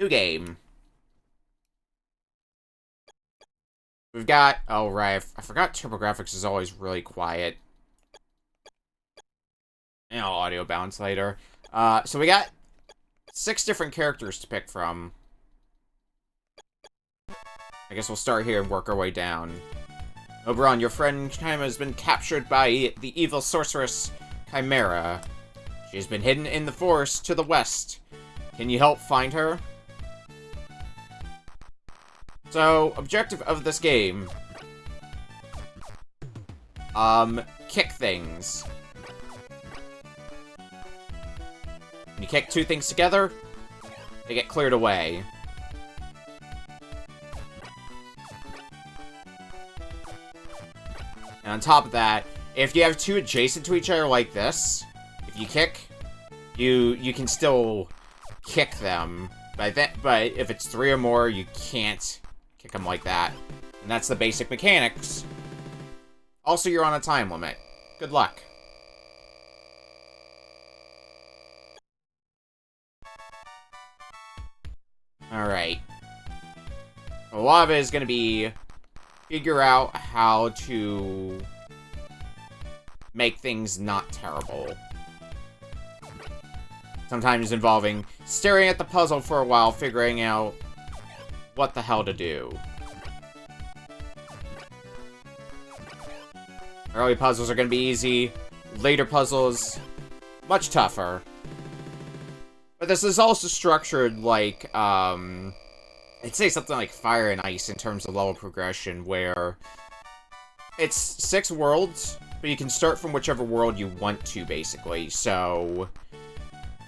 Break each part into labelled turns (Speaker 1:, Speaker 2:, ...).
Speaker 1: New game. We've got... Oh, right. I forgot TurboGrafx is always really quiet. And I'll audio bounce later. So we got 6 different characters to pick from. I guess we'll start here and work our way down. Oberon, your friend Chima has been captured by the evil sorceress Chimera. She has been hidden in the forest to the west. Can you help find her? So, objective of this game. Kick things. When you kick 2 things together, they get cleared away. And on top of that, if you have 2 adjacent to each other like this, if you kick, you can still kick them. But if it's 3 or more, you can't kick them like that. And that's the basic mechanics. Also, you're on a time limit. Good luck. Alright. A lot of it is going to be figure out how to make things not terrible. Sometimes involving staring at the puzzle for a while, figuring out what the hell to do. Early puzzles are going to be easy. Later puzzles, much tougher. But this is also structured like, I'd say something like Fire and Ice in terms of level progression, where it's 6 worlds, but you can start from whichever world you want to, basically. So,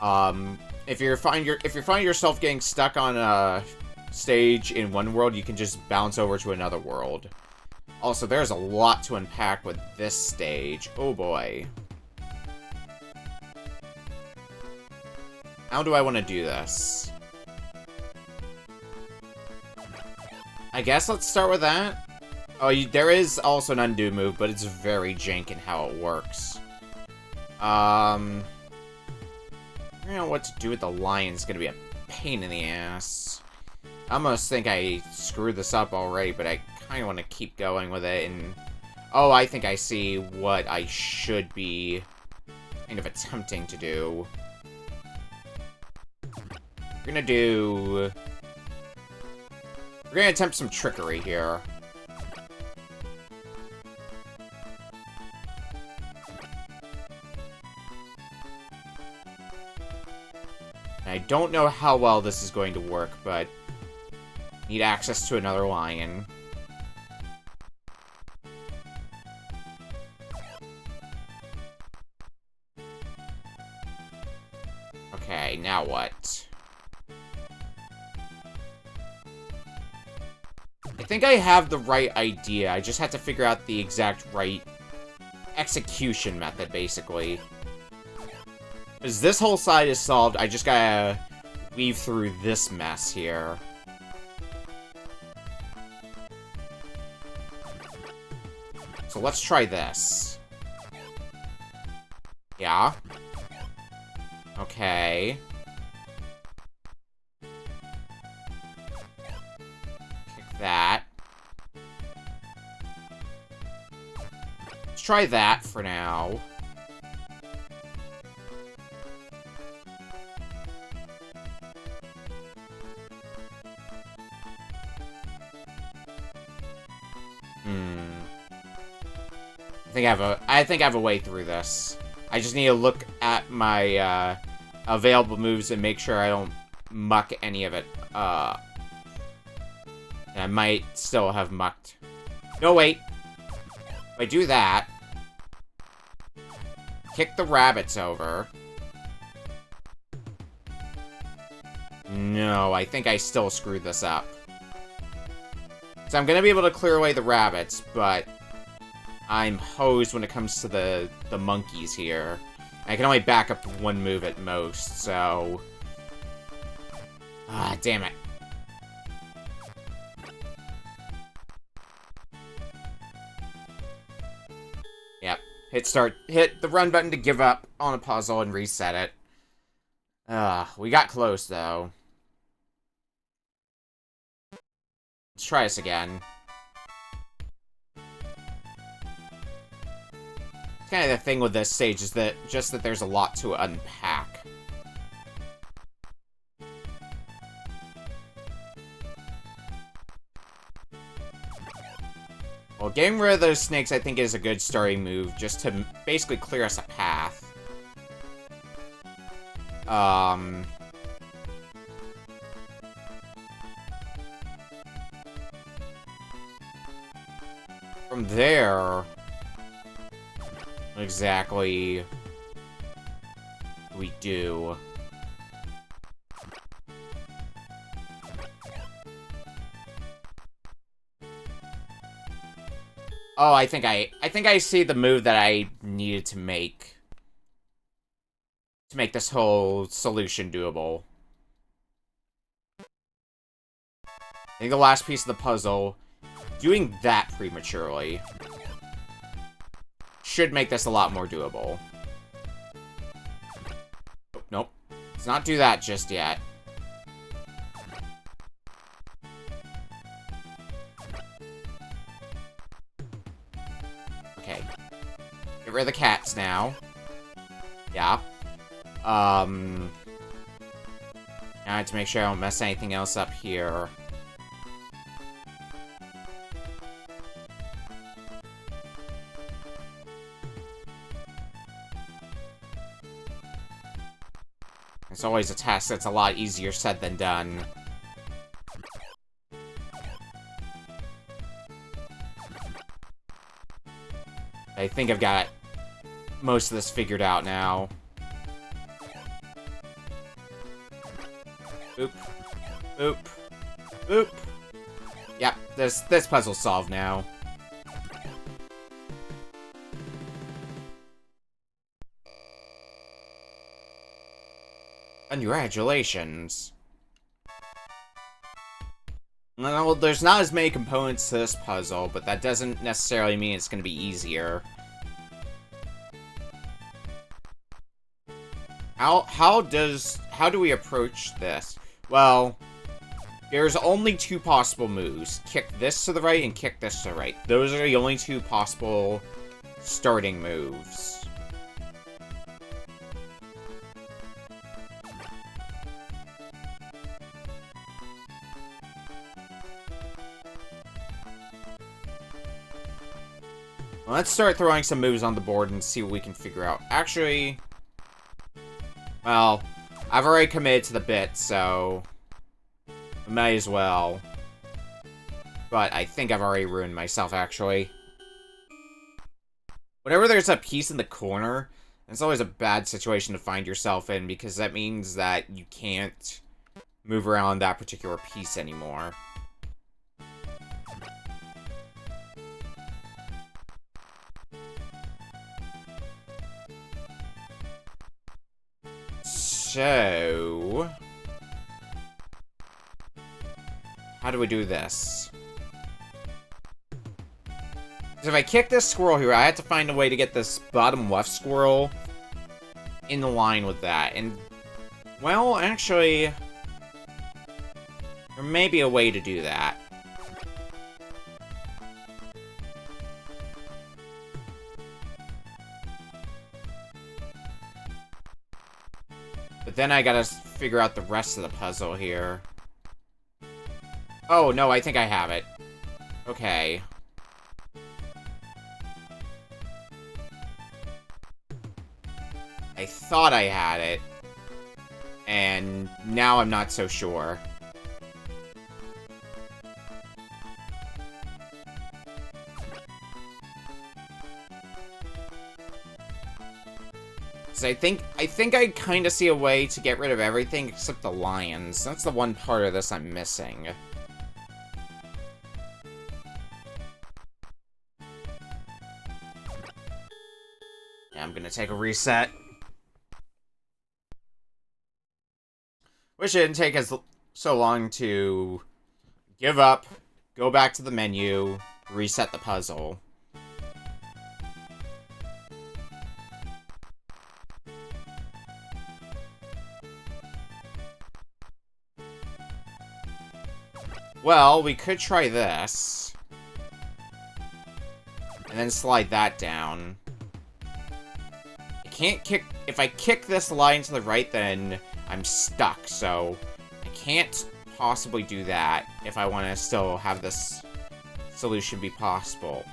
Speaker 1: if you're finding yourself getting stuck on a stage in one world, you can just bounce over to another world. Also, there's a lot to unpack with this stage. Oh boy. How do I want to do this? I guess let's start with that. Oh, there is also an undo move, but it's very jank in how it works. I don't know what to do with the lion. It's gonna be a pain in the ass. I almost think I screwed this up already, but I kind of want to keep going with it. And oh, I think I see what I should be kind of attempting to do. We're gonna attempt some trickery here. I don't know how well this is going to work, but need access to another lion. Okay, now what? I think I have the right idea. I just have to figure out the exact right execution method, basically. Because this whole side is solved, I just gotta weave through this mess here. So let's try this. Yeah. Okay. Kick that. Let's try that for now. I think I have a way through this. I just need to look at my available moves and make sure I don't muck any of it up. And I might still have mucked. No, wait. If I do that, kick the rabbits over. No, I think I still screwed this up. So I'm gonna be able to clear away the rabbits, but I'm hosed when it comes to the monkeys here. I can only back up one move at most, so... Ah, damn it. Yep. Hit the run button to give up on a puzzle and reset it. We got close, though. Let's try this again. It's kind of the thing with this stage is that just that there's a lot to unpack. Well, getting rid of those snakes I think is a good starting move, just to basically clear us a path. From there... What exactly... we do? Oh, I think I see the move that I needed to make this whole solution doable. I think the last piece of the puzzle, doing that prematurely, should make this a lot more doable. Oh, nope. Let's not do that just yet. Okay. Get rid of the cats now. Yeah. Now I have to make sure I don't mess anything else up here. It's always a task that's a lot easier said than done. I think I've got most of this figured out now. Oop. Oop. Oop. Yep, this puzzle's solved now. Congratulations. Well, there's not as many components to this puzzle, but that doesn't necessarily mean it's going to be easier. How do we approach this? Well, there's only two possible moves. Kick this to the right and kick this to the right. Those are the only two possible starting moves. Well, let's start throwing some moves on the board and see what we can figure out. Actually, well, I've already committed to the bit, so I might as well. But I think I've already ruined myself, actually. Whenever there's a piece in the corner, it's always a bad situation to find yourself in, because that means that you can't move around that particular piece anymore. So, how do we do this? Because if I kick this squirrel here, I have to find a way to get this bottom left squirrel in line with that. And, well, actually, there may be a way to do that. But then I gotta figure out the rest of the puzzle here. Oh, no, I think I have it. Okay. I thought I had it. And now I'm not so sure. So I think I kind of see a way to get rid of everything except the lions. That's the one part of this I'm missing. Yeah, I'm gonna take a reset. Wish it didn't take us so long to give up, go back to the menu, reset the puzzle. Well, we could try this. And then slide that down. I can't kick... If I kick this line to the right, then I'm stuck, so... I can't possibly do that if I want to still have this solution be possible.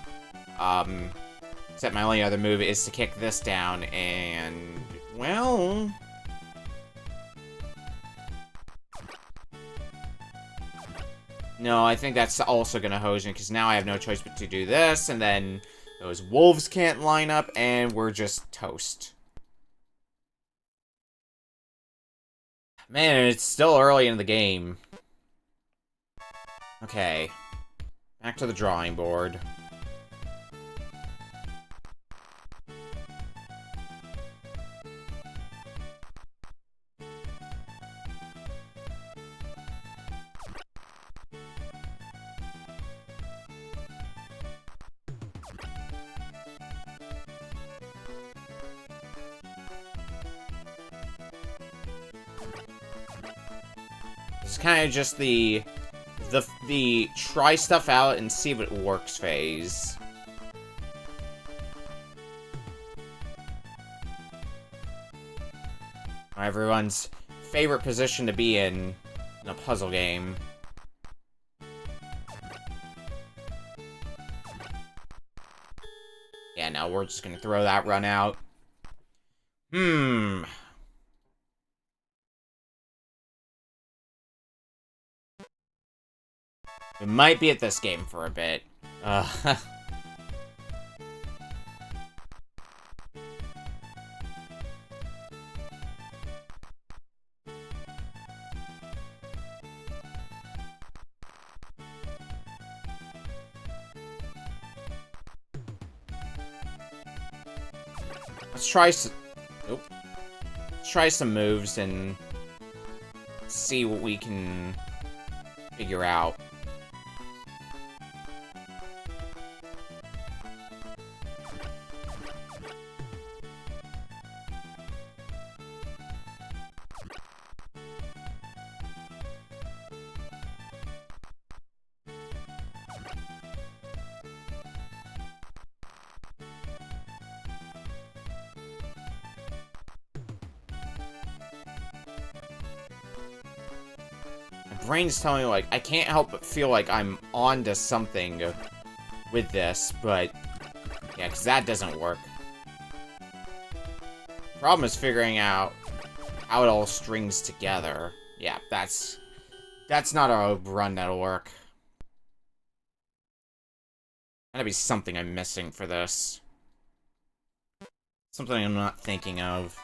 Speaker 1: Except my only other move is to kick this down, and... well... no, I think that's also gonna hose me, because now I have no choice but to do this, and then those wolves can't line up, and we're just toast. Man, it's still early in the game. Okay. Back to the drawing board. It's kind of just the try stuff out and see if it works phase. Everyone's favorite position to be in a puzzle game. Yeah, no, we're just gonna throw that run out. We might be at this game for a bit. Let's try some... Nope. Let's try some moves and see what we can figure out. Brain's telling me, like, I can't help but feel like I'm onto something with this, but yeah, because that doesn't work. Problem is figuring out how it all strings together. Yeah, that's not a run that'll work. Gotta be something I'm missing for this. Something I'm not thinking of.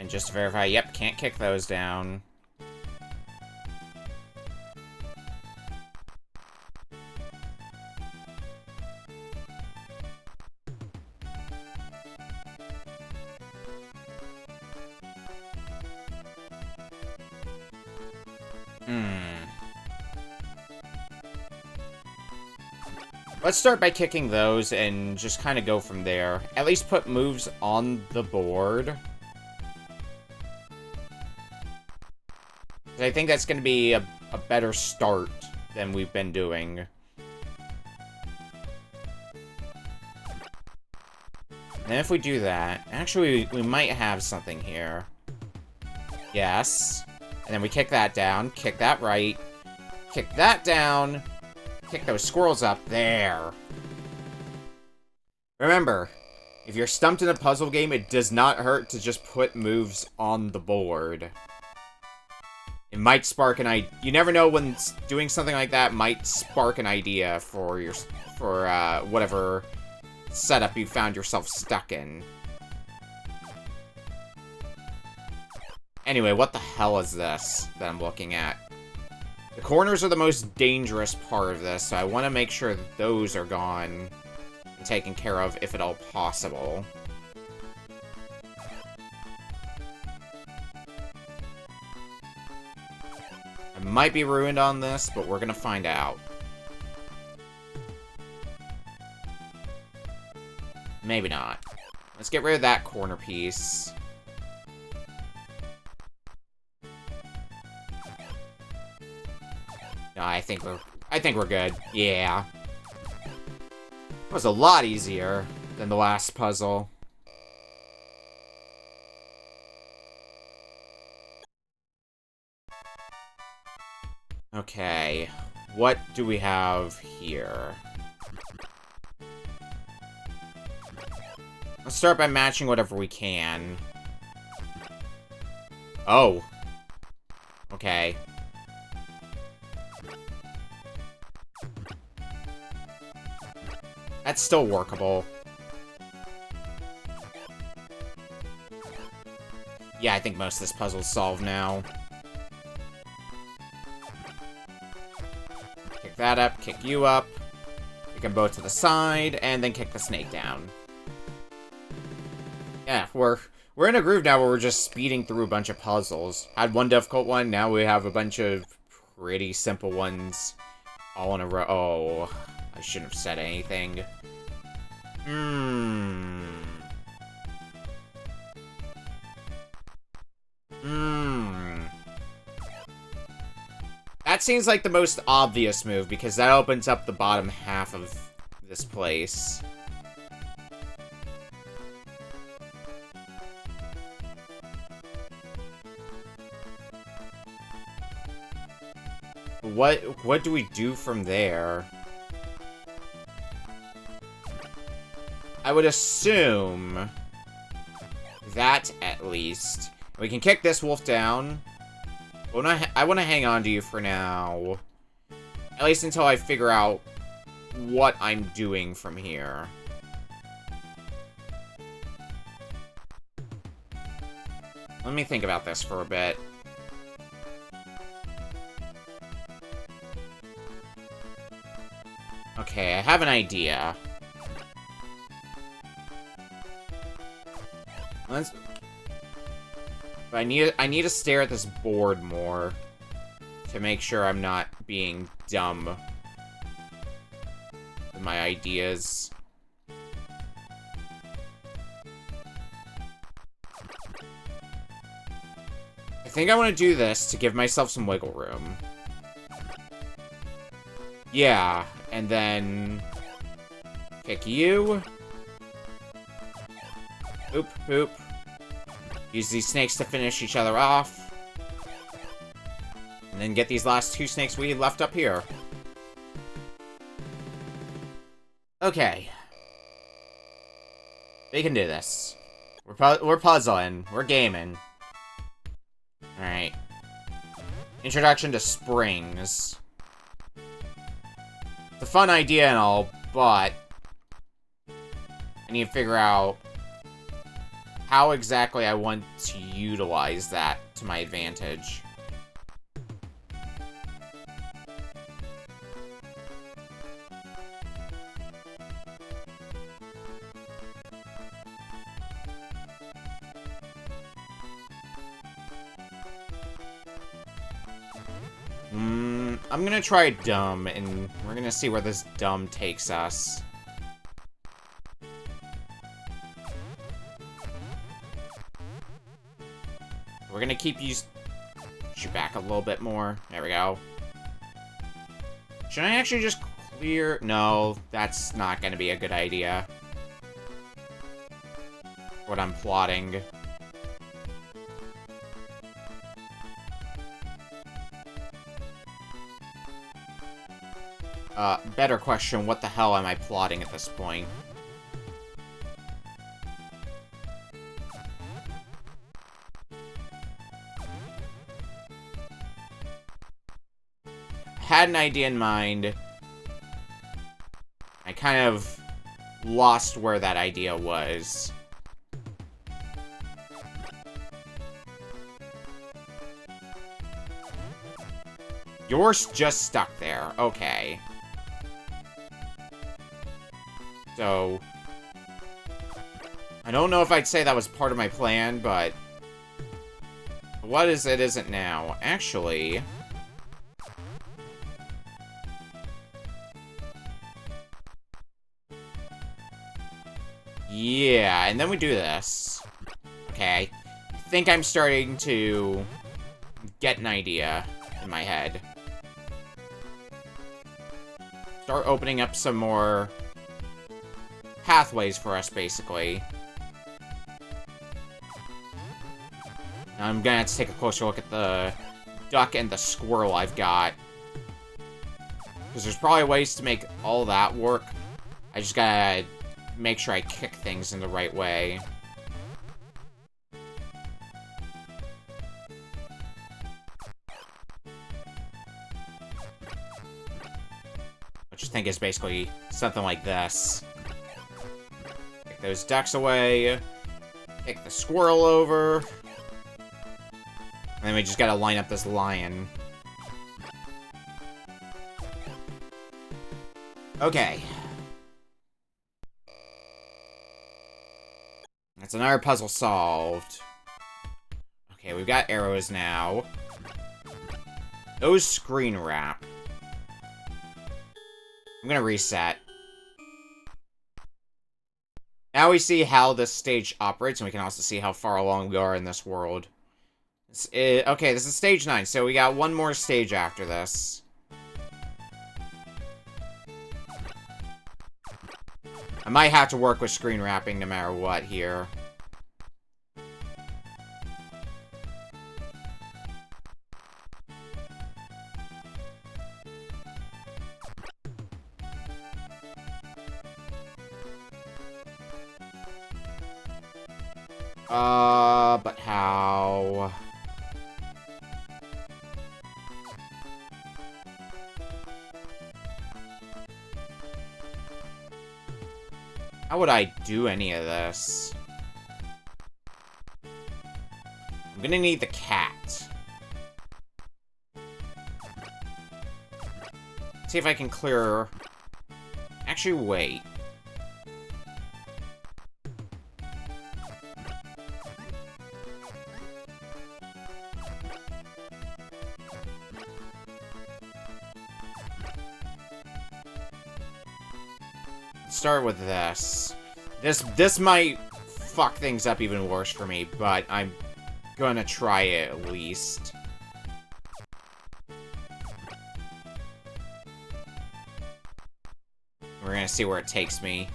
Speaker 1: And just to verify, yep, can't kick those down. Let's start by kicking those and just kind of go from there. At least put moves on the board. I think that's going to be a better start than we've been doing. And if we do that, actually, we might have something here. Yes. And then we kick that down, kick that right, kick that down, kick those squirrels up. There. Remember, if you're stumped in a puzzle game, it does not hurt to just put moves on the board. It might spark an idea. You never know when doing something like that might spark an idea for your whatever setup you found yourself stuck in. Anyway, what the hell is this that I'm looking at? The corners are the most dangerous part of this, so I want to make sure that those are gone and taken care of if at all possible. I might be ruined on this, but we're gonna find out. Maybe not. Let's get rid of that corner piece. I think we're good. Yeah. It was a lot easier than the last puzzle. Okay. What do we have here? Let's start by matching whatever we can. Oh. Okay. That's still workable. Yeah, I think most of this puzzle's solved now. Kick that up, kick you up. Kick them both to the side, and then kick the snake down. Yeah, we're in a groove now where we're just speeding through a bunch of puzzles. Had one difficult one, now we have a bunch of pretty simple ones all in a row. Oh, I shouldn't have said anything. That seems like the most obvious move, because that opens up the bottom half of this place. What do we do from there? I would assume that, at least. We can kick this wolf down. I want to hang on to you for now. At least until I figure out what I'm doing from here. Let me think about this for a bit. Okay, I have an idea. But I need to stare at this board more to make sure I'm not being dumb with my ideas. I think I want to do this to give myself some wiggle room. Yeah, and then kick you. Boop, boop. Use these snakes to finish each other off. And then get these last two snakes we left up here. Okay. We can do this. We're puzzling. We're gaming. Alright. Introduction to springs. It's a fun idea and all, but I need to figure out how exactly I want to utilize that to my advantage. I'm gonna try dumb, and we're gonna see where this dumb takes us. We're gonna keep you back a little bit more. There we go. Should I actually just clear? No, that's not gonna be a good idea. What I'm plotting. Better question, what the hell am I plotting at this point? Had an idea in mind. I kind of lost where that idea was. You're just stuck there. Okay. So, I don't know if I'd say that was part of my plan, but what is it isn't now? Actually, yeah, and then we do this. Okay, I think I'm starting to get an idea in my head. start opening up some more pathways for us, basically. Now I'm gonna have to take a closer look at the duck and the squirrel I've got. Because there's probably ways to make all that work. I just gotta make sure I kick things in the right way. Which I think is basically something like this. Kick those ducks away. Kick the squirrel over. And then we just gotta line up this lion. Okay. That's another puzzle solved. Okay, we've got arrows now. Those screen wrap. I'm gonna reset. Now we see how this stage operates, and we can also see how far along we are in this world. Okay, this is stage 9, so we got one more stage after this. I might have to work with screen wrapping no matter what here. But how? How would I do any of this? I'm gonna need the cat. See if I can clear... Actually, wait. Start with this. This might fuck things up even worse for me, but I'm gonna try it at least. We're gonna see where it takes me.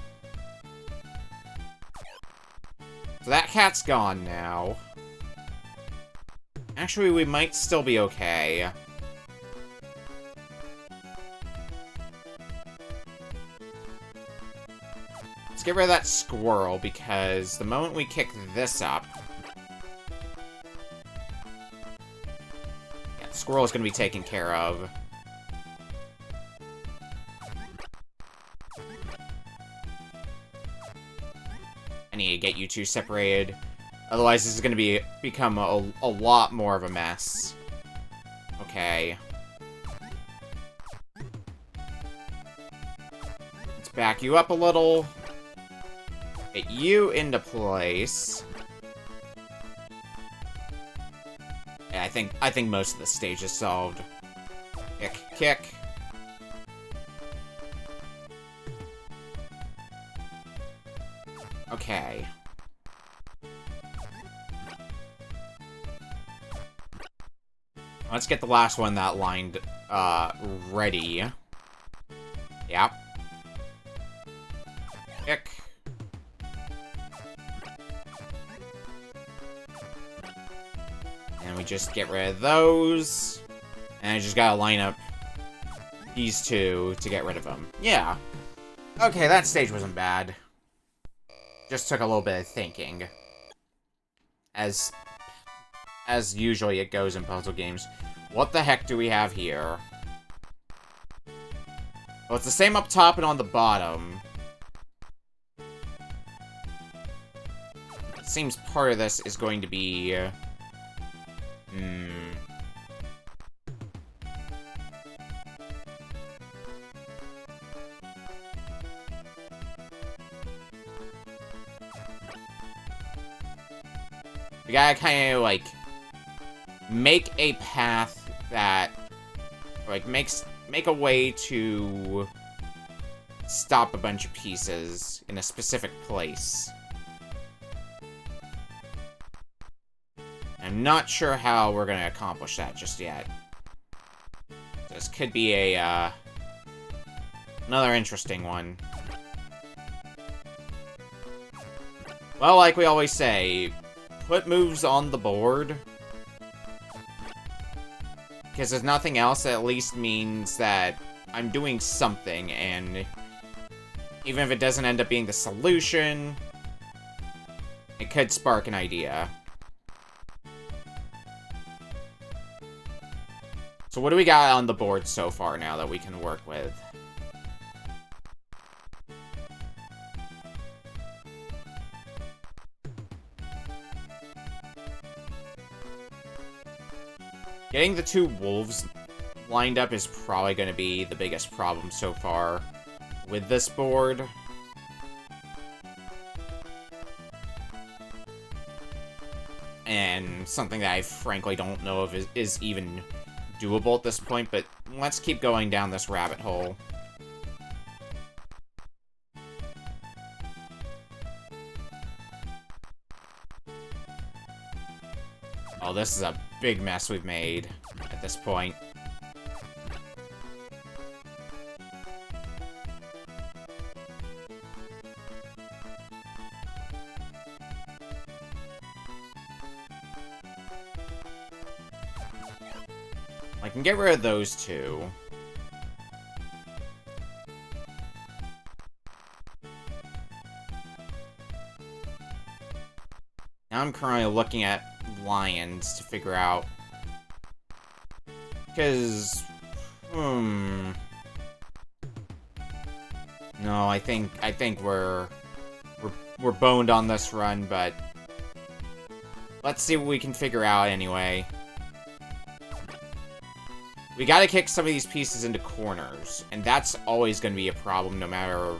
Speaker 1: So that cat's gone now. Actually, we might still be okay. Let's get rid of that squirrel, because the moment we kick this up... Yeah, the squirrel is going to be taken care of. I need to get you two separated. Otherwise, this is going to become a lot more of a mess. Okay. Let's back you up a little. Get you into place. Yeah, I think most of the stage is solved. Kick, kick. Okay. Let's get the last one that lined ready. Yep. Kick. And we just get rid of those. And I just gotta line up these two to get rid of them. Yeah. Okay, that stage wasn't bad. Just took a little bit of thinking. As usually it goes in puzzle games. What the heck do we have here? Well, it's the same up top and on the bottom. It seems part of this is going to be... We gotta kind of, like, make a path that, like, make a way to stop a bunch of pieces in a specific place. I'm not sure how we're gonna accomplish that just yet. This could be a Another interesting one. Well, like we always say, put moves on the board. Because if nothing else, it at least means that I'm doing something, and even if it doesn't end up being the solution, it could spark an idea. So what do we got on the board so far now that we can work with? Getting the two wolves lined up is probably going to be the biggest problem so far with this board. And something that I frankly don't know if is even doable at this point, but let's keep going down this rabbit hole. Oh, this is a big mess we've made at this point. I can get rid of those two. Now I'm currently looking at lions to figure out. Because, no, I think we're boned on this run, but let's see what we can figure out anyway. We gotta kick some of these pieces into corners, and that's always gonna be a problem no matter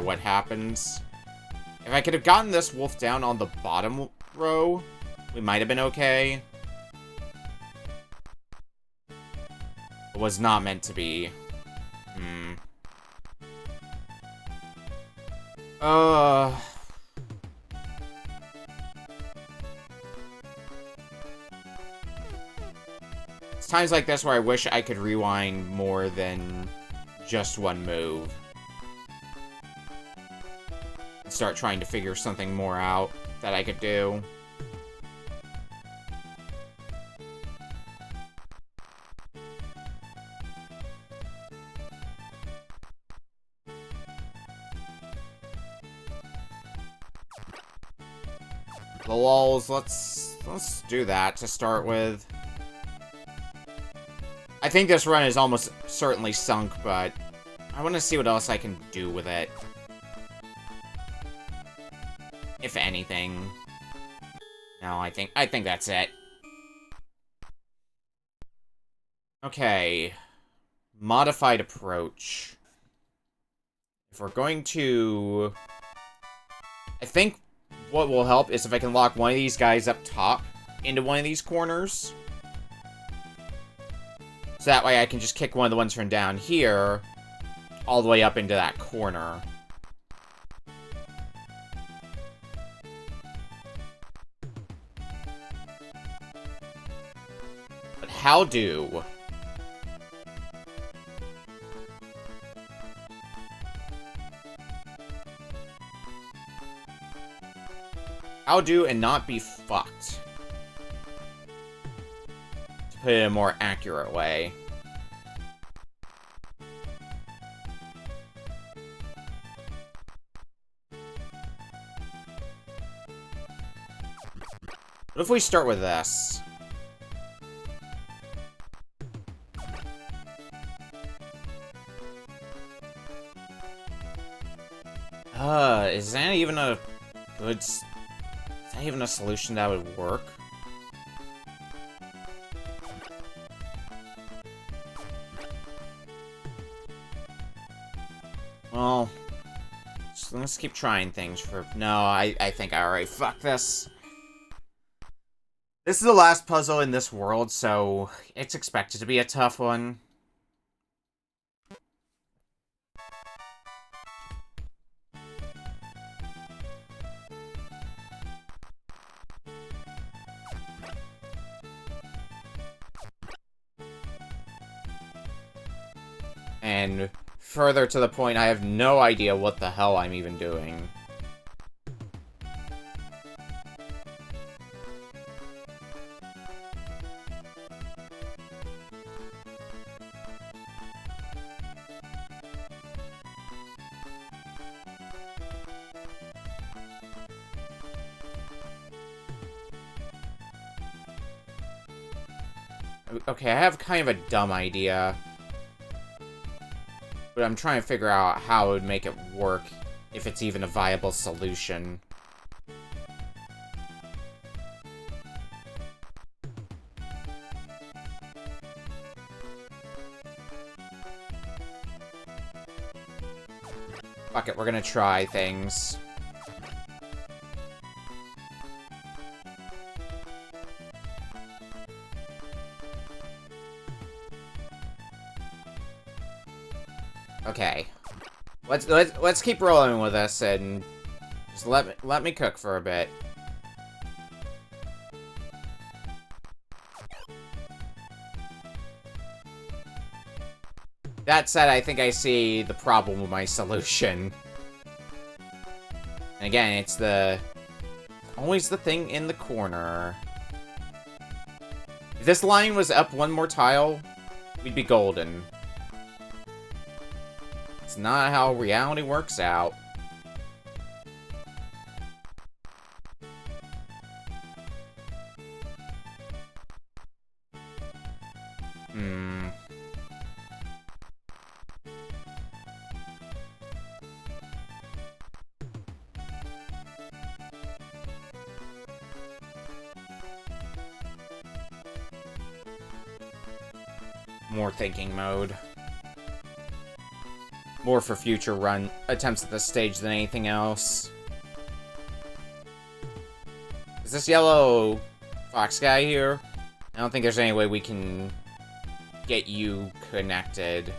Speaker 1: what happens. If I could have gotten this wolf down on the bottom row, we might have been okay. It was not meant to be. It's times like this where I wish I could rewind more than just one move. And start trying to figure something more out that I could do. The lulls, let's do that to start with. I think this run is almost certainly sunk, but I want to see what else I can do with it. If anything. No, I think that's it. Okay. Modified approach. If we're going to... I think what will help is if I can lock one of these guys up top into one of these corners. So that way I can just kick one of the ones from down here all the way up into that corner. But how do? How do and not be fucked? To put it in a more accurate way. What if we start with this? Is that even a good... Is that even a solution that would work? Well... let's keep trying things for... No, I think I already fucked this. This is the last puzzle in this world, so it's expected to be a tough one. And further to the point, I have no idea what the hell I'm even doing. Okay, I have kind of a dumb idea. But I'm trying to figure out how it would make it work, if it's even a viable solution. Fuck it, we're gonna try things. Okay. Let's keep rolling with this and just let me cook for a bit. That said, I think I see the problem with my solution. And again, it's always the thing in the corner. If this line was up one more tile, we'd be golden. It's not how reality works out. More thinking mode. More for future run attempts at this stage than anything else. Is this yellow fox guy here? I don't think there's any way we can get you connected.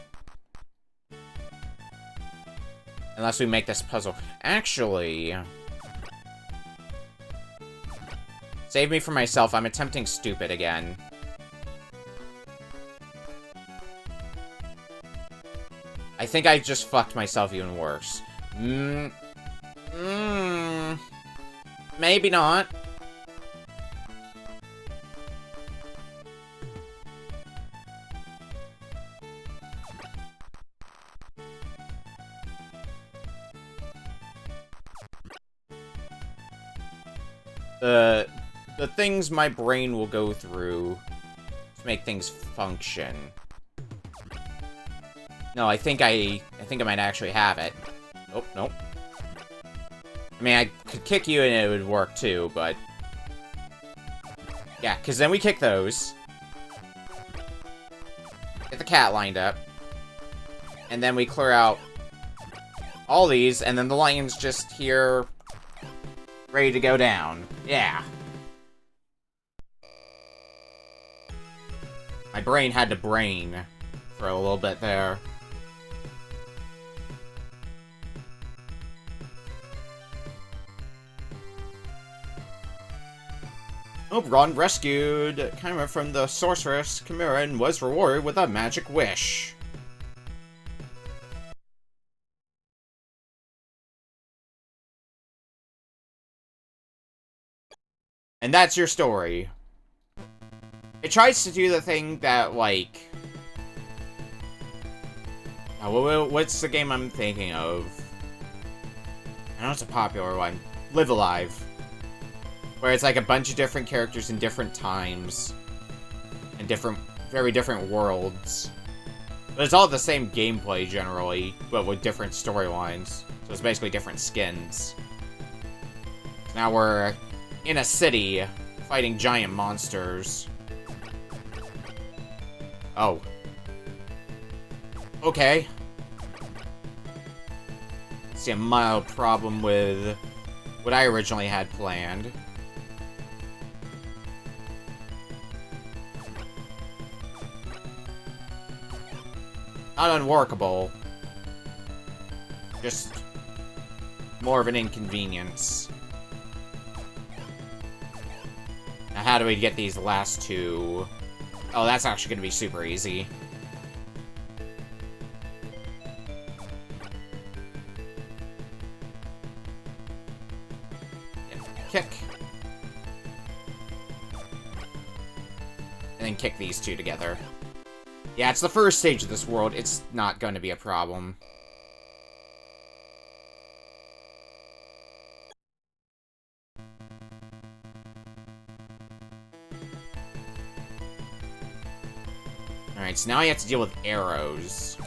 Speaker 1: Unless we make this puzzle. Actually... Save me from myself, I'm attempting stupid again. I think I just fucked myself even worse. Maybe not. The things my brain will go through to make things function. No, I think I might actually have it. Oh, nope. I mean, I could kick you and it would work too, but... Yeah, because then we kick those. Get the cat lined up. And then we clear out all these, and then the lion's just here, ready to go down. Yeah. My brain had to brain for a little bit there. Oberon rescued Chimera from the sorceress Chimera and was rewarded with a magic wish. And that's your story. It tries to do the thing that, like... Oh, what's the game I'm thinking of? I know it's a popular one. Live Alive. Where it's like a bunch of different characters in different times. And very different worlds. But it's all the same gameplay, generally, but with different storylines. So it's basically different skins. Now we're in a city, fighting giant monsters. Oh. Okay. See a mild problem with what I originally had planned. Not unworkable. Just more of an inconvenience. Now how do we get these last two? Oh, that's actually going to be super easy. kick. And then kick these two together. Yeah, it's the first stage of this world. It's not going to be a problem. Alright, so now I have to deal with arrows.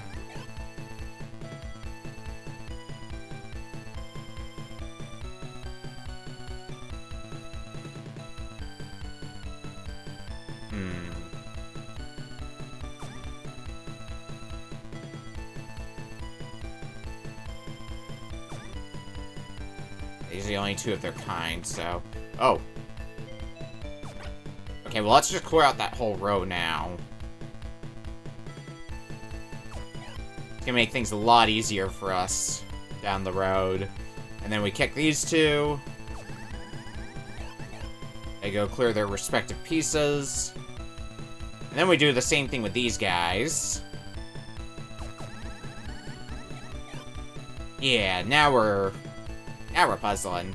Speaker 1: These are the only two of their kind, so... Oh. Okay, well, let's just clear out that whole row now. It's gonna make things a lot easier for us down the road. And then we kick these two. They go clear their respective pieces. And then we do the same thing with these guys. Yeah, now we're puzzling.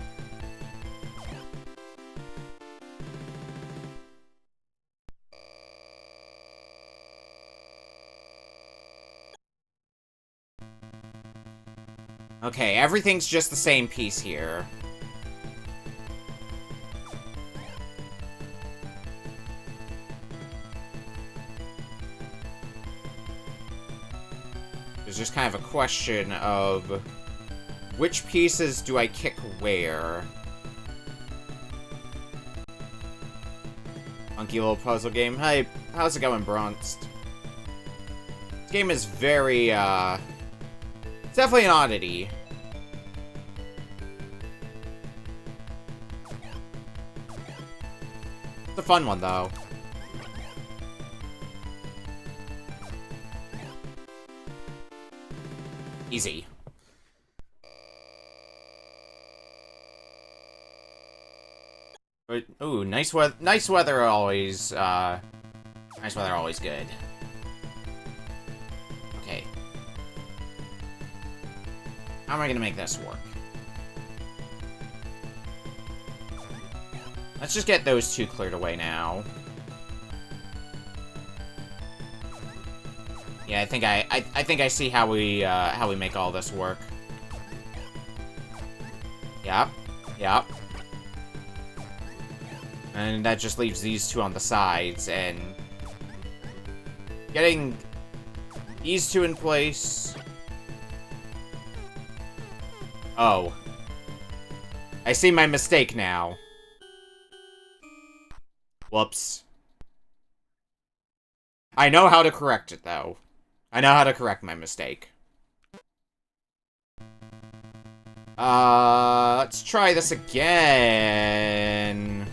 Speaker 1: Okay, everything's just the same piece here. There's just kind of a question of which pieces do I kick where? Funky little puzzle game. Hey, how's it going, Bronx? This game is very, it's definitely an oddity. It's a fun one, though. Easy. But, ooh, nice weather. Nice weather always. Nice weather always good. Okay. How am I gonna make this work? Let's just get those two cleared away now. Yeah, I think I see how we make all this work. Yep. Yep. And that just leaves these two on the sides, and getting these two in place. Oh. I see my mistake now. Whoops. I know how to correct it, though. I know how to correct my mistake. Let's try this again.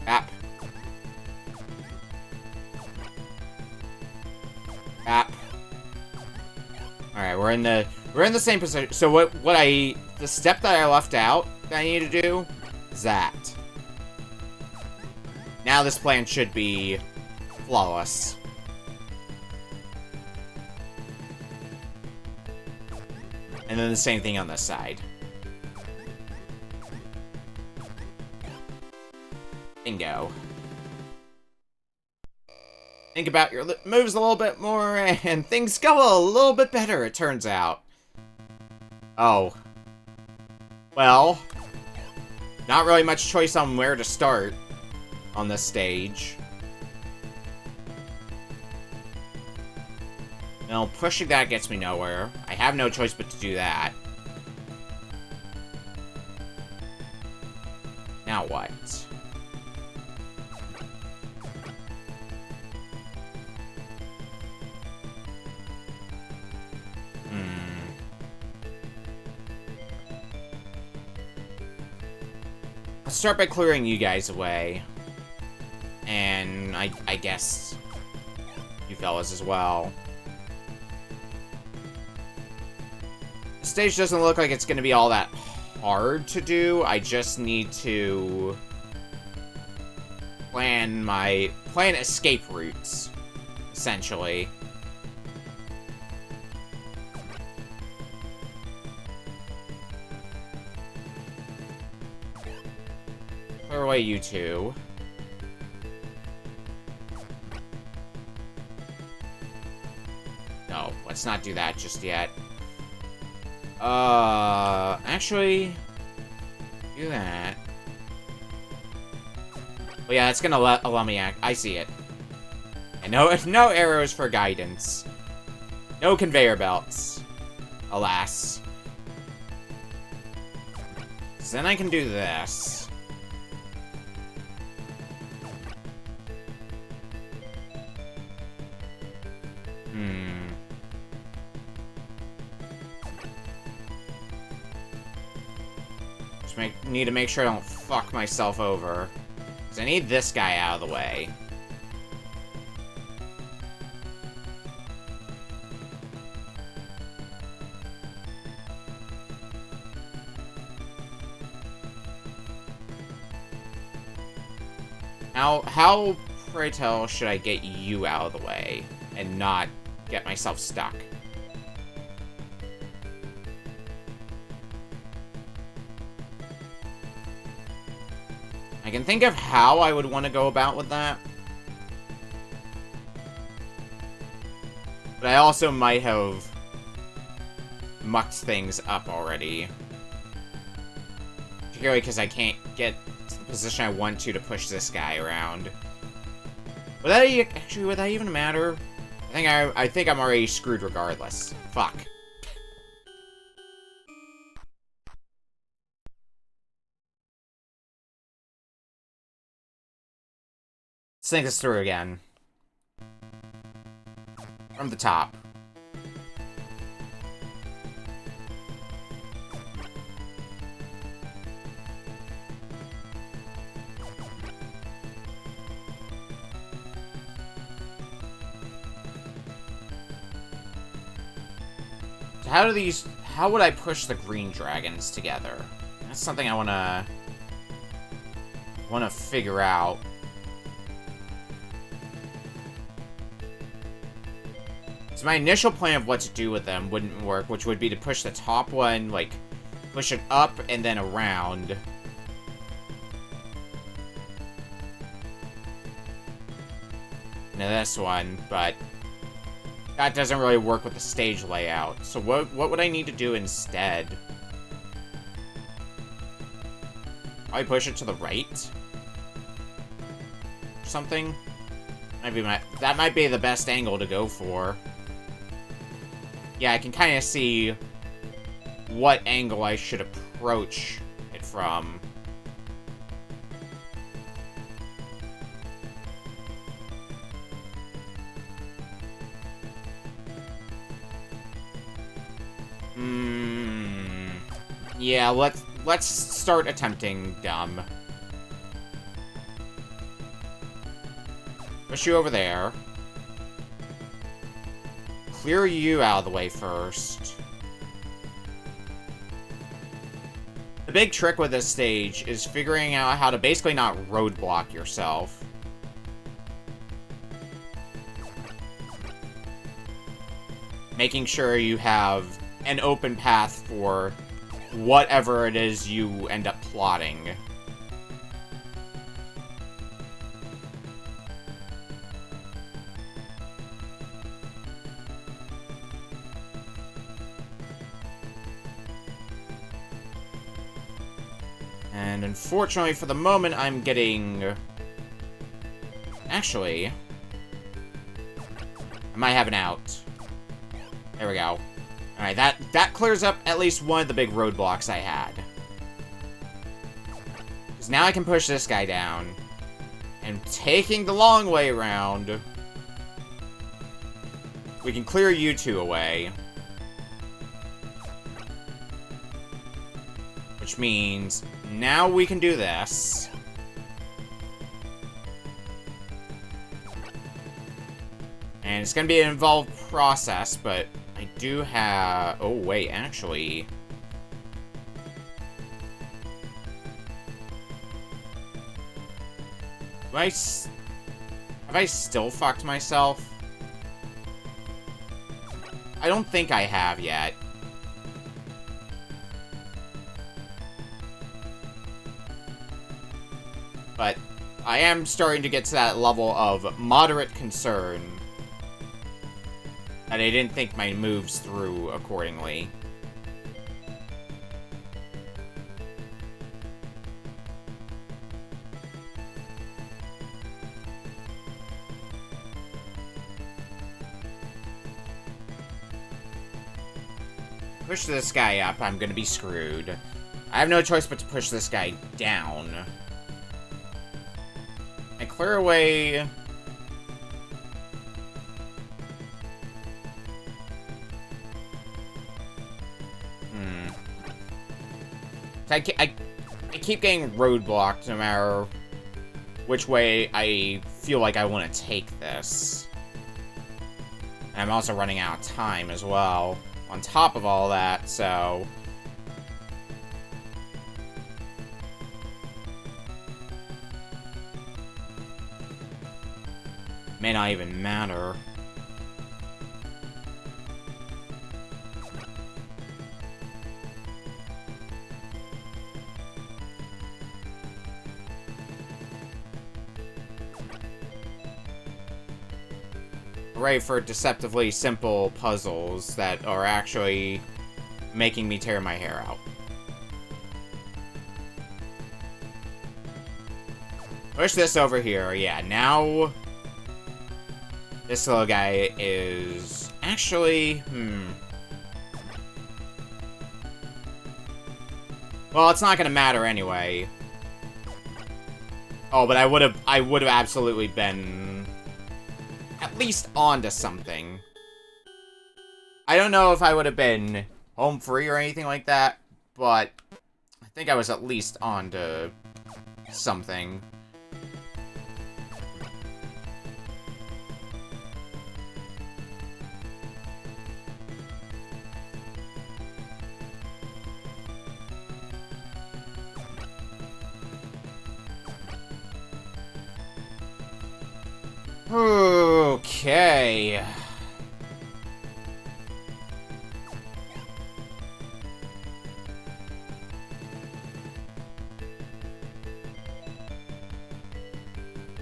Speaker 1: App. App. Alright, we're in the same position. So the step that I left out that I need to do is that. Now this plan should be flawless. And then the same thing on this side. Bingo. Think about your moves a little bit more, and things go a little bit better, it turns out. Oh. Well. Not really much choice on where to start on this stage. No, pushing that gets me nowhere. I have no choice but to do that. Now what? Let's start by clearing you guys away. And I guess you fellas as well. The stage doesn't look like it's going to be all that hard to do. I just need to plan escape routes, essentially. Clear away you two. No, let's not do that just yet. Actually, do that. Well, yeah, it's gonna allow me act. I see it. And no arrows for guidance. No conveyor belts. Alas. So then I can do this. Need to make sure I don't fuck myself over. Because I need this guy out of the way. How, pray tell, should I get you out of the way and not get myself stuck? I can think of how I would want to go about with that. But I also might have mucked things up already. Particularly because I can't get to the position I want to push this guy around. Would that even matter? I think I'm already screwed regardless. Fuck. Let's think this through again. From the top. So how would I push the green dragons together? That's something I wanna figure out. So my initial plan of what to do with them wouldn't work, which would be to push the top one, like, push it up and then around. Now this one, but that doesn't really work with the stage layout. So what would I need to do instead? Probably push it to the right? Or something? That might be the best angle to go for. Yeah, I can kind of see what angle I should approach it from. Yeah, let's start attempting dumb. Push you over there. Clear you out of the way first. The big trick with this stage is figuring out how to basically not roadblock yourself. Making sure you have an open path for whatever it is you end up plotting. And unfortunately, for the moment, I'm getting... Actually... I might have an out. There we go. Alright, that clears up at least one of the big roadblocks I had. Because now I can push this guy down. And taking the long way around... we can clear you two away. Which means, now we can do this. And it's gonna be an involved process, but I do have... oh, wait, actually... have I still fucked myself? I don't think I have yet. But I am starting to get to that level of moderate concern that I didn't think my moves through accordingly. Push this guy up, I'm gonna be screwed. I have no choice but to push this guy down. I clear away... I keep getting roadblocked no matter which way I feel like I want to take this. And I'm also running out of time as well, on top of all that, so... May not even matter. Hooray for deceptively simple puzzles that are actually making me tear my hair out. Push this over here. Yeah, now... This little guy is... Actually, Well, it's not gonna matter anyway. Oh, but I would've absolutely been... at least onto something. I don't know if I would have been home free or anything like that, but I think I was at least onto something. Okay.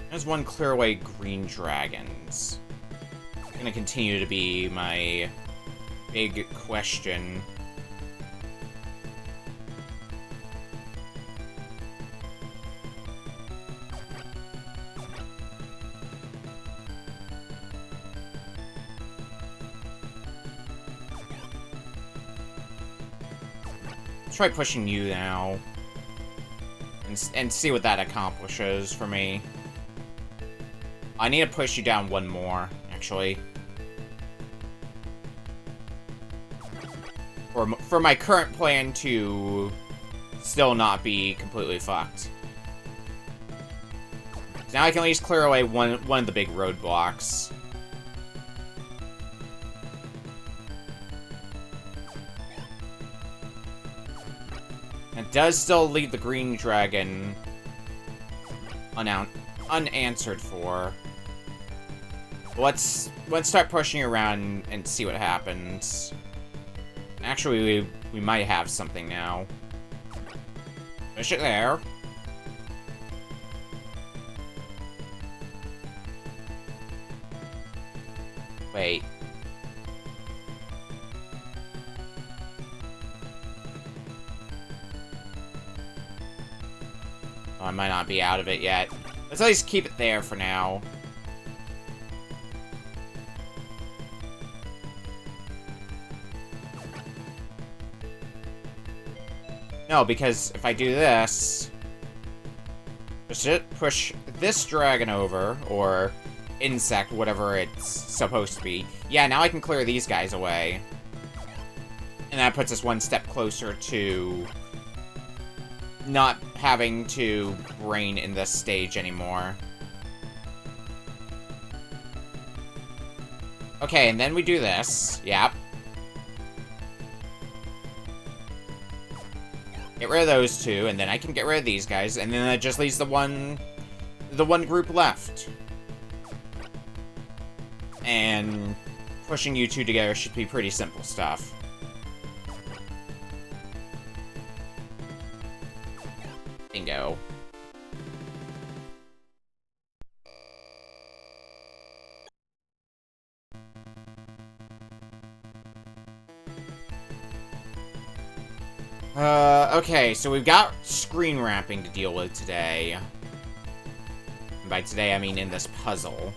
Speaker 1: There's one clear away green dragons. It's gonna continue to be my big question. Try pushing you now and see what that accomplishes for me. I need to push you down one more, actually. For my current plan to still not be completely fucked. So now I can at least clear away one of the big roadblocks. It does still leave the green dragon unanswered for. Let's start pushing around and see what happens. Actually, we might have something now. Push it there. Wait. Oh, I might not be out of it yet. Let's at least keep it there for now. No, because if I do this... push this dragon over, or insect, whatever it's supposed to be. Yeah, now I can clear these guys away. And that puts us one step closer to... not having to brain in this stage anymore. Okay, and then we do this. Yep. Get rid of those two, and then I can get rid of these guys, and then that just leaves the one group left. And pushing you two together should be pretty simple stuff. Bingo. Okay, so we've got screen wrapping to deal with today. And by today, I mean in this puzzle.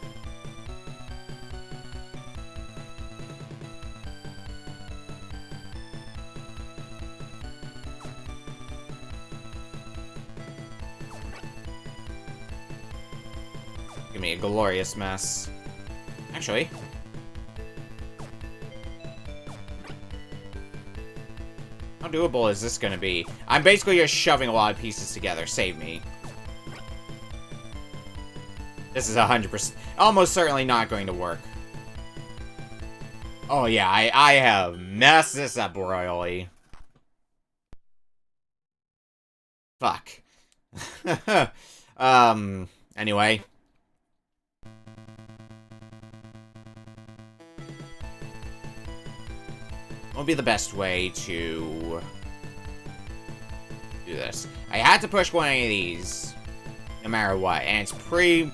Speaker 1: Give me a glorious mess. Actually... how doable is this gonna be? I'm basically just shoving a lot of pieces together. Save me. This is 100%... almost certainly not going to work. Oh yeah, I have messed this up royally. Fuck. Anyway. What would be the best way to do this? I had to push one of these, no matter what, and it's pretty...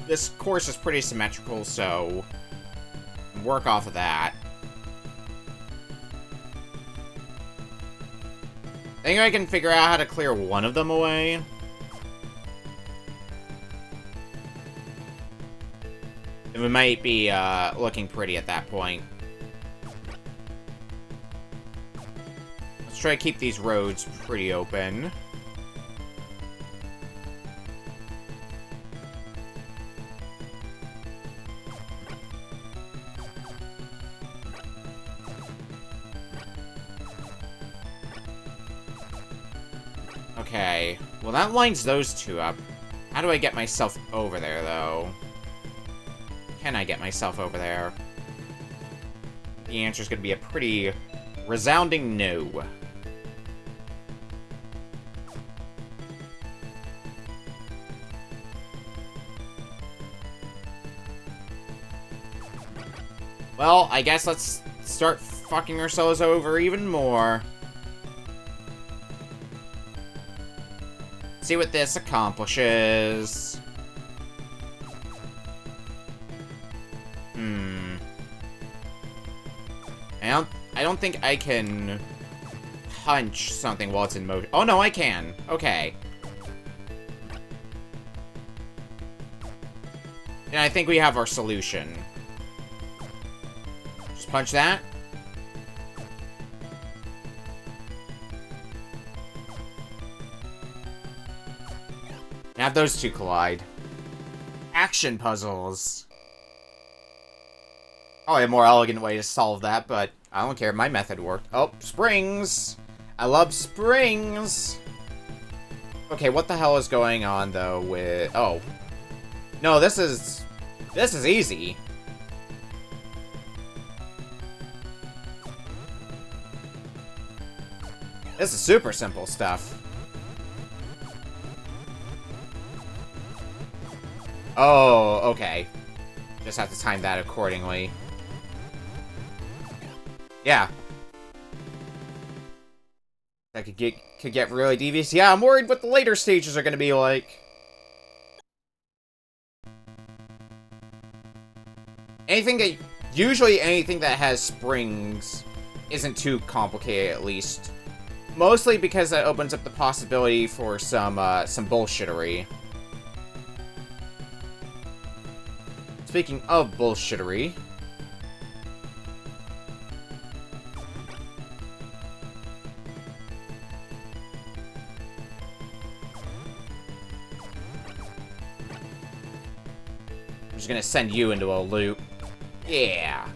Speaker 1: this course is pretty symmetrical, so... work off of that. I think I can figure out how to clear one of them away. And we might be, looking pretty at that point. Let's try to keep these roads pretty open. Okay, well that lines those two up. How do I get myself over there, though? Can I get myself over there? The answer is going to be a pretty resounding no. Well, I guess let's start fucking ourselves over even more. See what this accomplishes. I don't think I can punch something while it's in motion. Oh no, I can. Okay. And I think we have our solution. Just punch that. And have those two collide. Action puzzles. Probably a more elegant way to solve that, but I don't care. My method worked. Oh, springs! I love springs! Okay, what the hell is going on, though, with... oh. No, this is easy. This is super simple stuff. Oh, okay. Just have to time that accordingly. Yeah. That could get really devious. Yeah, I'm worried what the later stages are gonna be like. Usually anything that has springs isn't too complicated, at least. Mostly because that opens up the possibility for some bullshittery. Speaking of bullshittery... I'm just gonna send you into a loop. Yeah.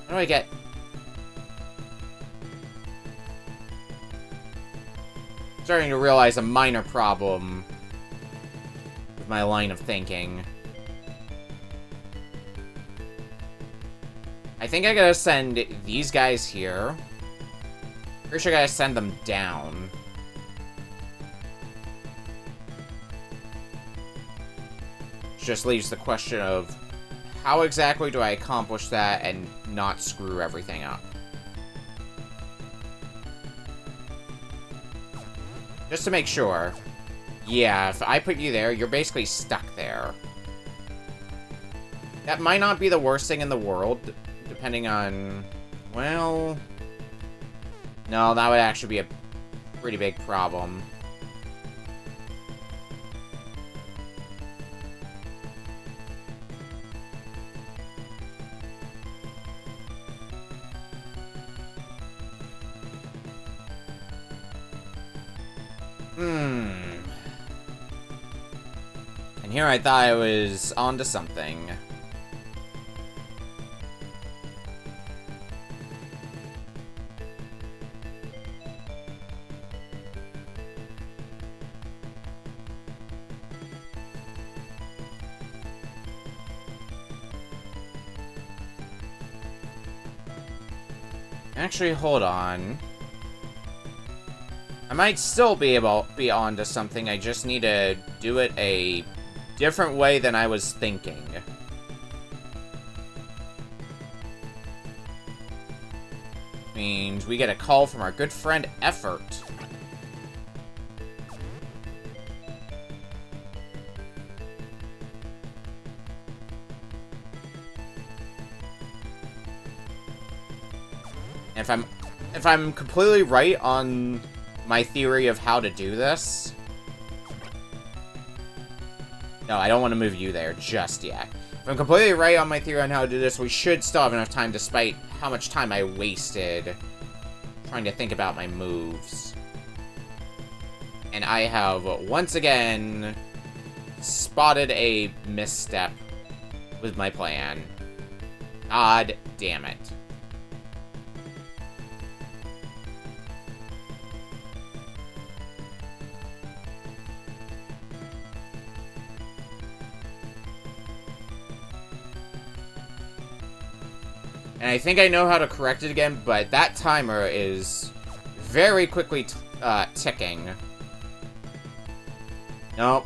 Speaker 1: How do I get... starting to realize a minor problem with my line of thinking. I think I gotta send these guys here. Pretty sure I gotta send them down. Just leaves the question of how exactly do I accomplish that and not screw everything up? Just to make sure. Yeah, if I put you there, you're basically stuck there. That might not be the worst thing in the world, depending on... Well... No, that would actually be a pretty big problem. And here I thought I was onto something. Actually, hold on. I might still be onto something. I just need to do it a different way than I was thinking. Means we get a call from our good friend Effort. If I'm completely right on my theory of how to do this... No, I don't want to move you there just yet. If I'm completely right on my theory on how to do this, we should still have enough time despite how much time I wasted trying to think about my moves. And I have, once again, spotted a misstep with my plan. God damn it. And I think I know how to correct it again, but that timer is very quickly ticking. Nope.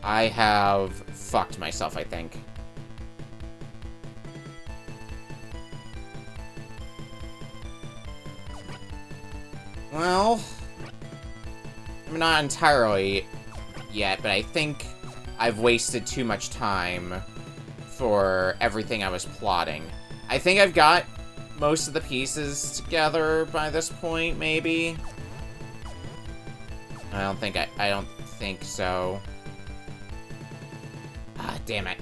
Speaker 1: I have fucked myself, I think. Well, I'm not entirely yet, but I think I've wasted too much time for everything I was plotting. I think I've got most of the pieces together by this point, maybe. I don't think so. Ah, damn it.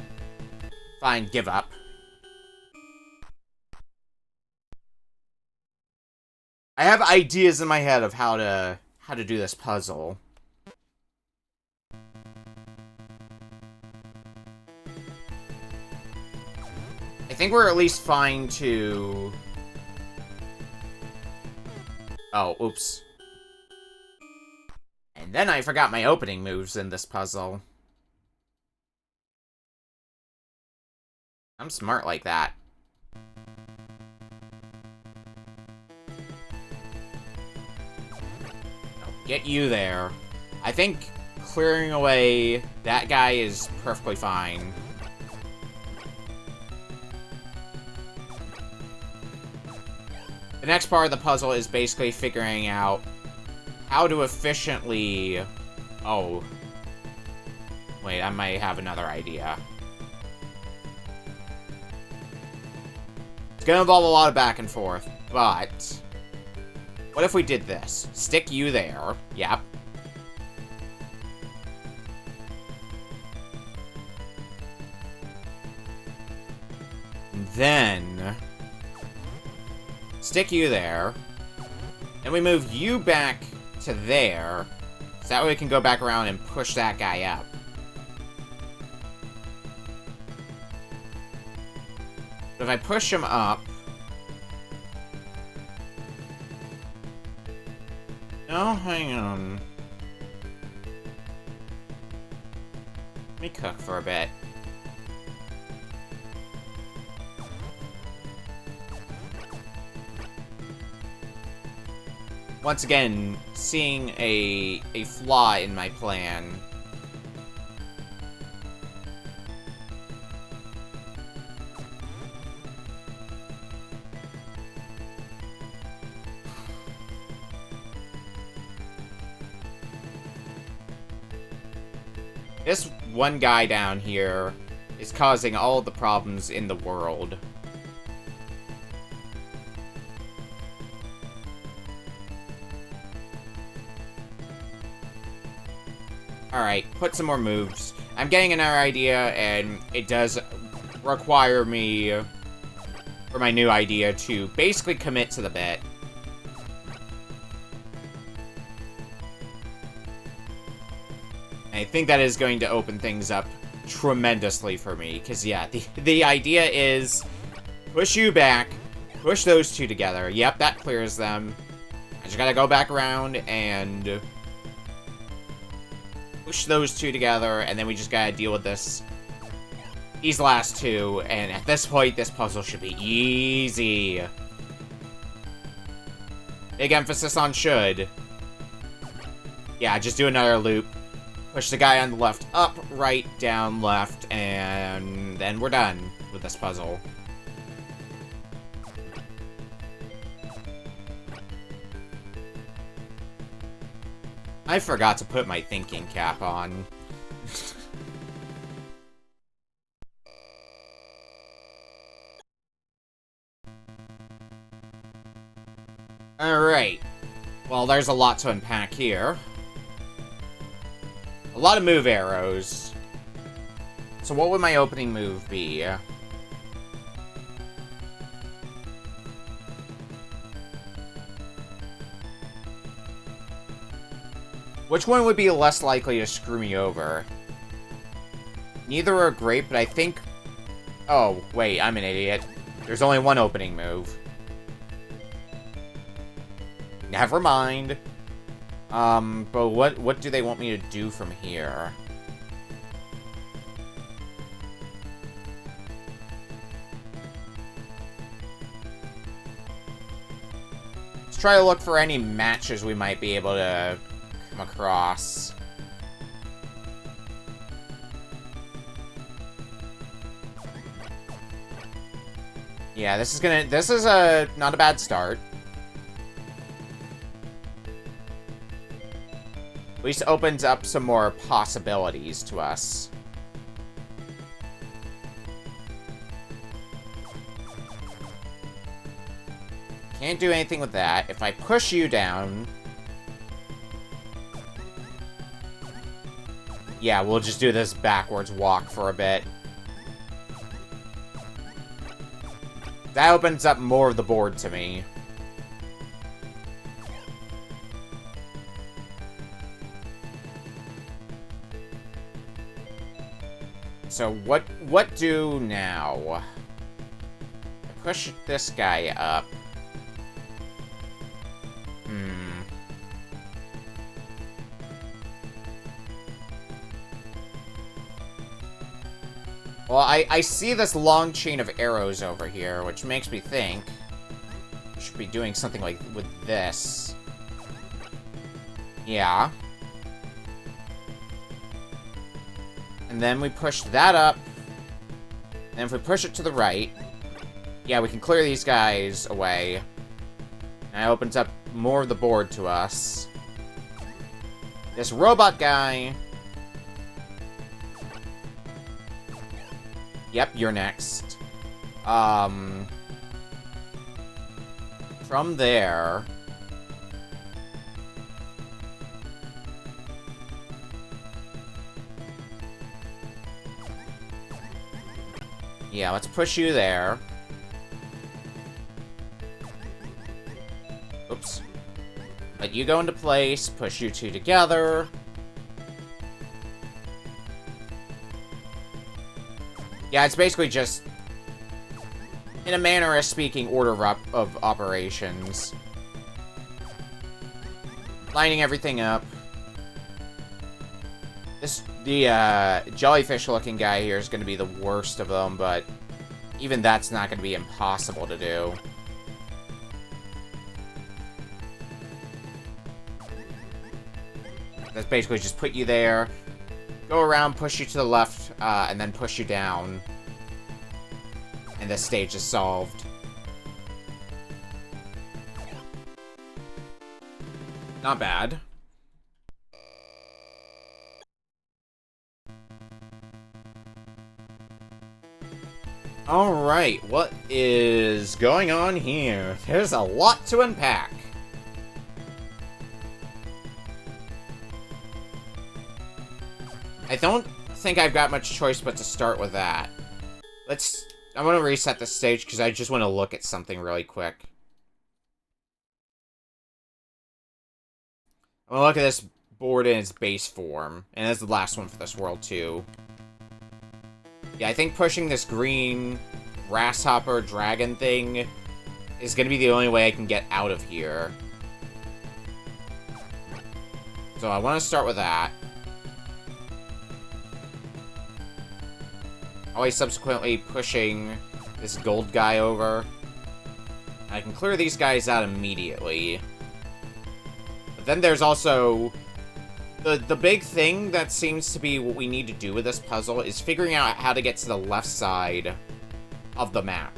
Speaker 1: Fine, give up. I have ideas in my head of how to do this puzzle. I think we're at least fine to... Oh, oops. And then I forgot my opening moves in this puzzle. I'm smart like that. Get you there. I think clearing away that guy is perfectly fine. The next part of the puzzle is basically figuring out how to efficiently... Oh. Wait, I might have another idea. It's gonna involve a lot of back and forth, but... What if we did this? Stick you there. Yep. And then... Stick you there. And we move you back to there. So that way we can go back around and push that guy up. But if I push him up... No, hang on. Let me cook for a bit. once again, seeing a flaw in my plan. This one guy down here is causing all the problems in the world. Alright, put some more moves. I'm getting another idea, and it does require me, for my new idea, to basically commit to the bit. I think that is going to open things up tremendously for me, because, yeah, the idea is push you back, push those two together. Yep, that clears them. I just gotta go back around and push those two together, and then we just gotta deal with these last two, and at this point, this puzzle should be easy. Big emphasis on should. Yeah, just do another loop. Push the guy on the left up, right, down, left, and then we're done with this puzzle. I forgot to put my thinking cap on. Alright. Well, there's a lot to unpack here. A lot of move arrows. So what would my opening move be? Which one would be less likely to screw me over? Neither are great, but I think... Oh, wait, I'm an idiot. There's only one opening move. Never mind. But what do they want me to do from here? Let's try to look for any matches we might be able to come across. Yeah, this is not a bad start. At least opens up some more possibilities to us. Can't do anything with that. If I push you down... Yeah, we'll just do this backwards walk for a bit. That opens up more of the board to me. So what do now? I push this guy up. Well, I see this long chain of arrows over here, which makes me think I should be doing something like with this. Yeah. And then we push that up. And if we push it to the right, yeah, we can clear these guys away. And it opens up more of the board to us. This robot guy... Yep, you're next. From there... Yeah, let's push you there. Oops. Let you go into place, push you two together. Yeah, it's basically just, in a manner of speaking, order of operations. Lining everything up. The jellyfish-looking guy here is going to be the worst of them, but even that's not going to be impossible to do. That's basically just put you there, go around, push you to the left, and then push you down. And this stage is solved. Not bad. Alright, what is going on here? There's a lot to unpack. I don't think I've got much choice but to start with that. I want to reset the stage because I just want to look at something really quick. I want to look at this board in its base form. And that's the last one for this world, too. Yeah, I think pushing this green grasshopper dragon thing is going to be the only way I can get out of here. So I want to start with that. Always subsequently pushing this gold guy over. I can clear these guys out immediately. But then there's also the big thing that seems to be what we need to do with this puzzle is figuring out how to get to the left side of the map.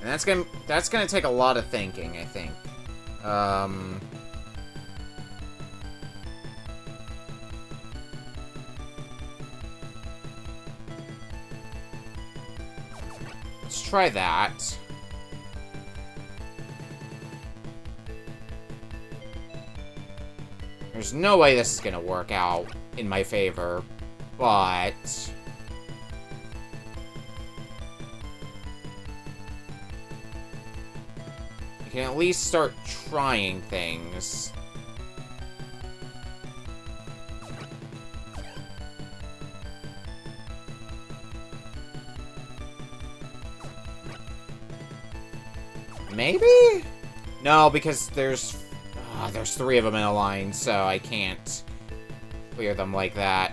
Speaker 1: And that's gonna take a lot of thinking, I think. Let's try that. There's no way this is gonna work out in my favor, but I can at least start trying things. Maybe? No, because there's 3 of them in a line, so I can't clear them like that.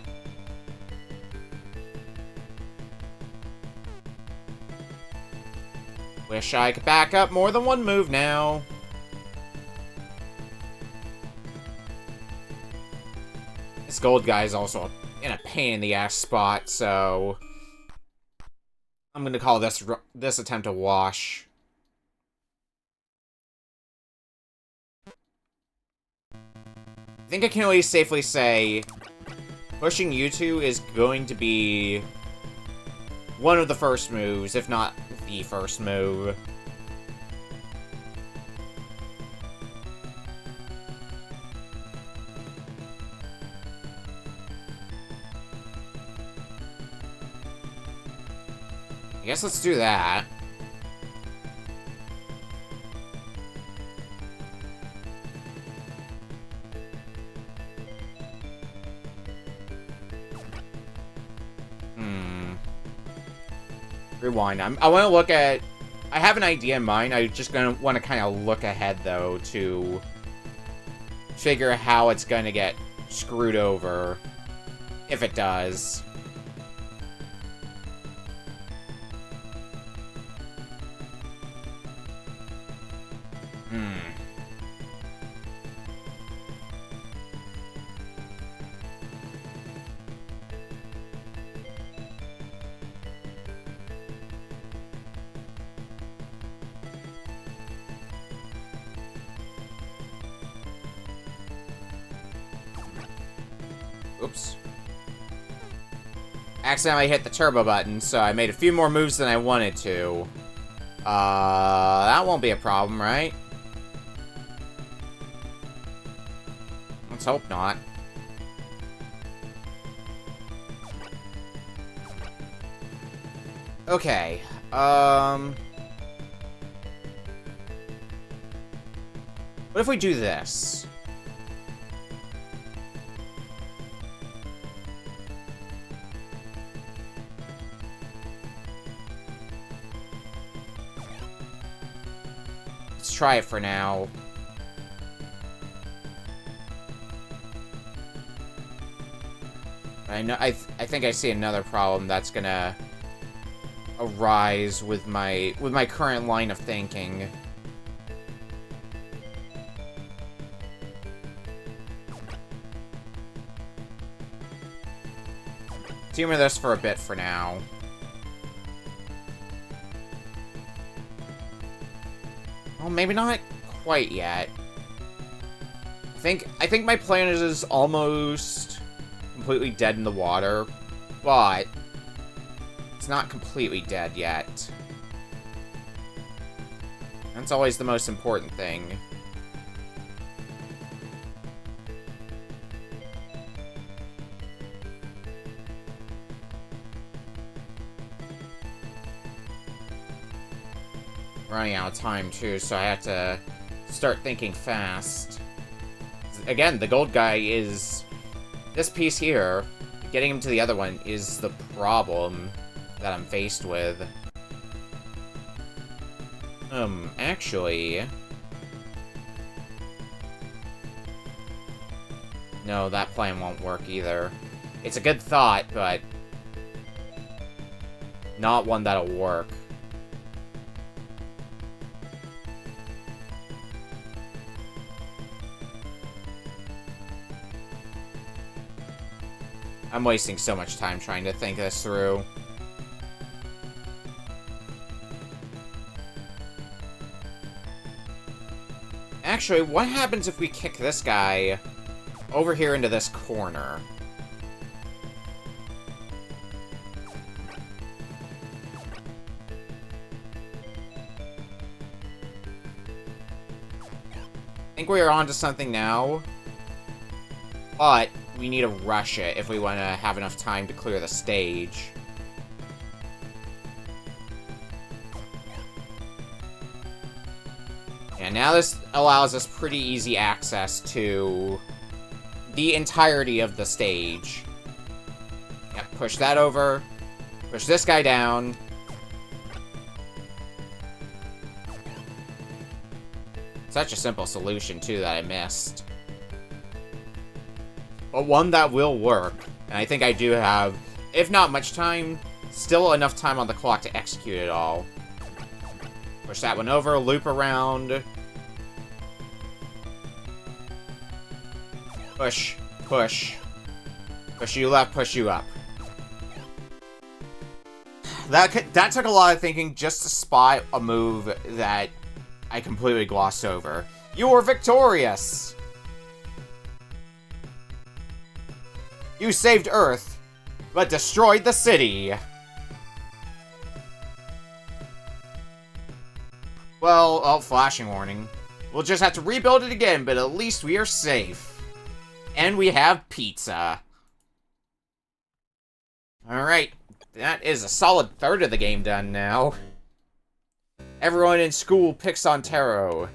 Speaker 1: Wish I could back up more than one move now. This gold guy is also in a pain in the ass spot, so I'm gonna call this attempt a wash. I think I can at least safely say pushing you two is going to be one of the first moves, if not the first move. I guess let's do that. Rewind. I want to look at... I have an idea in mind. I just want to kind of look ahead, though, to figure how it's going to get screwed over, if it does. Oops. Accidentally hit the turbo button, so I made a few more moves than I wanted to. That won't be a problem, right? Let's hope not. Okay, what if we do this? Let's try it for now. I think I see another problem that's gonna arise with my current line of thinking. Humor this for a bit for now. Well, maybe not quite yet. I think my planet is almost completely dead in the water, but it's not completely dead yet. That's always the most important thing. Running out of time too, so I have to start thinking fast. Again, the gold guy is... This piece here, getting him to the other one is the problem that I'm faced with. Actually... No, that plan won't work either. It's a good thought, but... not one that'll work. I'm wasting so much time trying to think this through. Actually, what happens if we kick this guy over here into this corner? I think we are onto something now. But we need to rush it if we want to have enough time to clear the stage. And now this allows us pretty easy access to the entirety of the stage. Yep, push that over. Push this guy down. Such a simple solution, too, that I missed. But one that will work. And I think I do have, if not much time, still enough time on the clock to execute it all. Push that one over, loop around. Push, push. Push you left, push you up. That took a lot of thinking just to spot a move that I completely glossed over. You were victorious! You saved Earth, but destroyed the city. Well, oh, flashing warning. We'll just have to rebuild it again, but at least we are safe. And we have pizza. Alright, that is a solid third of the game done now. Everyone in school picks on Taro,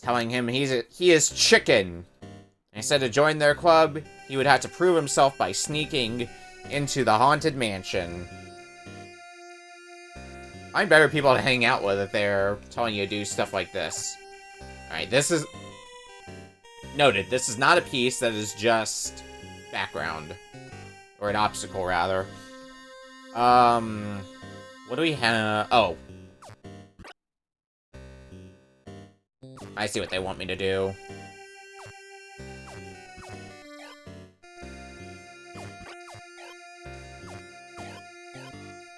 Speaker 1: telling him he is chicken. Instead of join their club, he would have to prove himself by sneaking into the haunted mansion. Find better people to hang out with if they're telling you to do stuff like this. Alright, this is... Noted, this is not a piece that is just background. Or an obstacle, rather. What do we have? Oh. I see what they want me to do.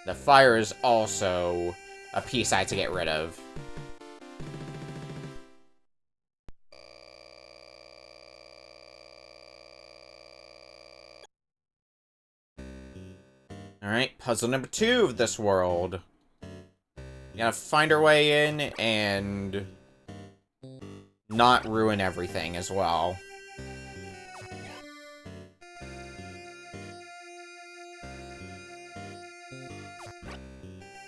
Speaker 1: The fire is also a piece I had to get rid of. Alright, puzzle number 2 of this world. We gotta find our way in and not ruin everything as well.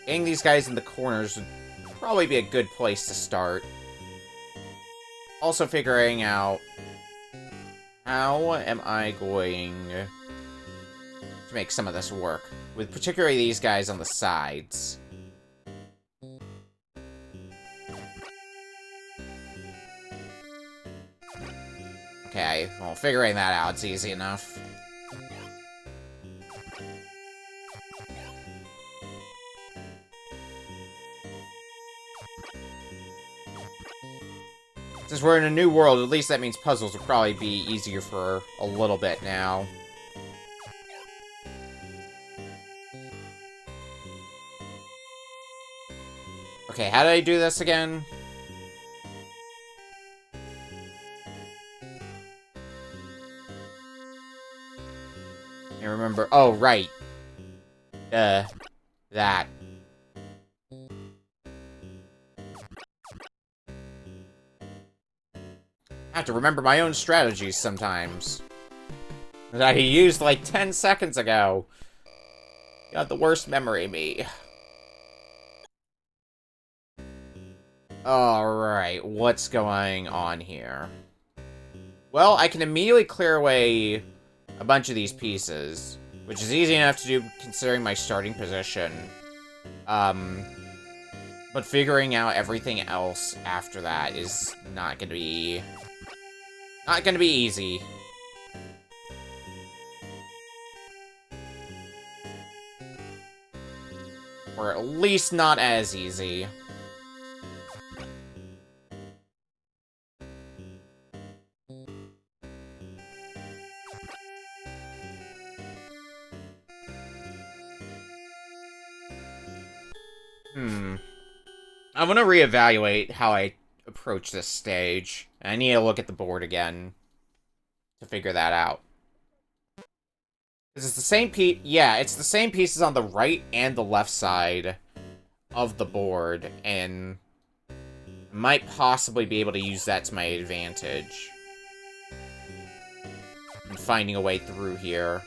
Speaker 1: Getting these guys in the corners would probably be a good place to start. Also figuring out how am I going to make some of this work, with particularly these guys on the sides. Okay, well, figuring that out's easy enough. Since we're in a new world, at least that means puzzles will probably be easier for a little bit now. Okay, how did I do this again? I remember. Oh, right. That. I have to remember my own strategies sometimes. That I used like 10 seconds ago. Got the worst memory, me. Alright, what's going on here? Well, I can immediately clear away a bunch of these pieces, which is easy enough to do considering my starting position. But figuring out everything else after that is not gonna be easy. Or at least not as easy. I want to reevaluate how I approach this stage. I need to look at the board again to figure that out. Because it's the same piece. Yeah, it's the same pieces on the right and the left side of the board, and I might possibly be able to use that to my advantage in finding a way through here.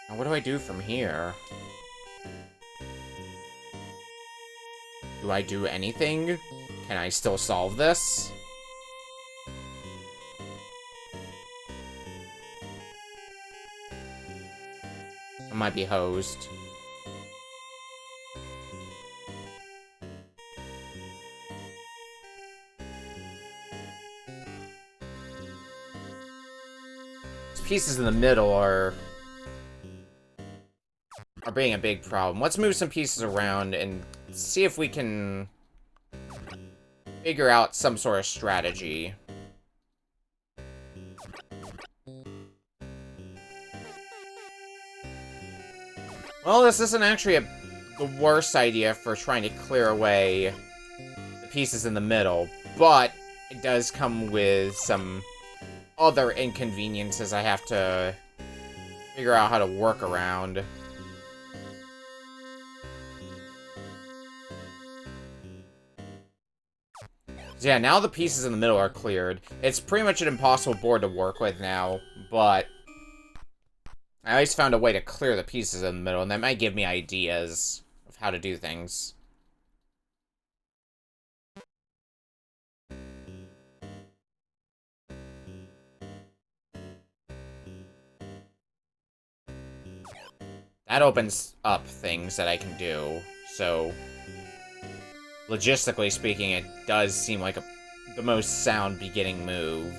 Speaker 1: Now, what do I do from here? Do I do anything? Can I still solve this? I might be hosed. These pieces in the middle are being a big problem. Let's move some pieces around and see if we can figure out some sort of strategy. Well, this isn't actually the worst idea for trying to clear away the pieces in the middle, but it does come with some other inconveniences I have to figure out how to work around. So yeah, now the pieces in the middle are cleared. It's pretty much an impossible board to work with now, but I always found a way to clear the pieces in the middle, and that might give me ideas of how to do things. That opens up things that I can do, so logistically speaking, it does seem like the most sound beginning move.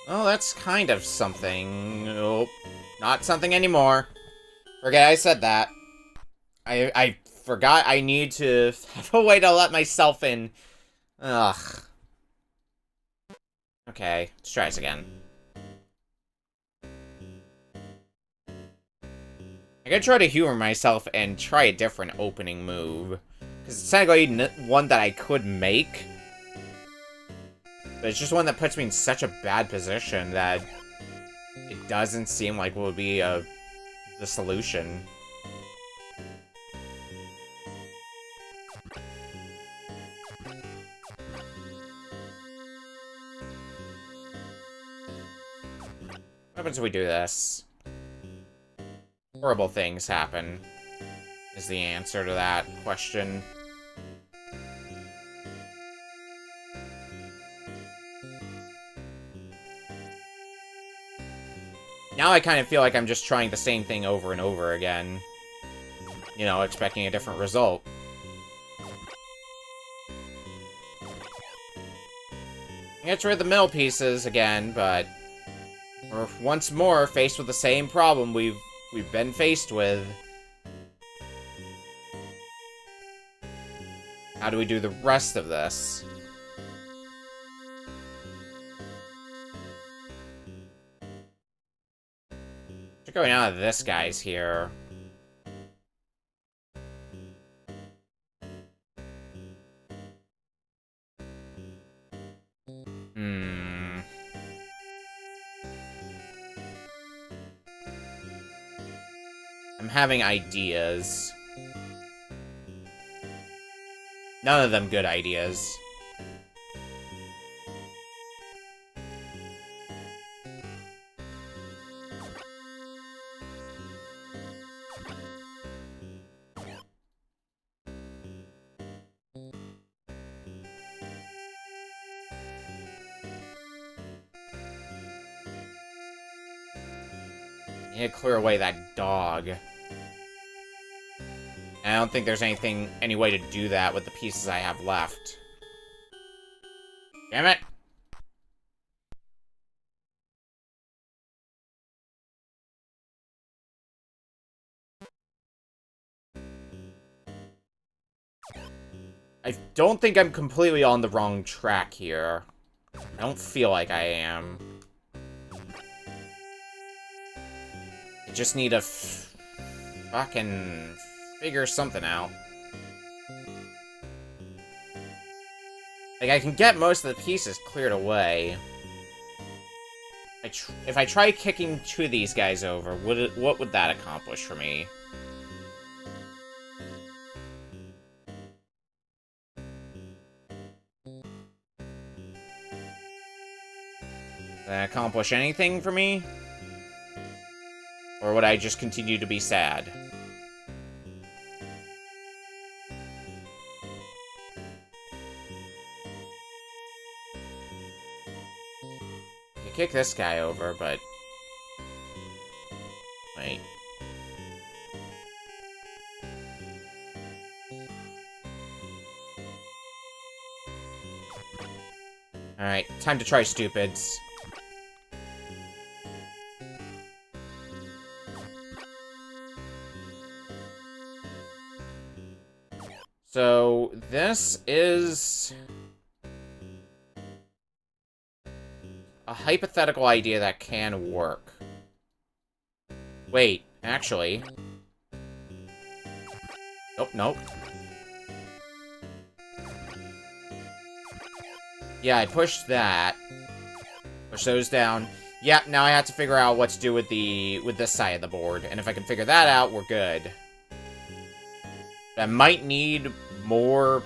Speaker 1: Well, that's kind of something. Nope. Not something anymore. Forget I said that. I forgot I need to have a way to let myself in. Ugh. Okay, let's try this again. I'm gonna try to humor myself and try a different opening move. Because it's technically one that I could make. But it's just one that puts me in such a bad position that it doesn't seem like will be the solution. What happens if we do this? Horrible things happen, is the answer to that question. Now I kind of feel like I'm just trying the same thing over and over again. You know, expecting a different result. Get rid of the middle pieces again, but we're once more faced with the same problem we've been faced with. How do we do the rest of this? We're going out of this guy's here. I'm having ideas. None of them good ideas. I need to clear away that dog. And I don't think there's any way to do that with the pieces I have left. Damn it! I don't think I'm completely on the wrong track here. I don't feel like I am. I just need to fucking figure something out. Like, I can get most of the pieces cleared away. If I try kicking two of these guys over, what would that accomplish for me? Does that accomplish anything for me? Or would I just continue to be sad? I kick this guy over, but... Wait. Alright, time to try stupids. So, this is a hypothetical idea that can work. Wait, actually... Nope, nope. Yeah, I pushed that. Push those down. Yeah, now I have to figure out what to do with this side of the board. And if I can figure that out, we're good. I might need more...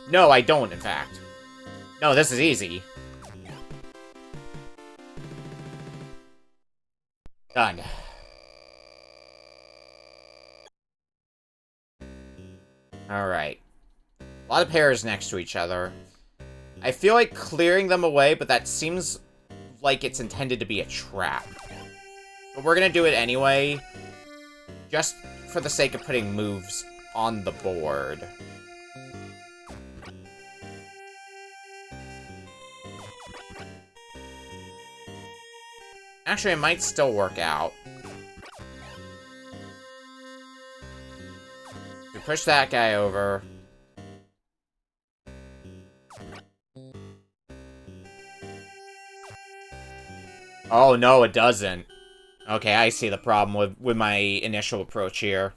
Speaker 1: No, I don't, in fact. No, this is easy. Done. Alright. A lot of pairs next to each other. I feel like clearing them away, but that seems like it's intended to be a trap. But we're gonna do it anyway, just for the sake of putting moves on the board. Actually, it might still work out. We push that guy over. Oh, no, it doesn't. Okay, I see the problem with my initial approach here.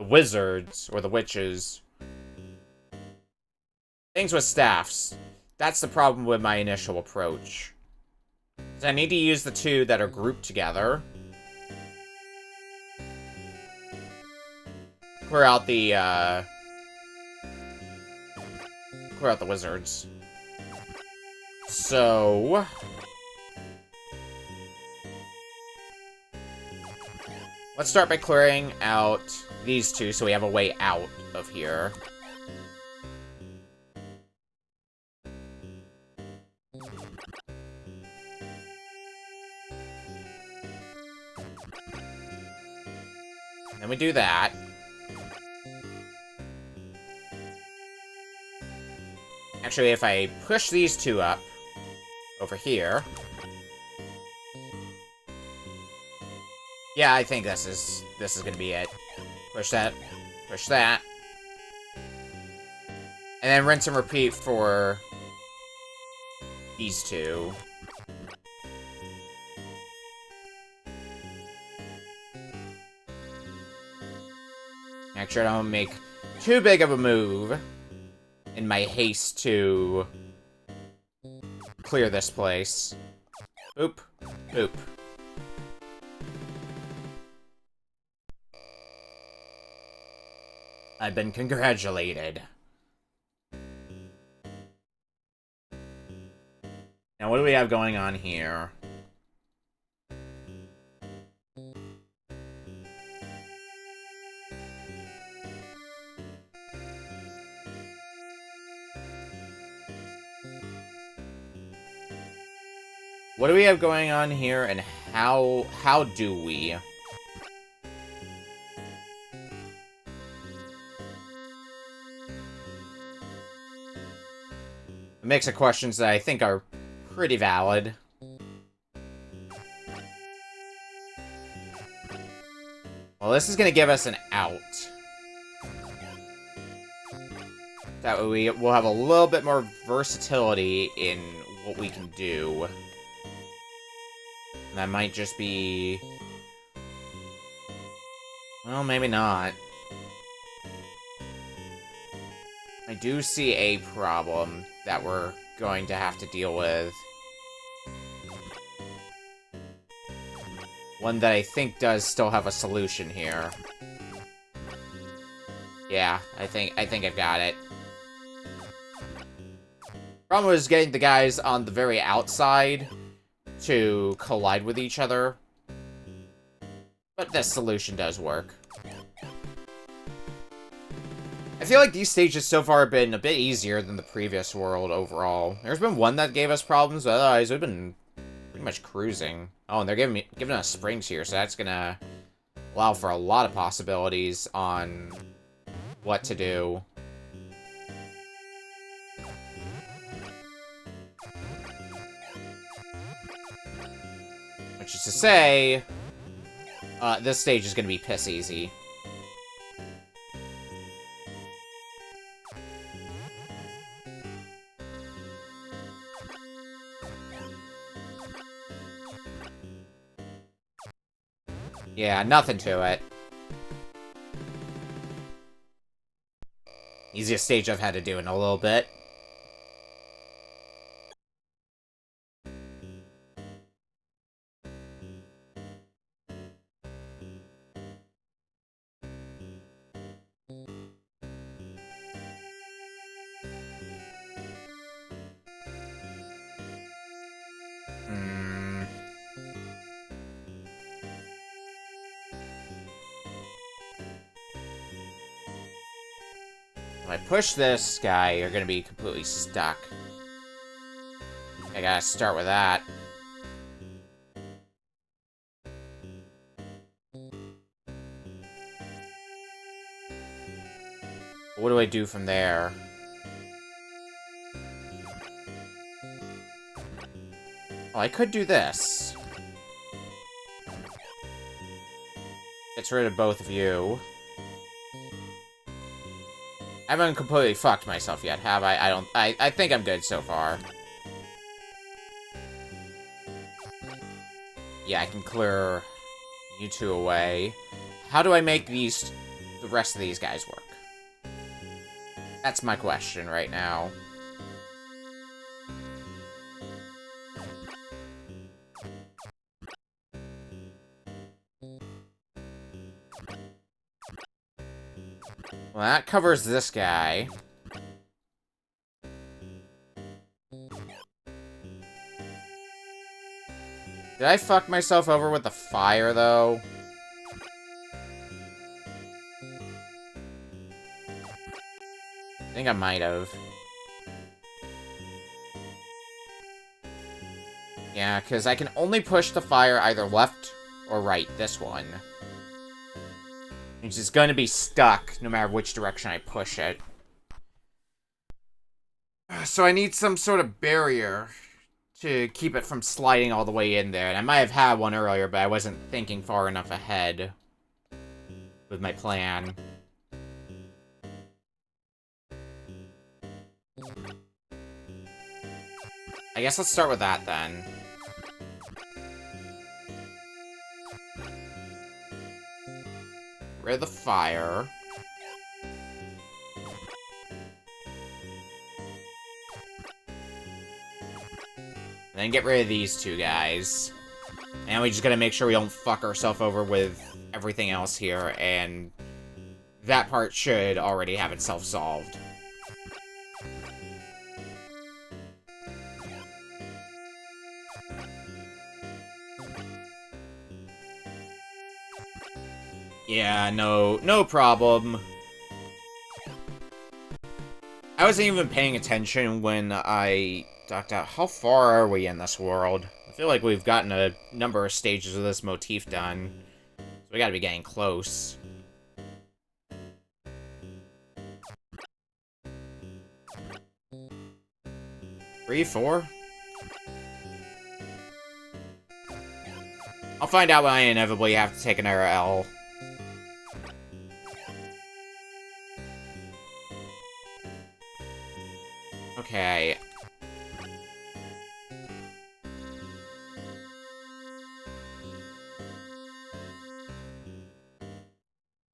Speaker 1: The wizards, or the witches. Things with staffs. That's the problem with my initial approach. So I need to use the two that are grouped together. Clear out the wizards. So... let's start by clearing out these two so we have a way out of here. Then we do that. Actually, if I push these two up over here... yeah, I think this is gonna be it. Push that, push that. And then rinse and repeat for these two. Make sure I don't make too big of a move in my haste to clear this place. Oop. Oop. I've been congratulated. Now, what do we have going on here? What do we have going on here, and how do we? A mix of questions that I think are pretty valid. Well, this is gonna give us an out. That way we'll have a little bit more versatility in what we can do. And that might just be... well, maybe not. I do see a problem that we're going to have to deal with. One that I think does still have a solution here. Yeah, I think I've got it. Problem was getting the guys on the very outside to collide with each other. But this solution does work. I feel like these stages so far have been a bit easier than the previous world overall. There's been one that gave us problems, but otherwise we've been pretty much cruising. Oh, and they're giving us springs here, so that's gonna allow for a lot of possibilities on what to do. Which is to say, this stage is gonna be piss easy. Yeah, nothing to it. Easiest stage I've had to do in a little bit. If I push this guy, you're gonna be completely stuck. I gotta start with that. What do I do from there? Oh, I could do this. Gets rid of both of you. I haven't completely fucked myself yet, have I? I think I'm good so far. yeah, I can clear you two away. How do I make the rest of these guys work? That's my question right now. Well, that covers this guy. Did I fuck myself over with the fire, though? I think I might have. Yeah, because I can only push the fire either left or right, this one. Which is going to be stuck no matter which direction I push it. So I need some sort of barrier to keep it from sliding all the way in there. And I might have had one earlier, but I wasn't thinking far enough ahead with my plan. I guess let's start with that then. Rid of the fire. And then get rid of these two guys. And we just gotta make sure we don't fuck ourselves over with everything else here, and that part should already have itself solved. Yeah, no problem. I wasn't even paying attention when I docked out. How far are we in this world? I feel like we've gotten a number of stages of this motif done. So we gotta be getting close. Three, four? I'll find out when I inevitably have to take another L. Okay.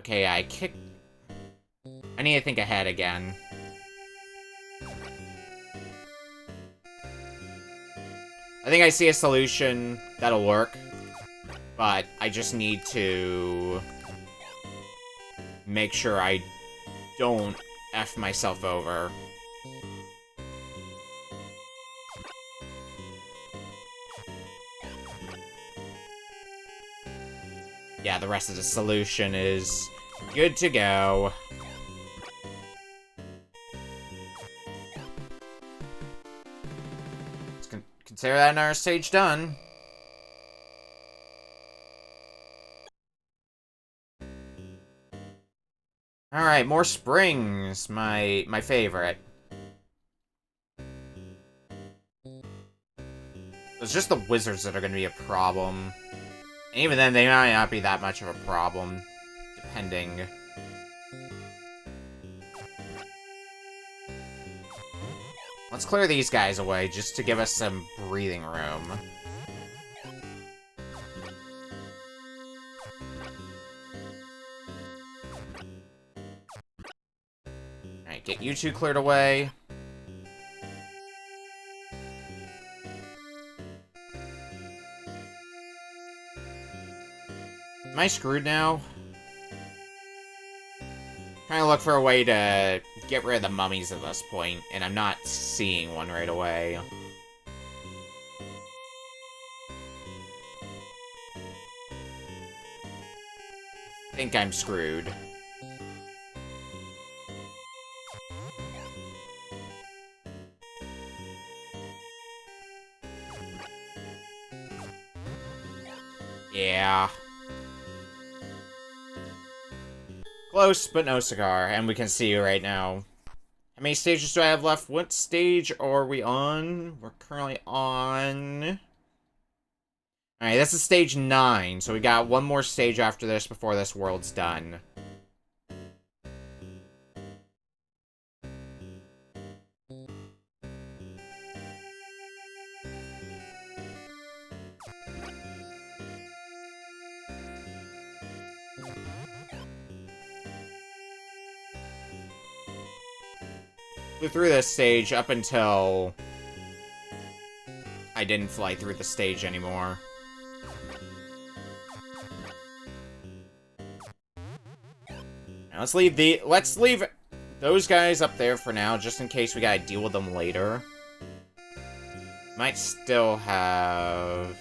Speaker 1: Okay, I kicked... I need to think ahead again. I think I see a solution that'll work, but I just need to make sure I don't F myself over. Yeah, the rest of the solution is good to go. Let's consider that another stage done. Alright, more springs. My favorite. It's just the wizards that are going to be a problem. And even then, they might not be that much of a problem. Depending. Let's clear these guys away, just to give us some breathing room. Alright, get you two cleared away. Am I screwed now? Trying to look for a way to get rid of the mummies at this point, and I'm not seeing one right away. I think I'm screwed. Yeah. Close, but no cigar, and we can see right now. How many stages do I have left? What stage are we on? We're currently on... Alright, this is stage 9, so we got one more stage after this before this world's done. flew through this stage up until I didn't fly through the stage anymore. Now let's leave those guys up there for now, just in case we gotta deal with them later. Might still have...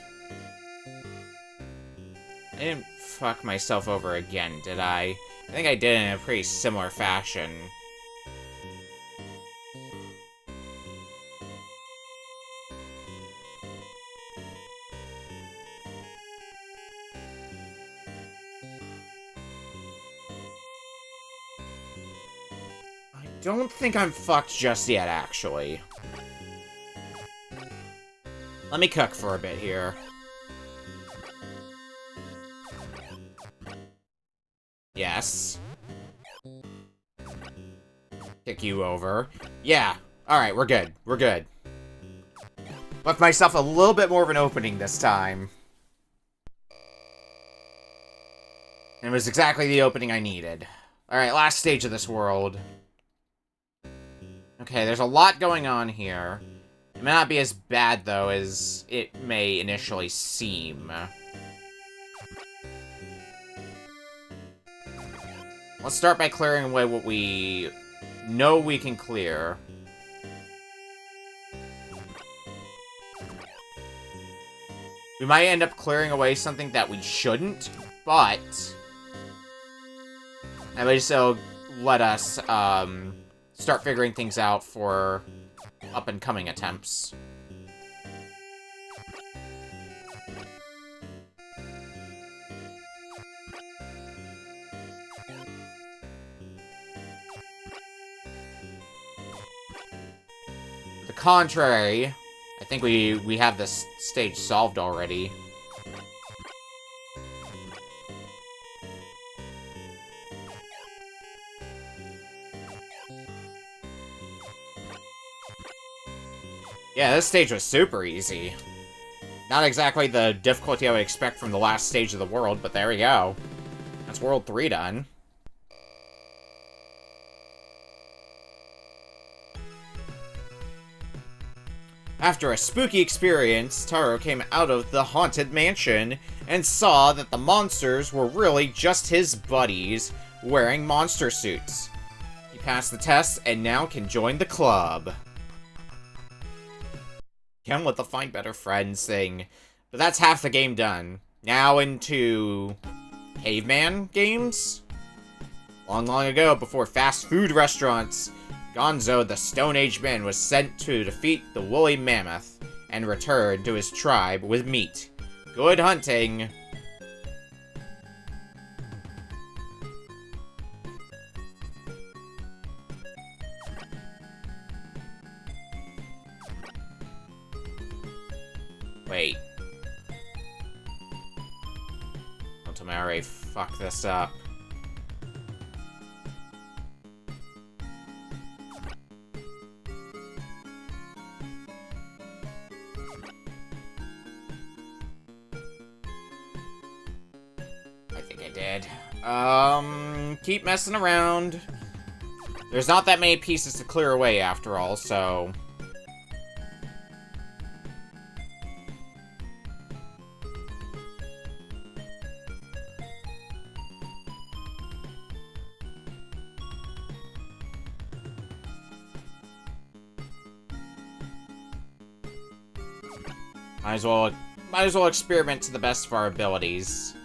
Speaker 1: I didn't fuck myself over again, did I? I think I did in a pretty similar fashion. I don't think I'm fucked just yet, actually. Let me cook for a bit here. Yes. Kick you over. Yeah. Alright, we're good. We're good. Left myself a little bit more of an opening this time. And it was exactly the opening I needed. Alright, last stage of this world. Okay, there's a lot going on here. It may not be as bad, though, as it may initially seem. Let's start by clearing away what we know we can clear. We might end up clearing away something that we shouldn't, but at least it'll let us start figuring things out for up-and-coming attempts. To the contrary, I think we have this stage solved already. Yeah, this stage was super easy. Not exactly the difficulty I would expect from the last stage of the world, but there we go. That's World 3 done. After a spooky experience, Taro came out of the haunted mansion and saw that the monsters were really just his buddies wearing monster suits. He passed the test and now can join the club. Again with the find better friends thing. But that's half the game done. Now into caveman games? Long ago, before fast food restaurants, Gonzo the Stone Age Man was sent to defeat the woolly mammoth and return to his tribe with meat. Good hunting! Wait. Don't tell me I already fucked this up. I think I did. Keep messing around. There's not that many pieces to clear away after all, so... Might as well experiment to the best of our abilities.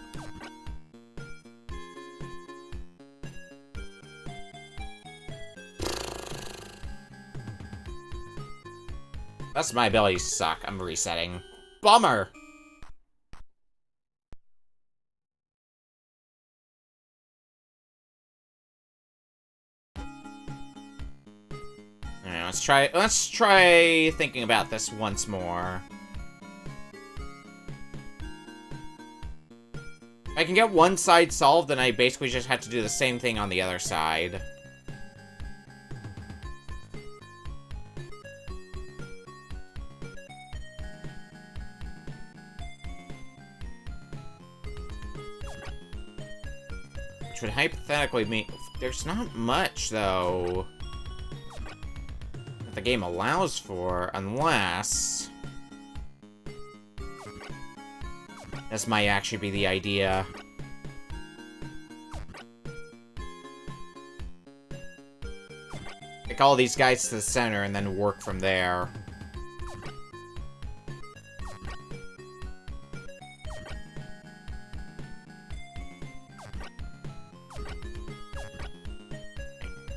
Speaker 1: That's my abilities suck. I'm resetting. Bummer! Alright, let's try thinking about this once more. If I can get one side solved, then I basically just have to do the same thing on the other side. Which would hypothetically mean... There's not much, though. game allows for, unless... This might actually be the idea. Pick all these guys to the center and then work from there.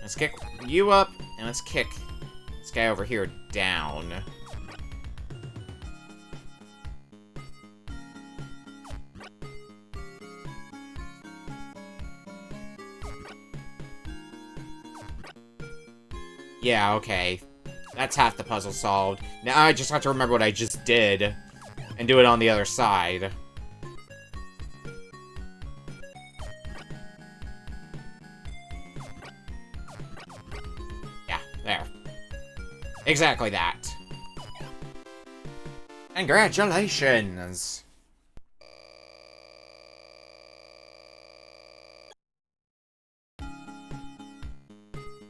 Speaker 1: Let's kick you up, and let's kick this guy over here down. Yeah, okay. That's half the puzzle solved. Now I just have to remember what I just did and do it on the other side. Yeah, there. Exactly that. Congratulations!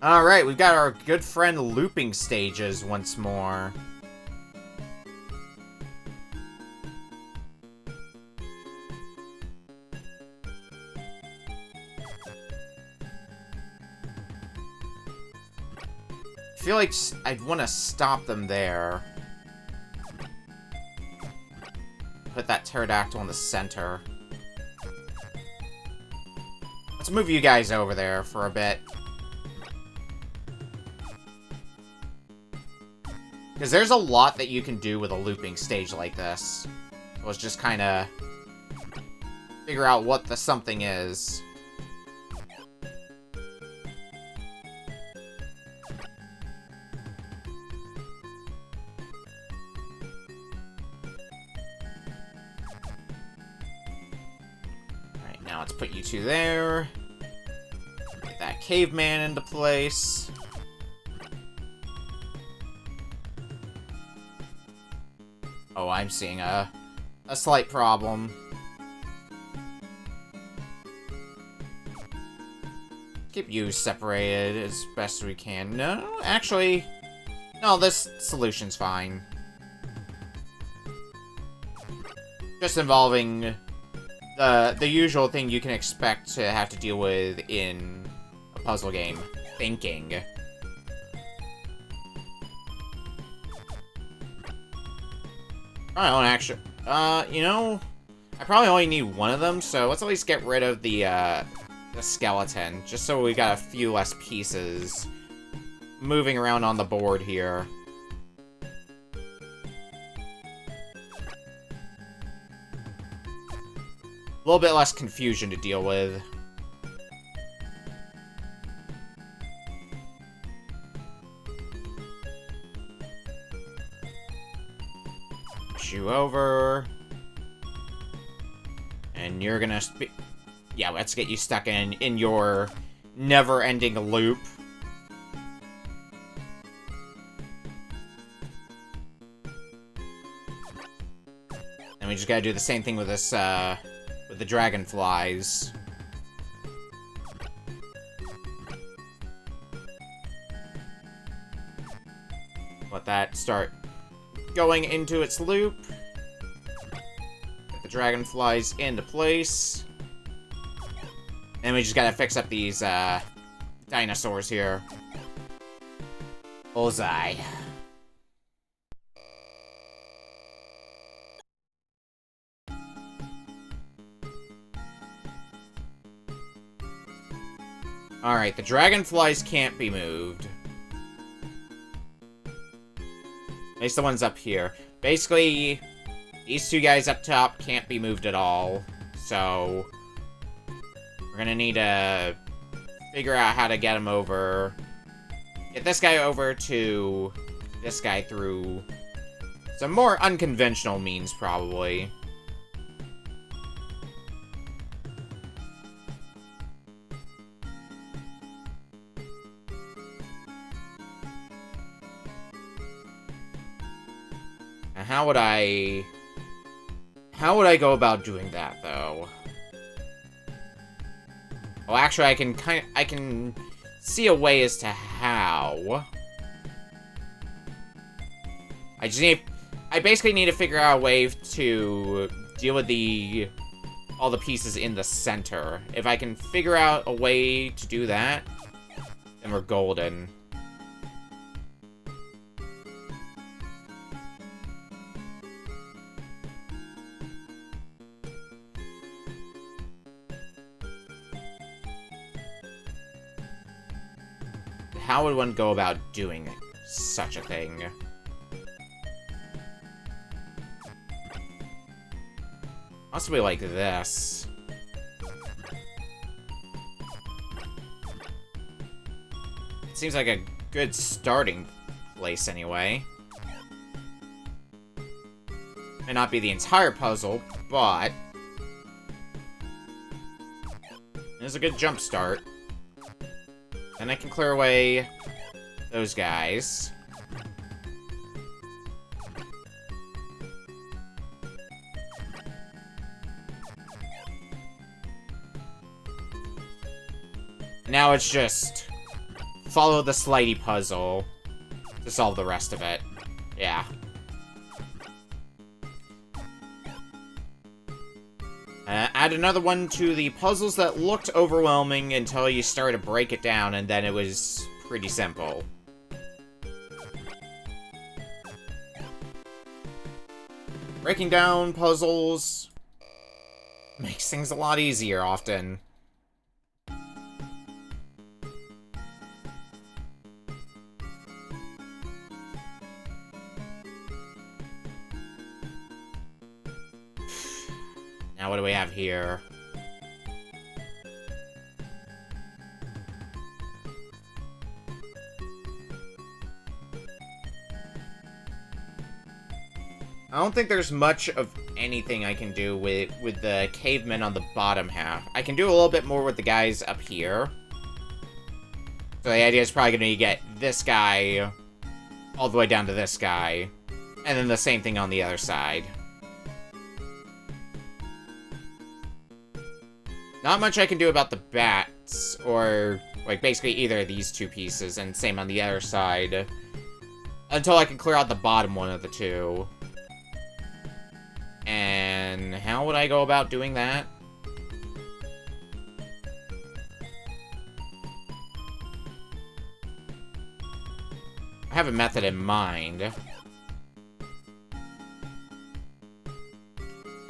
Speaker 1: Alright, we've got our good friend looping stages once more. I feel like I'd want to stop them there. Put that pterodactyl in the center. Let's move you guys over there for a bit. Because there's a lot that you can do with a looping stage like this. So let's just kind of figure out what the something is. Alright, now let's put you two there. Get that caveman into place. Oh, I'm seeing a slight problem. Keep you separated as best we can. No, actually... No, this solution's fine. Just involving the usual thing you can expect to have to deal with in a puzzle game. Thinking. I don't actually... you know... I probably only need one of them, so let's at least get rid of the skeleton. Just so we got a few less pieces moving around on the board here. A little bit less confusion to deal with. You over. And you're gonna yeah, let's get you stuck in your never-ending loop. And we just gotta do the same thing with this, with the dragonflies. Let that start going into its loop. Get the dragonflies into place. And we just gotta fix up these, dinosaurs here. Bullseye. Alright, the dragonflies can't be moved. At least the ones up here. Basically, these two guys up top can't be moved at all. So, we're gonna need to figure out how to get him over. Get this guy over to this guy through some more unconventional means, probably. How would I go about doing that, though? Well, actually, I can see a way as to how. I basically need to figure out a way to deal with all the pieces in the center. If I can figure out a way to do that, then we're golden. How would one go about doing such a thing? Possibly like this. It seems like a good starting place anyway. May not be the entire puzzle, but it's a good jump start. And I can clear away those guys. Now it's just follow the slidey puzzle to solve the rest of it. Yeah. Add another one to the puzzles that looked overwhelming until you started to break it down, and then it was pretty simple. Breaking down puzzles makes things a lot easier often. Now what do we have here? I don't think there's much of anything I can do with the cavemen on the bottom half. I can do a little bit more with the guys up here. So the idea is probably going to get this guy all the way down to this guy. And then the same thing on the other side. Not much I can do about the bats, or, like, basically either of these two pieces, and same on the other side. Until I can clear out the bottom one of the two. And how would I go about doing that? I have a method in mind.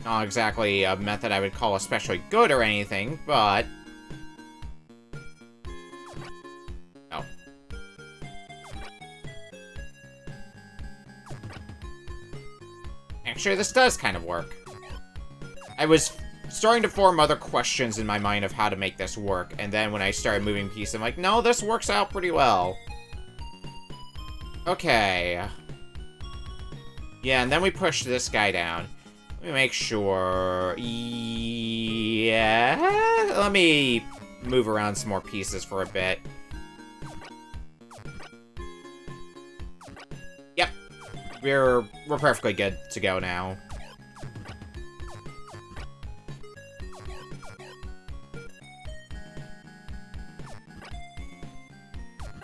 Speaker 1: Not exactly a method I would call especially good or anything, but... Oh. Actually, this does kind of work. I was starting to form other questions in my mind of how to make this work, and then when I started moving pieces, I'm like, no, this works out pretty well. Okay. Yeah, and then we push this guy down. Let me make sure... Yeah... Let me move around some more pieces for a bit. Yep. We're perfectly good to go now.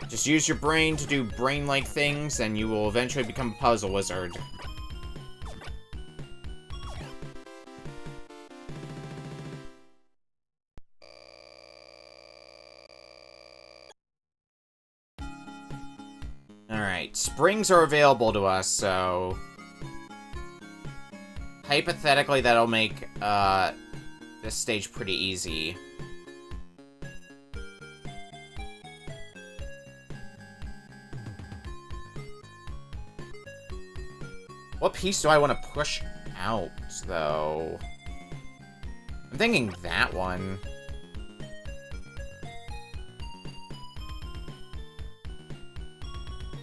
Speaker 1: Just use your brain to do brain-like things, and you will eventually become a puzzle wizard. Alright, springs are available to us, so... hypothetically, that'll make, this stage pretty easy. What piece do I want to push out, though? I'm thinking that one.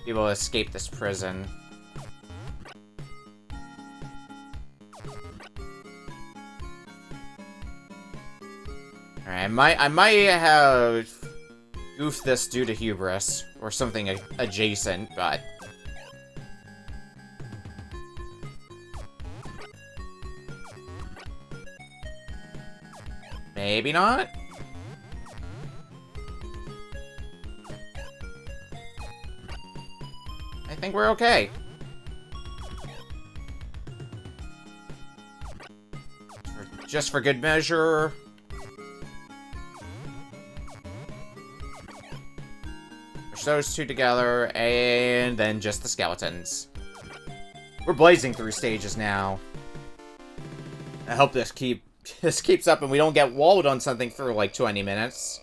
Speaker 1: Be able to escape this prison. Alright, I might have goofed this due to hubris, or something adjacent, but... maybe not? I think we're okay. just for good measure. Push those two together, and then just the skeletons. We're blazing through stages now. I hope this keeps up and we don't get walled on something for like 20 minutes.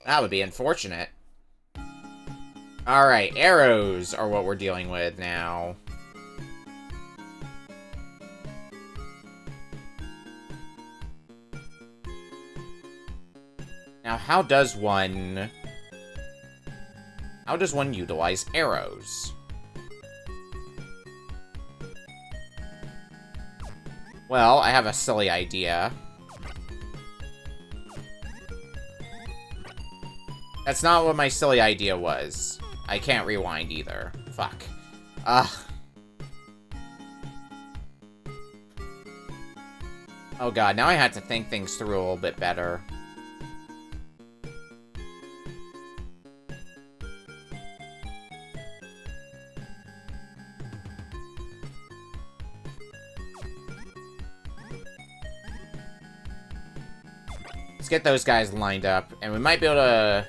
Speaker 1: That would be unfortunate. Alright, arrows are what we're dealing with now. Now, how does one utilize arrows? Well, I have a silly idea. That's not what my silly idea was. I can't rewind either. Fuck. Oh god, now I had to think things through a little bit better. Let's get those guys lined up, and we might be able to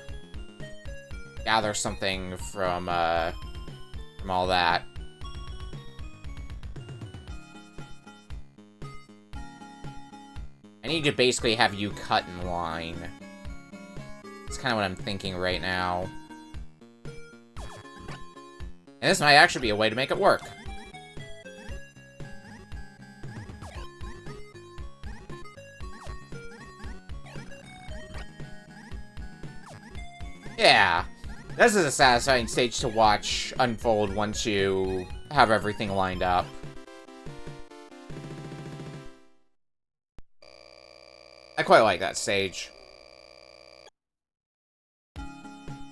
Speaker 1: gather something from all that. I need to basically have you cut in line. That's kind of what I'm thinking right now. And this might actually be a way to make it work. Yeah, this is a satisfying stage to watch unfold once you have everything lined up. I quite like that stage.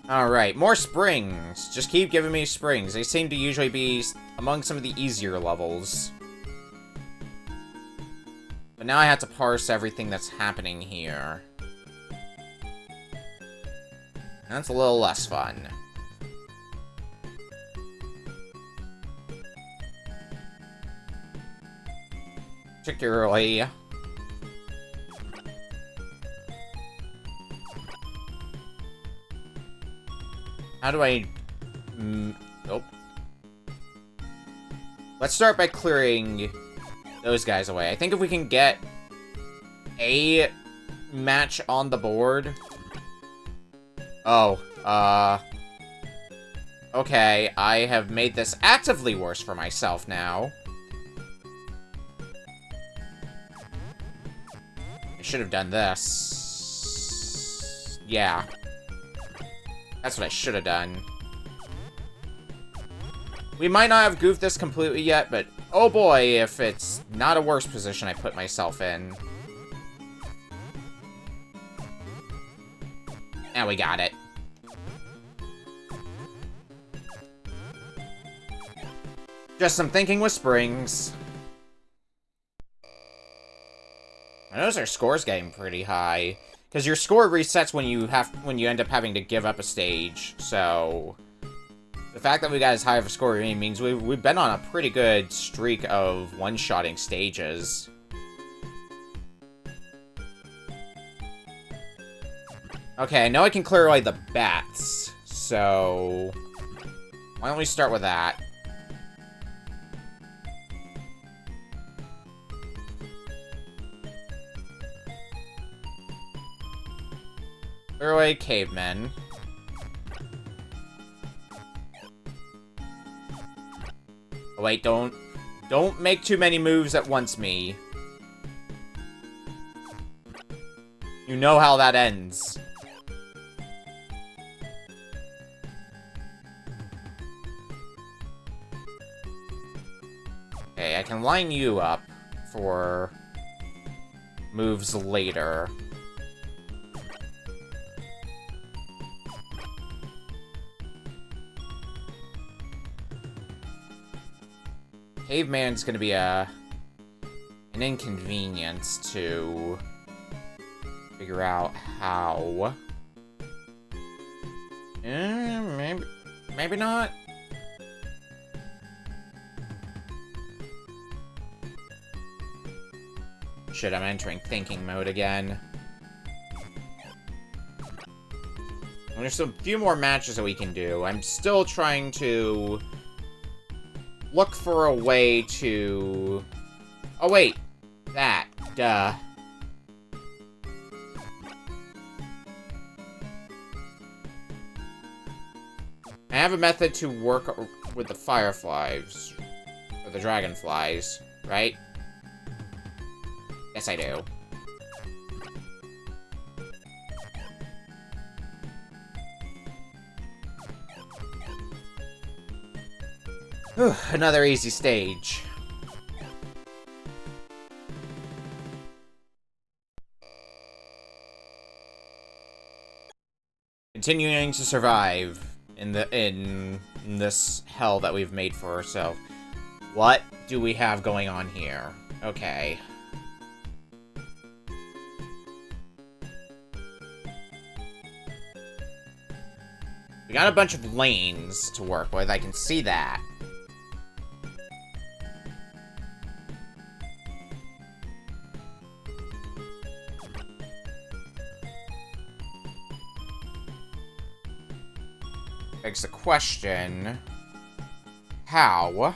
Speaker 1: Alright, more springs. Just keep giving me springs. They seem to usually be among some of the easier levels. But now I have to parse everything that's happening here. That's a little less fun. Particularly... How do I... Nope. Let's start by clearing those guys away. I think if we can get a match on the board... Oh, okay, I have made this actively worse for myself now. I should have done this. Yeah. That's what I should have done. We might not have goofed this completely yet, but oh boy, if it's not a worse position I put myself in. Now we got it. Just some thinking with springs. I notice our score's getting pretty high. Because your score resets when you end up having to give up a stage, so... The fact that we got as high of a score means we've been on a pretty good streak of one-shotting stages. Okay, I know I can clear away the bats, so... Why don't we start with that? Clear away cavemen. Oh wait, don't make too many moves at once, me. You know how that ends. Okay, I can line you up for moves later. Caveman's gonna be an inconvenience to figure out how. Maybe not. Shit, I'm entering thinking mode again. And there's a few more matches that we can do. I'm still trying to look for a way to... Oh, wait. That. Duh. I have a method to work with the fireflies. Or the dragonflies, right? Yes, I do. Whew, another easy stage. Continuing to survive in this hell that we've made for ourselves. What do we have going on here? Okay. We got a bunch of lanes to work with, I can see that. Begs the question, how?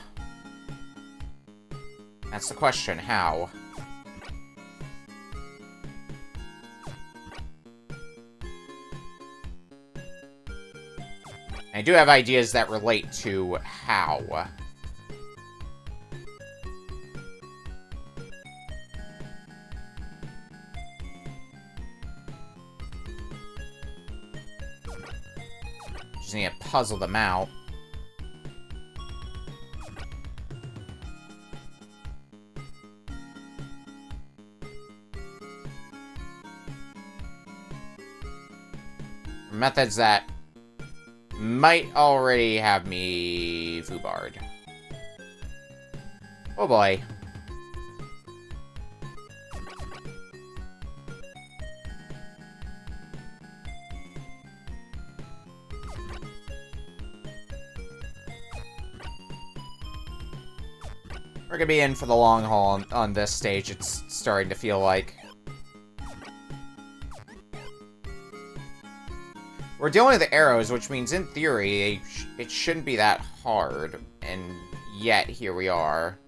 Speaker 1: That's the question, how? I do have ideas that relate to how. Just need to puzzle them out. Methods that might already have me foobarred. Oh boy. We're gonna be in for the long haul on this stage, it's starting to feel like. We're dealing with the arrows, which means, in theory, it shouldn't be that hard. And yet, here we are.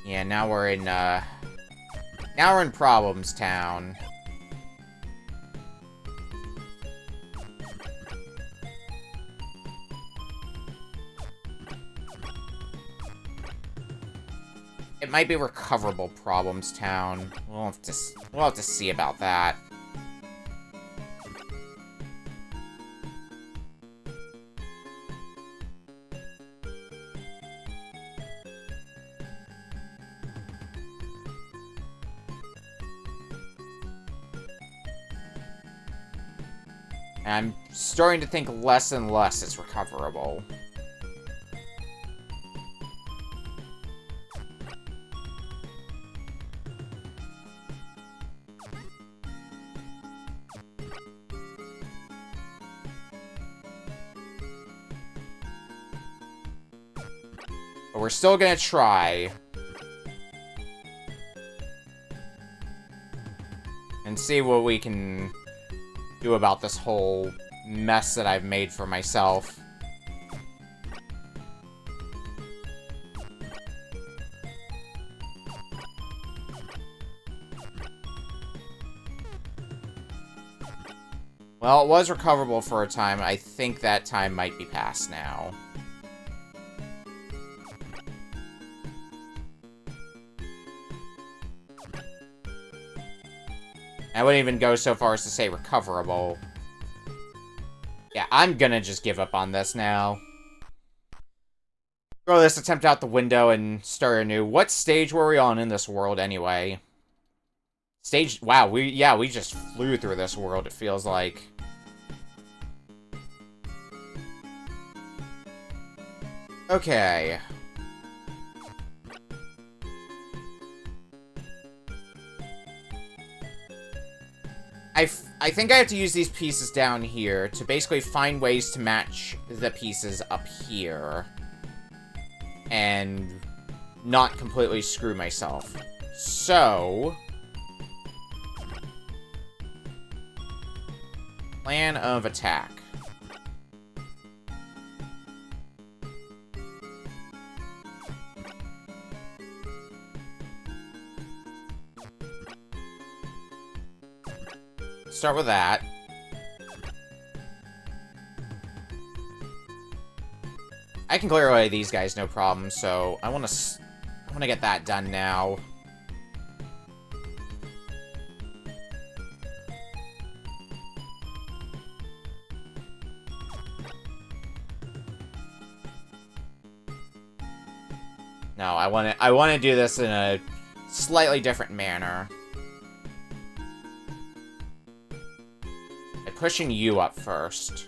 Speaker 1: Yeah, now we're in Problems Town. It might be recoverable Problems Town. We'll have to see about that. And I'm starting to think less and less it's recoverable. But we're still gonna try. And see what we can do about this whole mess that I've made for myself. Well, it was recoverable for a time. I think that time might be past now. I wouldn't even go so far as to say recoverable. Yeah, I'm gonna just give up on this now. Throw this attempt out the window and start anew. What stage were we on in this world anyway? Stage... Wow, we just flew through this world, it feels like. Okay. I think I have to use these pieces down here to basically find ways to match the pieces up here. and not completely screw myself. So, plan of attack. Start with that. I can clear away these guys, no problem, so I want to get that done now. No, I want to do this in a slightly different manner. By pushing you up first.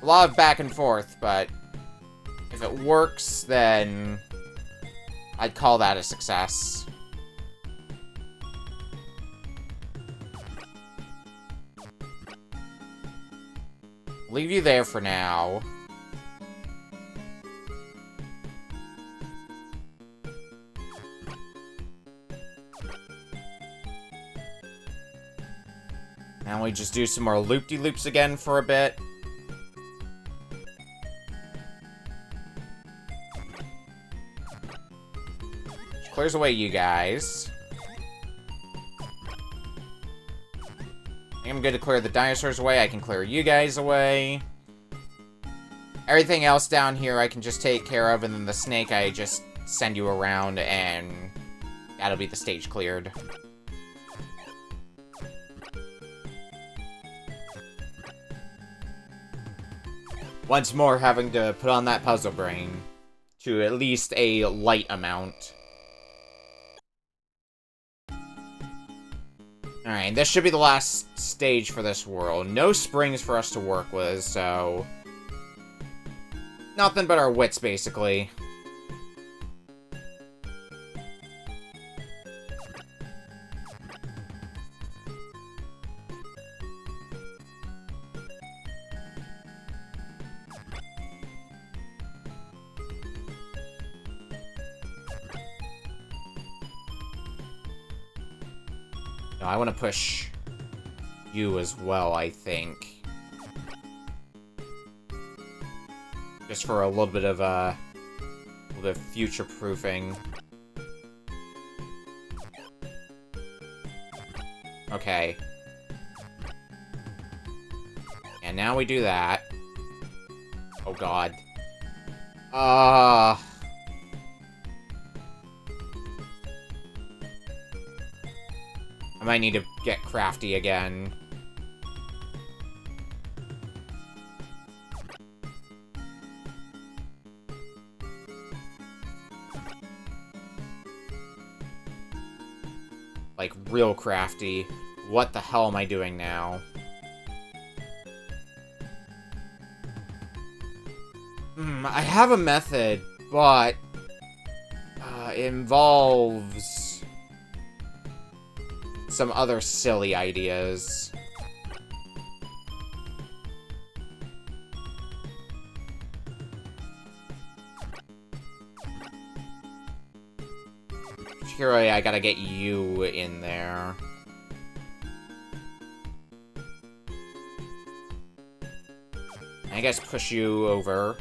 Speaker 1: A lot of back and forth, but if it works, then I'd call that a success. Leave you there for now. Now we just do some more loop-de-loops again for a bit. Which clears away you guys. I'm good to clear the dinosaurs away. I can clear you guys away. Everything else down here I can just take care of, and then the snake I just send you around, and that'll be the stage cleared. Once more having to put on that puzzle brain to at least a light amount. Alright, this should be the last stage for this world. No springs for us to work with, so nothing but our wits, basically. No, I want to push you as well, I think. Just for a little bit of future-proofing. Okay. And now we do that. Oh god. I might need to get crafty again. Like, real crafty. What the hell am I doing now? I have a method, but it involves some other silly ideas. Particularly, I gotta get you in there. I guess push you over.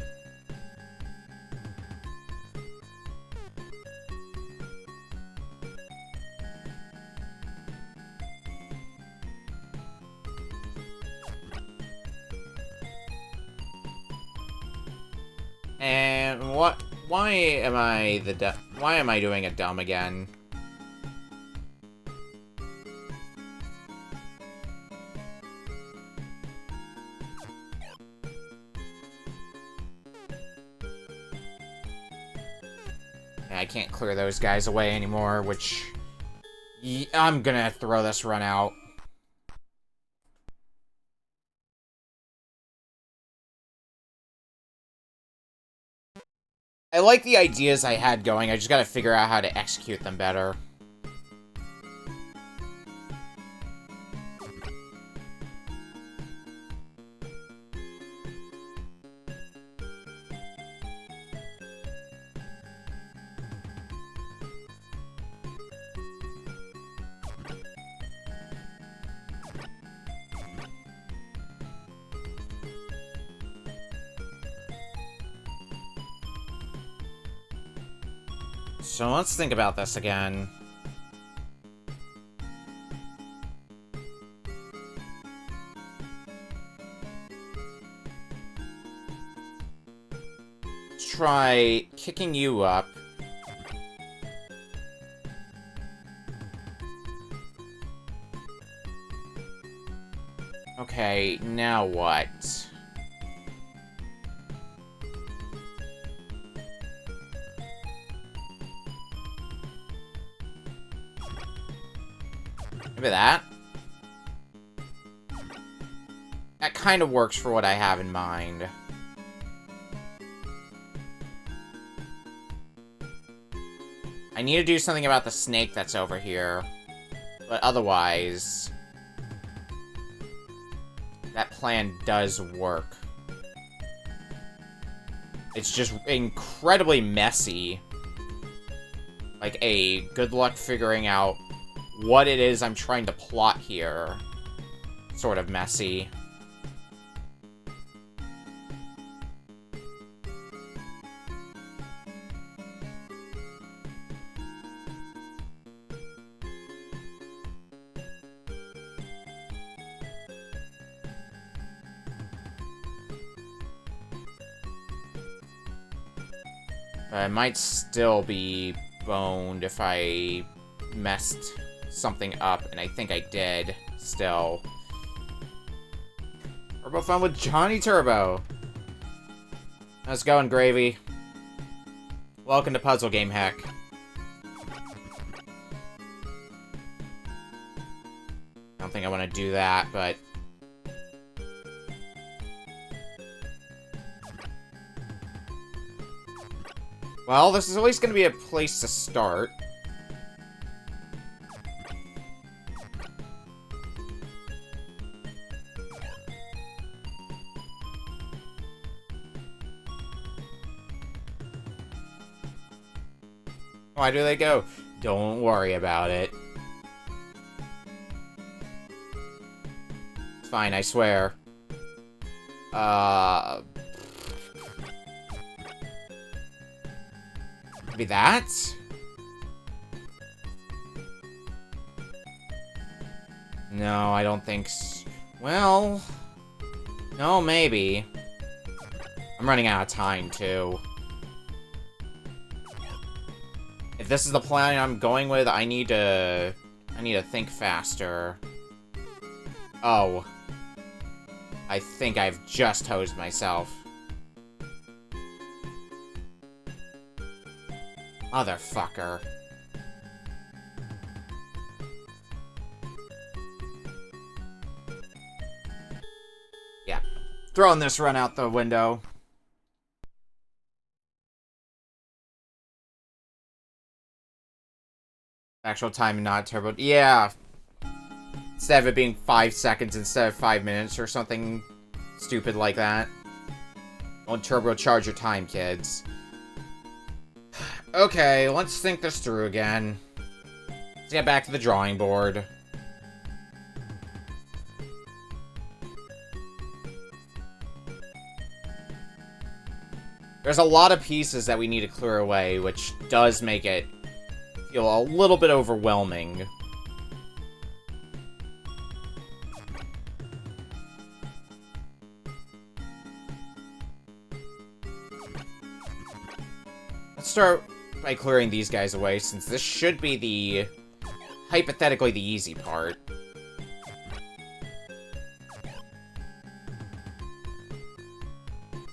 Speaker 1: And what? Why am I doing a dumb again? I can't clear those guys away anymore, which I'm gonna throw this run out. I like the ideas I had going, I just gotta figure out how to execute them better. so let's think about this again. Let's try kicking you up. Okay, now what? Maybe that? That kind of works for what I have in mind. I need to do something about the snake that's over here. But otherwise, that plan does work. It's just incredibly messy. Like, good luck figuring out what it is I'm trying to plot here. Sort of messy. I might still be boned if I messed something up, and I think I did, still. Turbo Fun with Johnny Turbo. How's it going, Gravy? Welcome to Puzzle Game Hack. I don't think I want to do that, but... well, this is at least going to be a place to start. Why do they go? Don't worry about it. It's fine, I swear. Maybe that? No, I don't think so. Well... no, maybe. I'm running out of time, too. If this is the plan I'm going with, I need to think faster. Oh. I think I've just hosed myself. Motherfucker. Yeah. Throwing this run out the window. Actual time, not turbo. Yeah. Instead of it being 5 seconds instead of 5 minutes or something stupid like that. Don't turbocharge your time, kids. Okay, let's think this through again. Let's get back to the drawing board. There's a lot of pieces that we need to clear away, which does make it feel a little bit overwhelming. Let's start by clearing these guys away, since this should be the... hypothetically the easy part.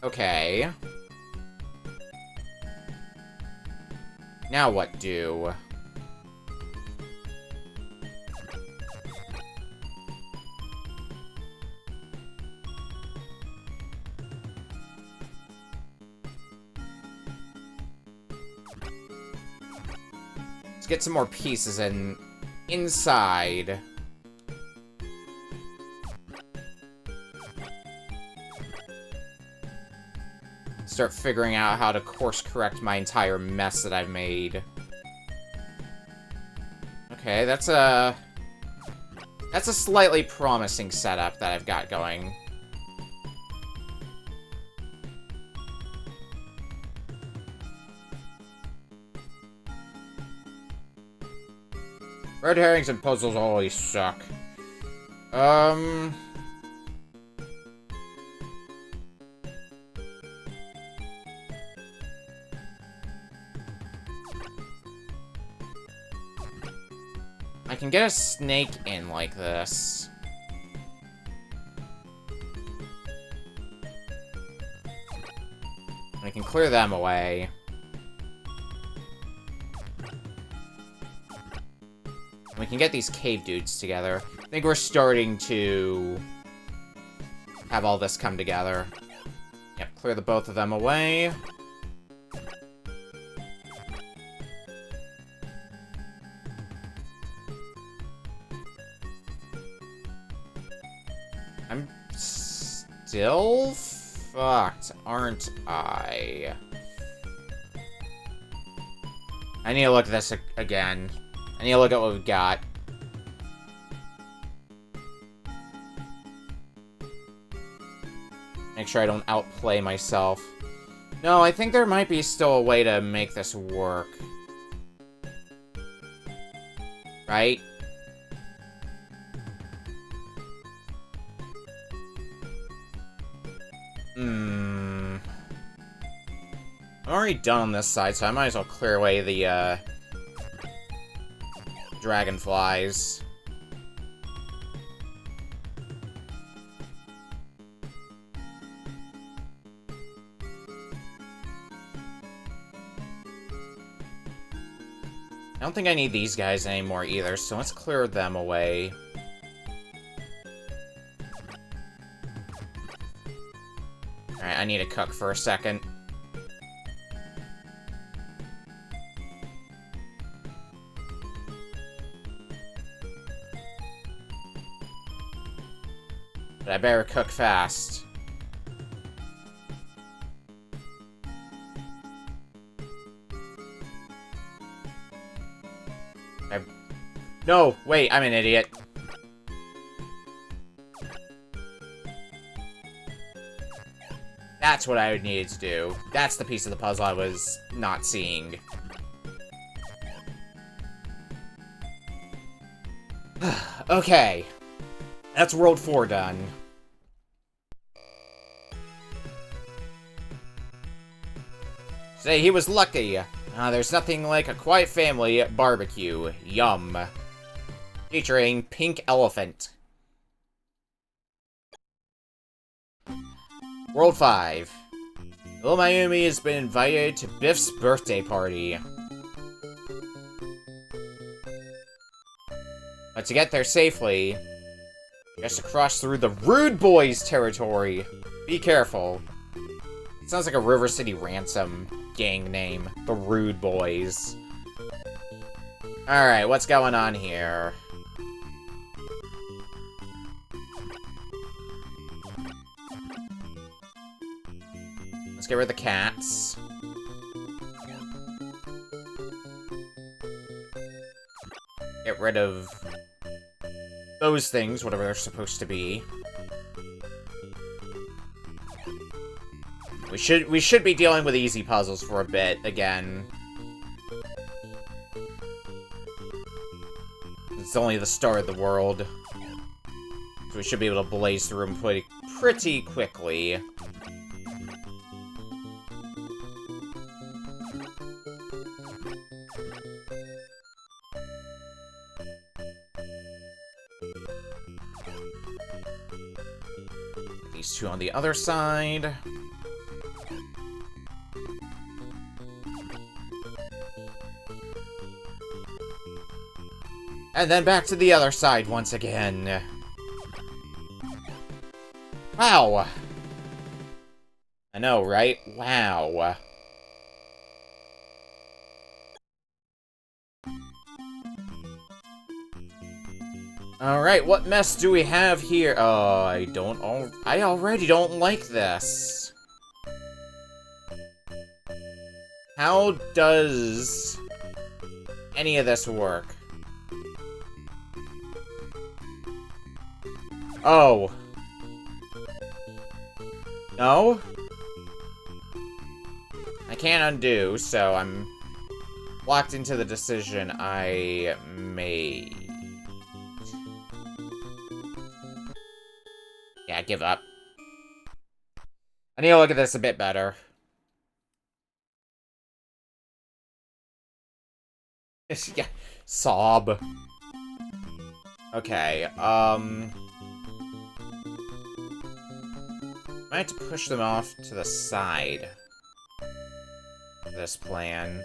Speaker 1: Okay. Now what do? Let's get some more pieces inside. Start figuring out how to course correct my entire mess that I've made. Okay, that's a slightly promising setup that I've got going. Red herrings and puzzles always suck. I can get a snake in like this. I can clear them away. And we can get these cave dudes together. I think we're starting to have all this come together. Yep, clear the both of them away. I'm still fucked, aren't I? I need to look at this again. I need to look at what we've got. Make sure I don't outplay myself. No, I think there might be still a way to make this work. Right? I'm already done on this side, so I might as well clear away the, dragonflies. I don't think I need these guys anymore either, so let's clear them away. Alright, I need to cook for a second. But I better cook fast. No, wait, I'm an idiot. That's what I needed to do. That's the piece of the puzzle I was not seeing. Okay. That's World 4 done. Say he was lucky. There's nothing like a quiet family barbecue. Yum. Featuring Pink Elephant. World 5. Little Mayumi has been invited to Biff's birthday party. But to get there safely, he has to cross through the Rude Boys territory. Be careful. It sounds like a River City Ransom gang name. The Rude Boys. Alright, what's going on here? Let's get rid of the cats. Get rid of those things, whatever they're supposed to be. We should be dealing with easy puzzles for a bit again. It's only the start of the world. So we should be able to blaze through them pretty quickly. These two on the other side. And then back to the other side once again. Wow. I know, right? Wow. Alright, what mess do we have here? Oh, I already don't like this. How does any of this work? Oh. No? I can't undo, so I'm Walked into the decision I made. Yeah, give up. I need to look at this a bit better. Yeah, sob. Okay, I have to push them off to the side. This plan.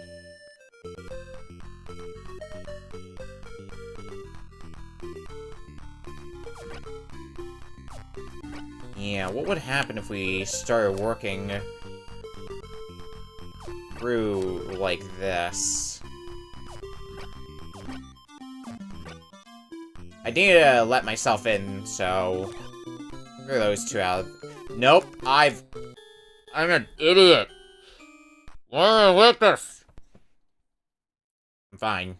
Speaker 1: Yeah, what would happen if we started working through like this? I need to let myself in, so figure those two out. Nope, I'm an idiot. Why with this? I'm fine.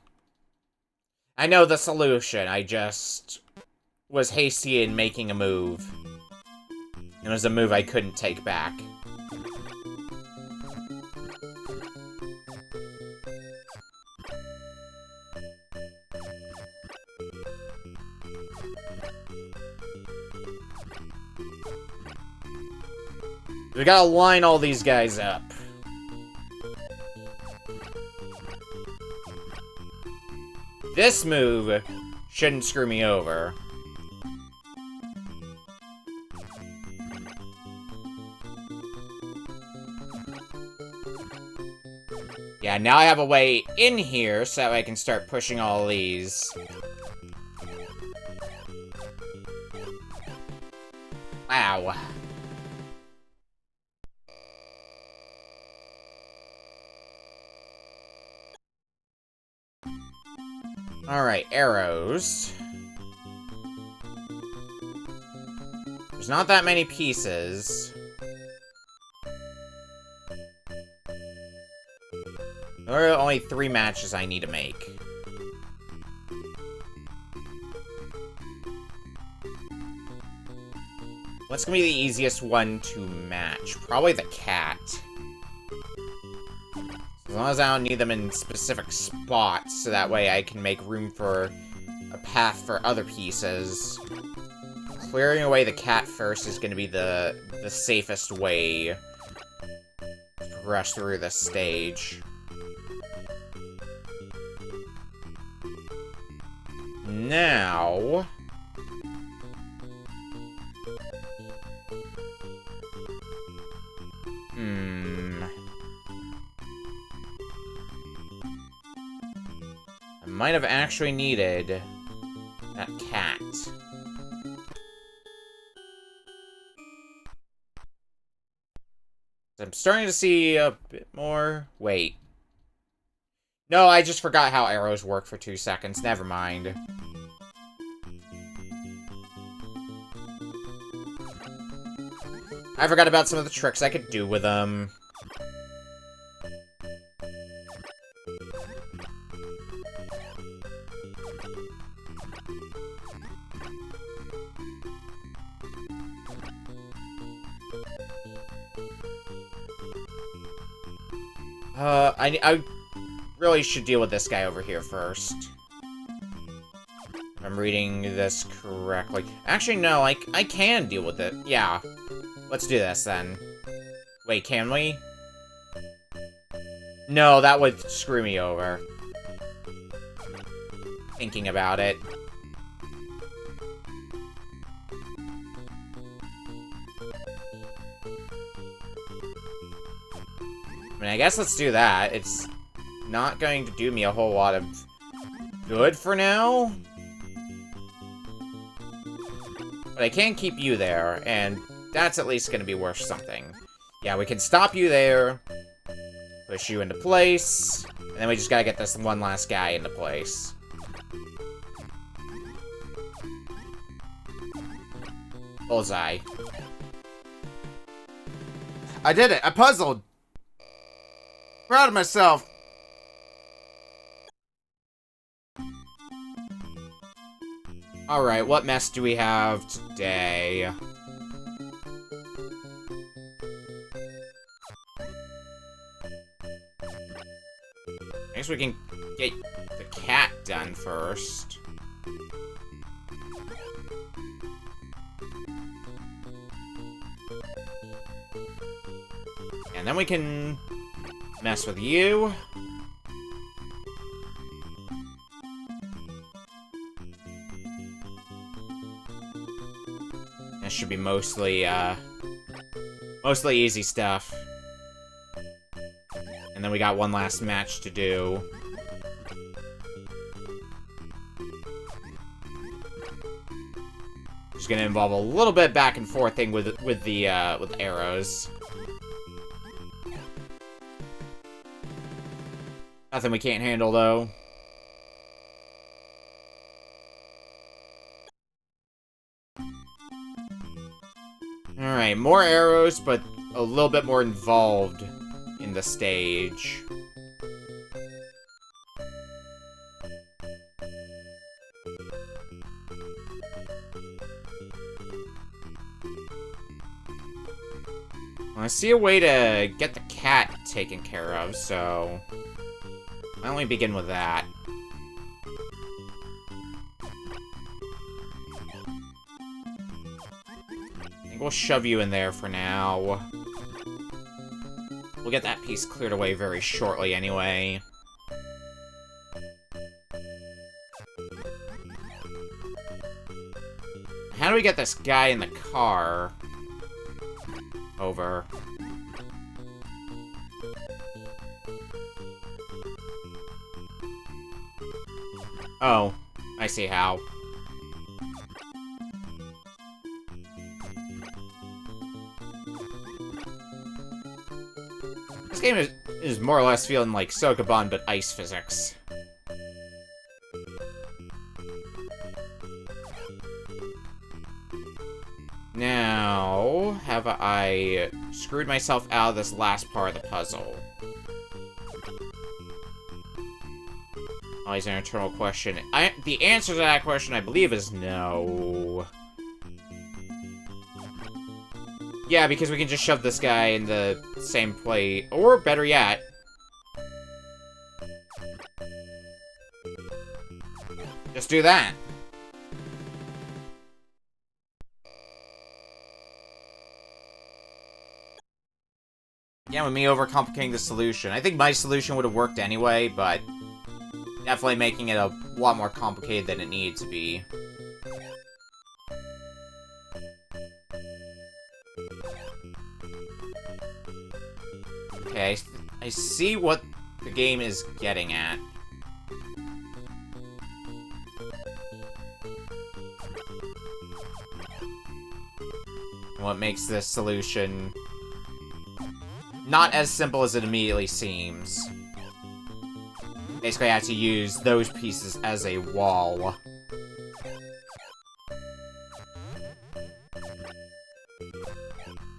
Speaker 1: I know the solution. I just was hasty in making a move. It was a move I couldn't take back. We gotta line all these guys up. This move shouldn't screw me over. Yeah, now I have a way in here so I can start pushing all these. Wow. Alright, arrows. There's not that many pieces. There are only 3 matches I need to make. What's gonna be the easiest one to match? Probably the cat. As long as I don't need them in specific spots, so that way I can make room for a path for other pieces. Clearing away the cat first is gonna be the safest way to rush through this stage. Now... I might have actually needed that cat. I'm starting to see a bit more... Wait. No, I just forgot how arrows work for 2 seconds. Never mind. I forgot about some of the tricks I could do with them. I really should deal with this guy over here first. If I'm reading this correctly. Actually, no, I can deal with it. Yeah. Let's do this, then. Wait, can we? No, that would screw me over. Thinking about it. I mean, I guess let's do that. It's not going to do me a whole lot of good for now. But I can keep you there, and that's at least going to be worth something. Yeah, we can stop you there, push you into place, and then we just gotta get this one last guy into place. Bullseye. I did it! I puzzled! Proud of myself! Alright, what mess do we have today? I guess we can get the cat done first. And then we can mess with you. This should be mostly easy stuff. And then we got one last match to do. It's gonna involve a little bit back and forth thing with arrows. Nothing we can't handle, though. Alright, more arrows, but a little bit more involved in the stage. I see a way to get the cat taken care of, so why don't we begin with that? I think we'll shove you in there for now. We'll get that piece cleared away very shortly anyway. How do we get this guy in the car over? Oh, I see how. This game is more or less feeling like Sokoban, but ice physics. Now, have I screwed myself out of this last part of the puzzle? Always an eternal question. The answer to that question, I believe, is no. Yeah, because we can just shove this guy in the same plate. Or, better yet, just do that. Yeah, with me overcomplicating the solution. I think my solution would have worked anyway, but definitely making it a lot more complicated than it needed to be. Okay, I see what the game is getting at. What makes this solution not as simple as it immediately seems. Basically, I have to use those pieces as a wall.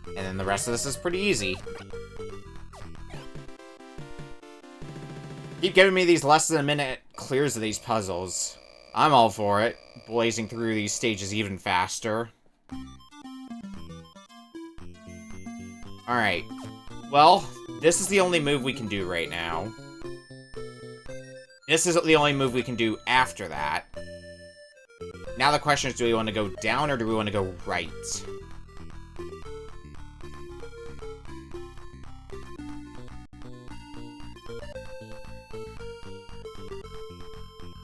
Speaker 1: And then the rest of this is pretty easy. Keep giving me these less than a minute clears of these puzzles. I'm all for it. Blazing through these stages even faster. Alright. Well, this is the only move we can do right now. This is the only move we can do after that. Now the question is, do we want to go down or do we want to go right?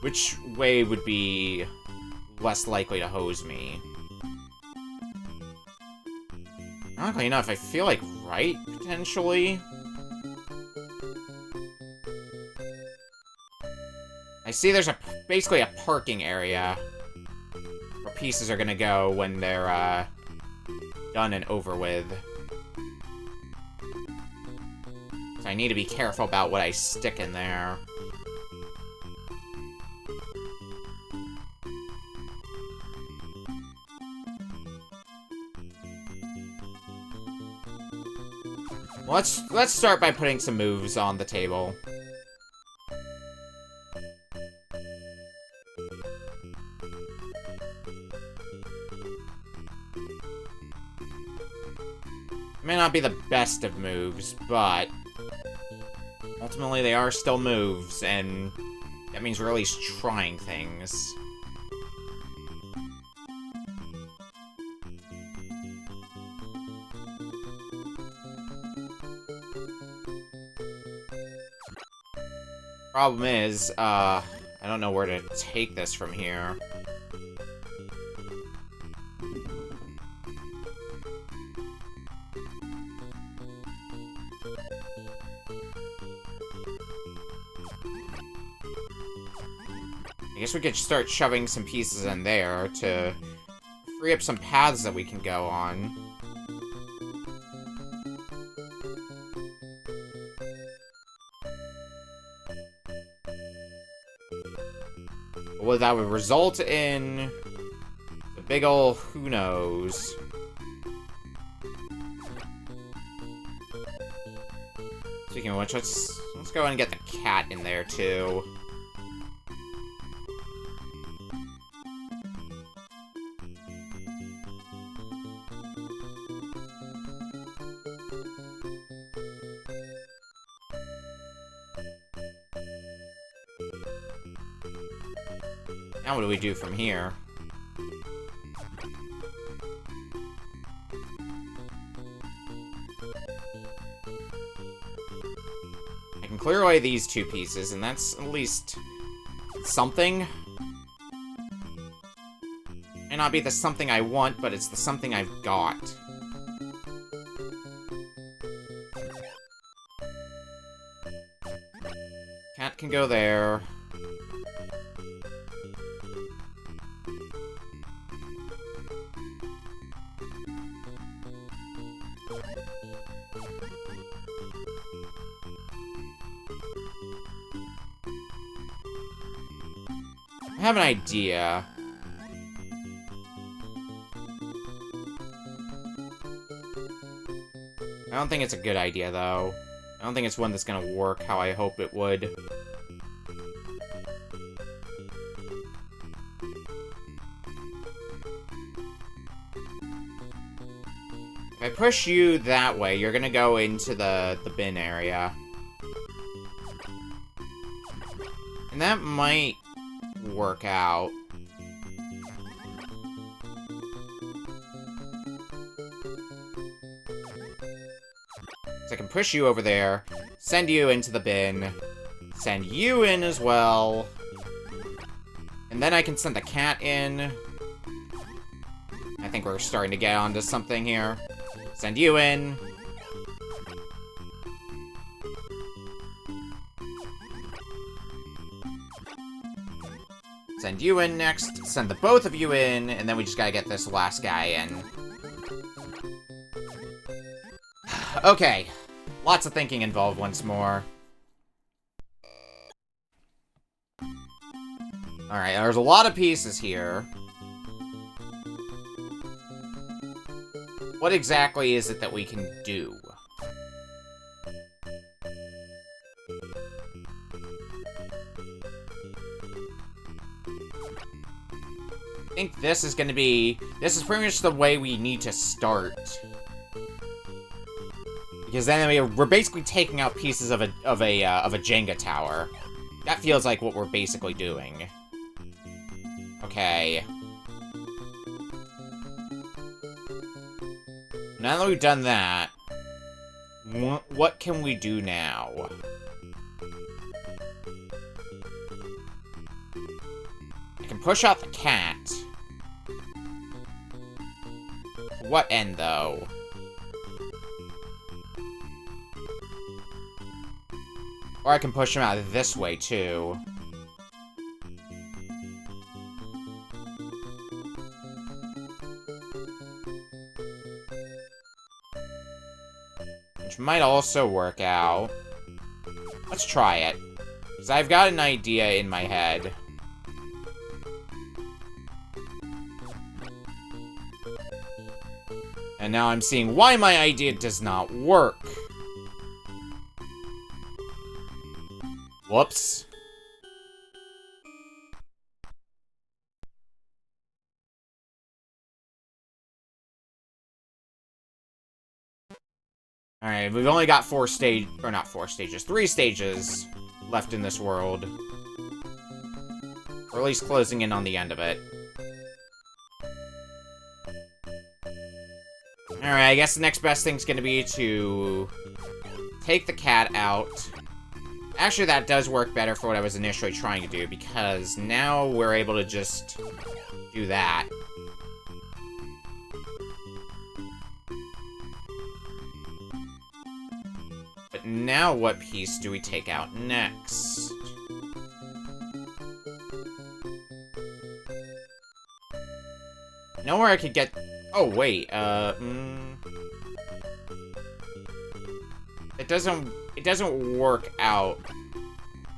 Speaker 1: Which way would be less likely to hose me? Ironically enough, I feel like right, potentially. I see there's basically a parking area where pieces are gonna go when they're, done and over with. So I need to be careful about what I stick in there. Let's start by putting some moves on the table. May not be the best of moves, but we'll ultimately they are still moves, and that means we're at least trying things. Problem is, I don't know where to take this from here. I guess we could start shoving some pieces in there to free up some paths that we can go on. What that would result in a big ol' who knows. Speaking of which, let's go ahead and get the cat in there too. Now what do we do from here? I can clear away these two pieces, and that's at least something. May not be the something I want, but it's the something I've got. Cat can go there. I have an idea. I don't think it's a good idea, though. I don't think it's one that's gonna work how I hope it would. If I push you that way, you're gonna go into the bin area. And that might work out. So I can push you over there, send you into the bin, send you in as well, and then I can send the cat in. I think we're starting to get onto something here. Send you in. Send you in next, send the both of you in, and then we just gotta get this last guy in. Okay. Lots of thinking involved once more. Alright, there's a lot of pieces here. What exactly is it that we can do? I think this is gonna be... This is pretty much the way we need to start. Because then we're basically taking out pieces of a Jenga tower. That feels like what we're basically doing. Okay. Now that we've done that, what can we do now? I can push out the cat. To what end, though? Or I can push him out this way, too. Which might also work out. Let's try it. Because I've got an idea in my head. And now I'm seeing why my idea does not work. Whoops. Alright, we've only got 3 stages left in this world. Or at least closing in on the end of it. Alright, I guess the next best thing's gonna be to take the cat out. Actually, that does work better for what I was initially trying to do, because now we're able to just do that. But now what piece do we take out next? Nowhere I could get... Oh, wait, It doesn't work out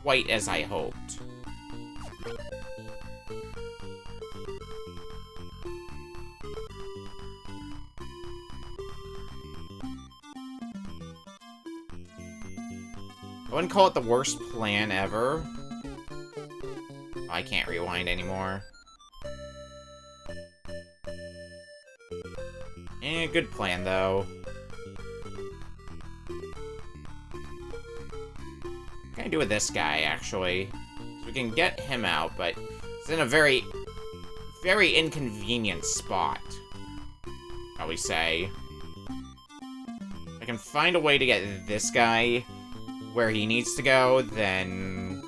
Speaker 1: quite as I hoped. I wouldn't call it the worst plan ever. Oh, I can't rewind anymore. Good plan, though. What can I do with this guy, actually? So we can get him out, but it's in a very, very inconvenient spot, shall we say. If I can find a way to get this guy where he needs to go, then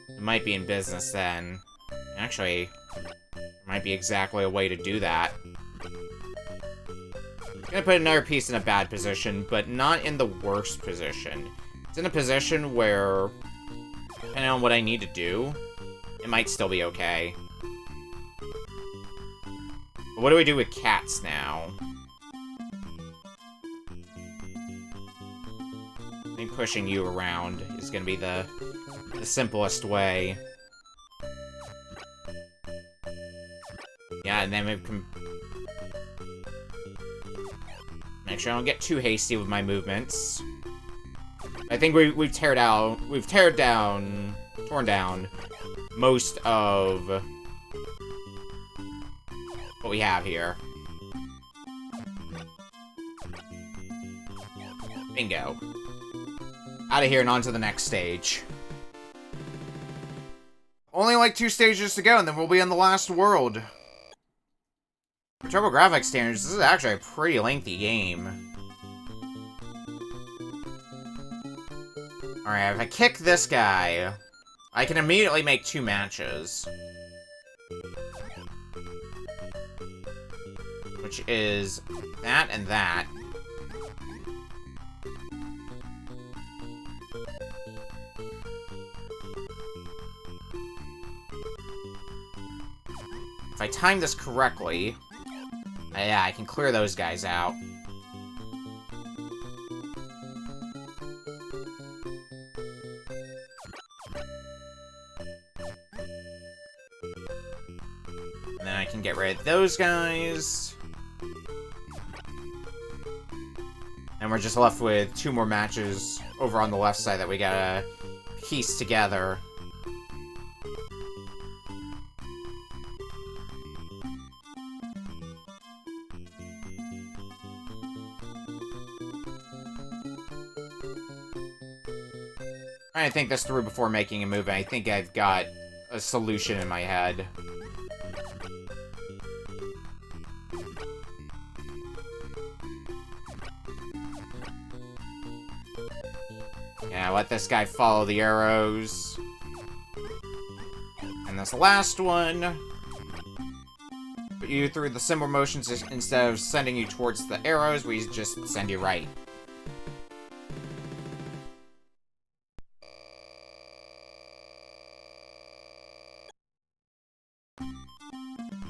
Speaker 1: it might be in business then. Actually, there might be exactly a way to do that. I'm gonna put another piece in a bad position, but not in the worst position. It's in a position where, depending on what I need to do, it might still be okay. But what do we do with cats now? I think pushing you around is gonna be the simplest way. Yeah, and then we can... Make sure I don't get too hasty with my movements. I think we've torn down most of what we have here. Bingo. Out of here and on to the next stage. Only like 2 stages to go, and then we'll be in the last world. For TurboGrafx standards, this is actually a pretty lengthy game. Alright, if I kick this guy, I can immediately make 2 matches. Which is that and that. If I time this correctly... Yeah, I can clear those guys out. And then I can get rid of those guys. And we're just left with 2 more matches over on the left side that we gotta piece together. I think this through before making a move, and I think I've got a solution in my head. Yeah, let this guy follow the arrows. And this last one, put you through the similar motions instead of sending you towards the arrows, we just send you right.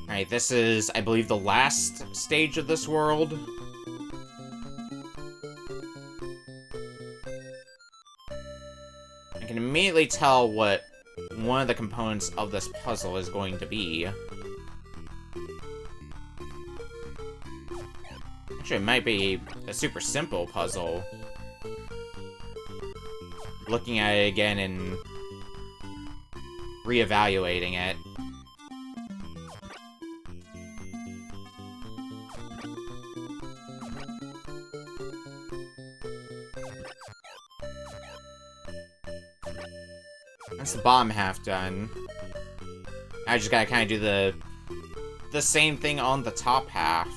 Speaker 1: Alright, this is, I believe, the last stage of this world. I can immediately tell what one of the components of this puzzle is going to be. Actually, it might be a super simple puzzle. Looking at it again and reevaluating it. the bottom half done. I just gotta kind of do the same thing on the top half.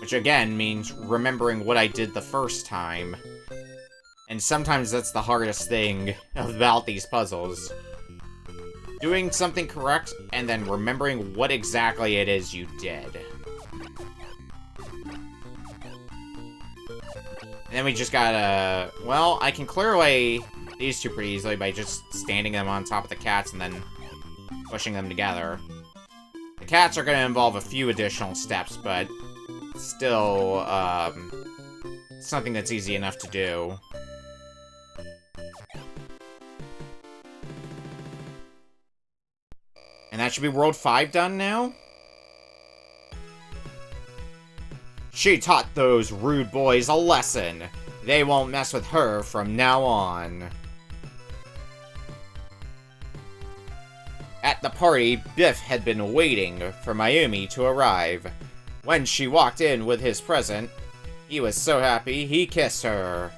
Speaker 1: Which again means remembering what I did the first time. And sometimes that's the hardest thing about these puzzles. Doing something correct, and then remembering what exactly it is you did. And then we just gotta... Well, I can clear away these two pretty easily by just standing them on top of the cats and then pushing them together. The cats are gonna involve a few additional steps, but still, something that's easy enough to do. And that should be World 5 done now? She taught those rude boys a lesson. They won't mess with her from now on. At the party, Biff had been waiting for Mayumi to arrive. When she walked in with his present, he was so happy he kissed her.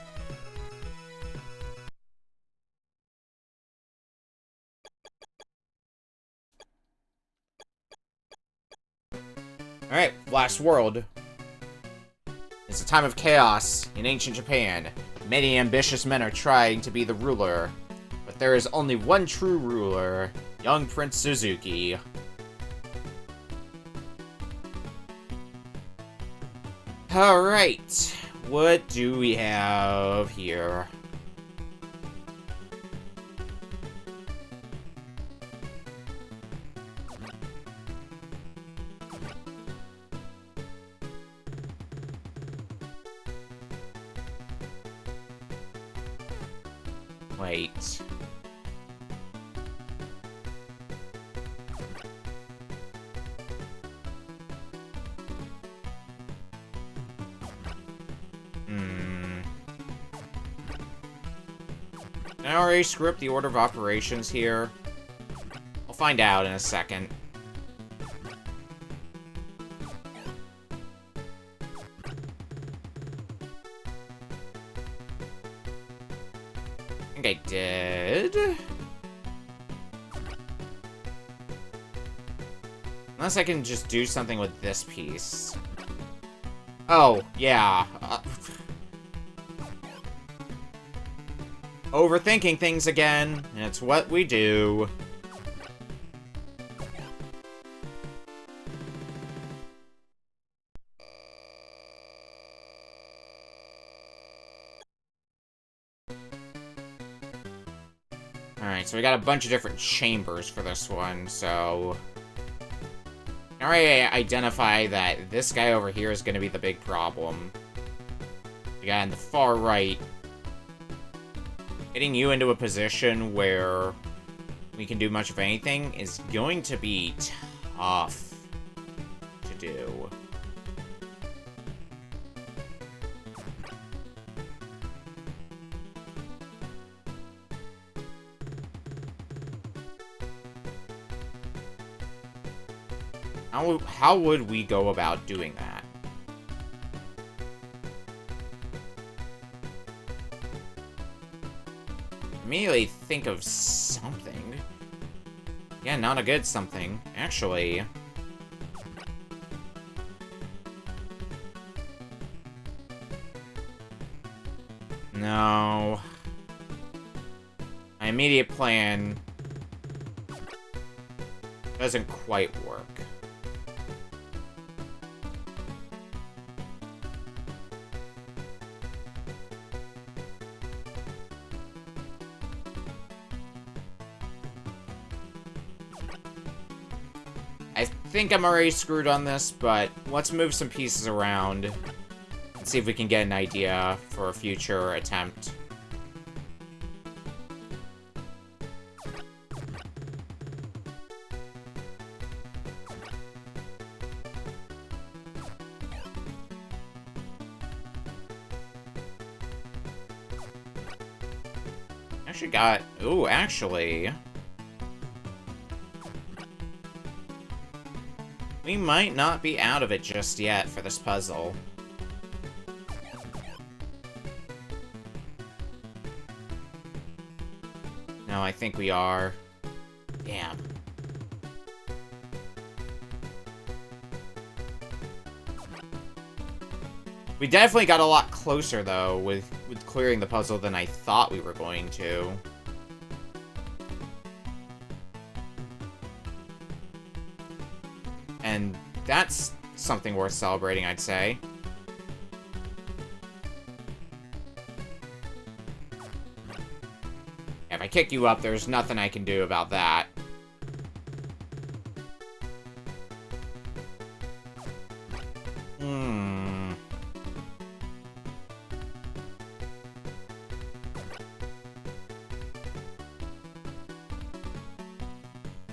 Speaker 1: Alright, last world. It's a time of chaos in ancient Japan. Many ambitious men are trying to be the ruler. But there is only one true ruler, young Prince Suzuki. Alright, what do we have here? Wait. Did I already screw up the order of operations here? I'll find out in a second. I think I did. Unless I can just do something with this piece. Oh, yeah. Overthinking things again. It's what we do. Alright, so we got a bunch of different chambers for this one, so... I already identify that this guy over here is going to be the big problem. The guy on the far right. Getting you into a position where we can do much of anything is going to be tough to do. How would we go about doing that? Immediately think of something. Yeah, not a good something, actually. No. My immediate plan doesn't quite work. I think I'm already screwed on this, but let's move some pieces around and see if we can get an idea for a future attempt. Actually got... Ooh, actually... We might not be out of it just yet for this puzzle. No, I think we are. Damn. We definitely got a lot closer, though, with clearing the puzzle than I thought we were going to. And that's something worth celebrating, I'd say. If I kick you up, there's nothing I can do about that.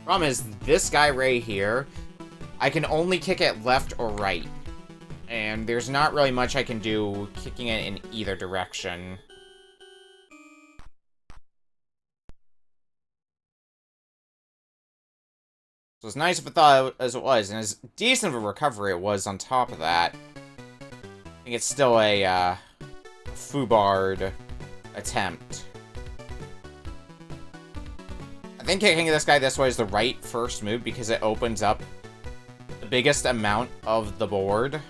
Speaker 1: Problem is, this guy right here, I can only kick it left or right. And there's not really much I can do kicking it in either direction. So as nice of a thought as it was, and as decent of a recovery it was on top of that, I think it's still a foobarred attempt. I think kicking this guy this way is the right first move because it opens up the biggest amount of the board.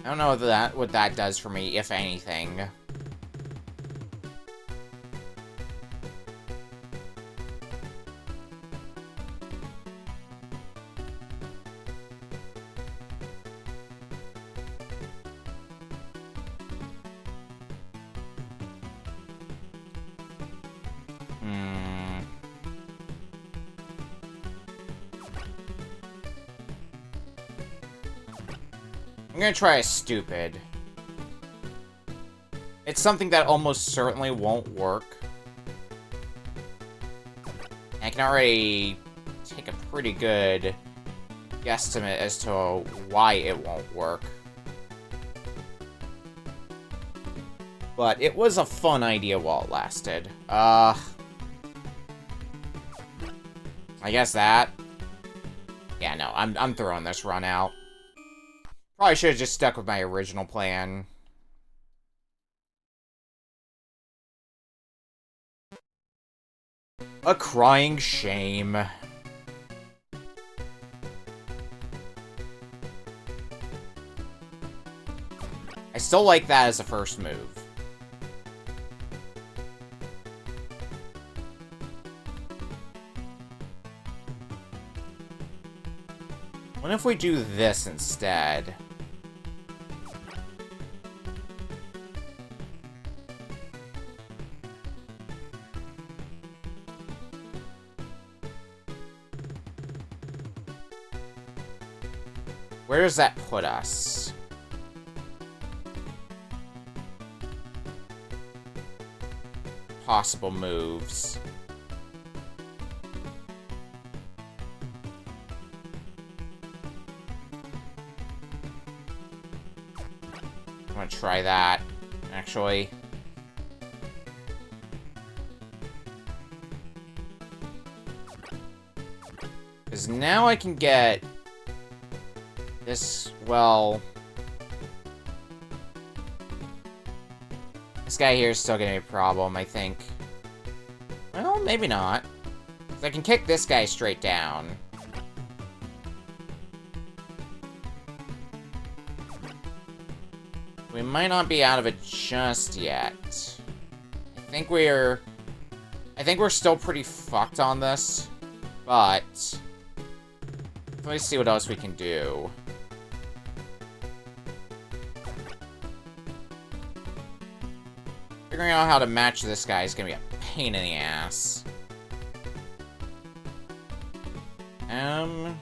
Speaker 1: I don't know what that does for me, if anything. I'm gonna try a stupid. It's something that almost certainly won't work. I can already take a pretty good guesstimate as to why it won't work. But it was a fun idea while it lasted. I guess that. Yeah, no, I'm throwing this run out. Probably should have just stuck with my original plan. A crying shame. I still like that as a first move. What if we do this instead? Where does that put us? Possible moves. I'm gonna try that, actually. Because now I can get this, well... This guy here is still gonna be a problem, I think. Well, maybe not. 'Cause I can kick this guy straight down. We might not be out of it just yet. I think we're still pretty fucked on this, but let me see what else we can do. Figuring out how to match this guy is gonna be a pain in the ass. No,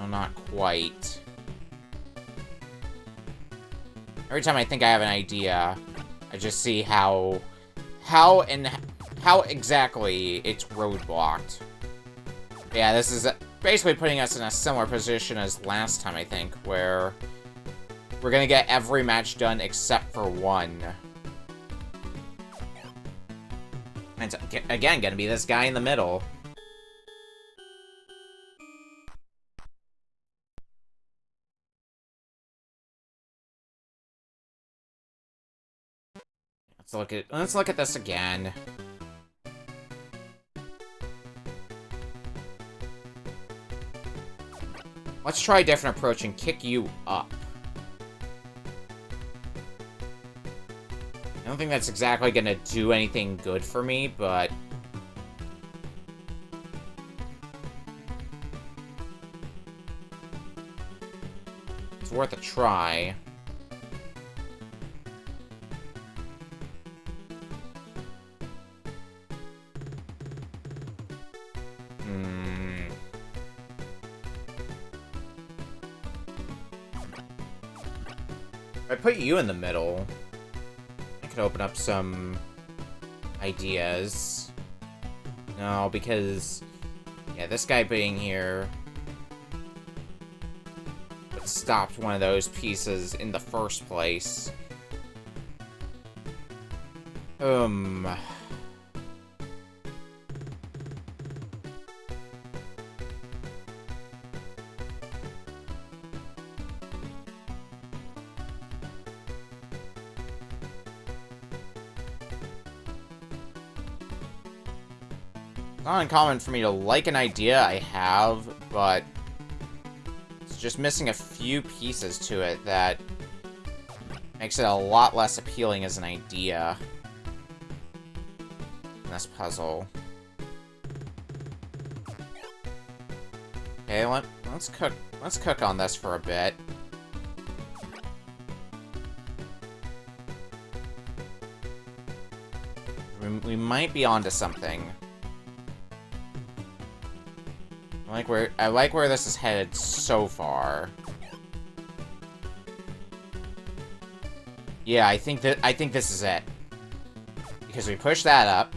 Speaker 1: not quite. Every time I think I have an idea, I just see how how exactly it's roadblocked. Yeah, this is basically putting us in a similar position as last time, I think, where we're gonna get every match done except for one. And again, gonna be this guy in the middle. Let's look at this again. Let's try a different approach and kick you up. I don't think that's exactly gonna do anything good for me, but... it's worth a try. If I put you in the middle, I could open up some ideas. No, because... yeah, this guy being here would stopped one of those pieces in the first place. Not uncommon for me to like an idea I have, but it's just missing a few pieces to it that makes it a lot less appealing as an idea in this puzzle. Okay, let's cook on this for a bit. We might be onto something. I like where this is headed so far. Yeah, I think this is it. Because we push that up.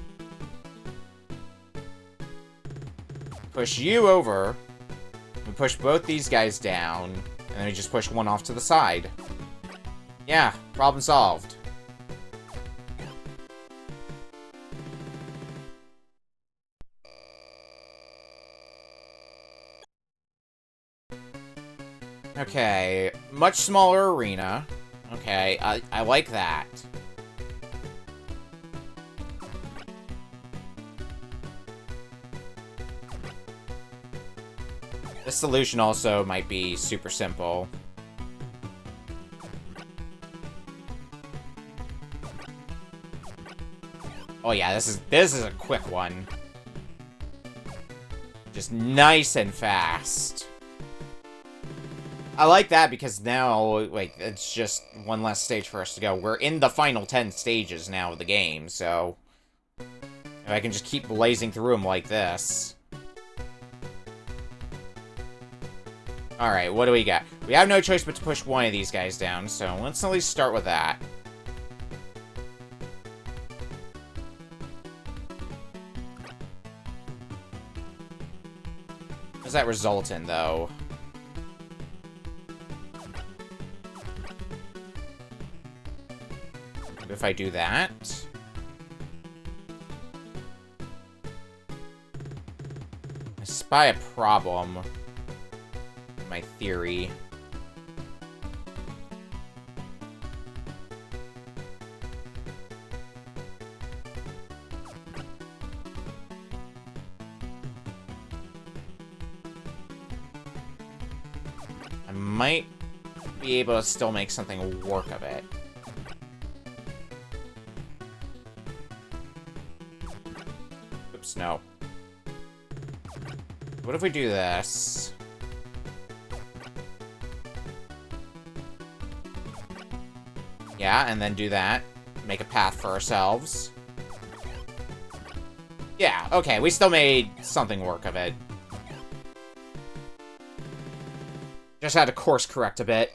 Speaker 1: Push you over. We push both these guys down. And then we just push one off to the side. Yeah, problem solved. Okay, much smaller arena. Okay, I like that. This solution also might be super simple. Oh yeah, this is a quick one. Just nice and fast. I like that because now, like, it's just one less stage for us to go. We're in the final 10 stages now of the game, so... if I can just keep blazing through them like this. Alright, what do we got? We have no choice but to push one of these guys down, so let's at least start with that. What does that result in, though? If I do that... I spy a problem in my theory. I might be able to still make something work of it. Oops, no. What if we do this? Yeah, and then do that. Make a path for ourselves. Yeah, okay, we still made something work of it. Just had to course correct a bit.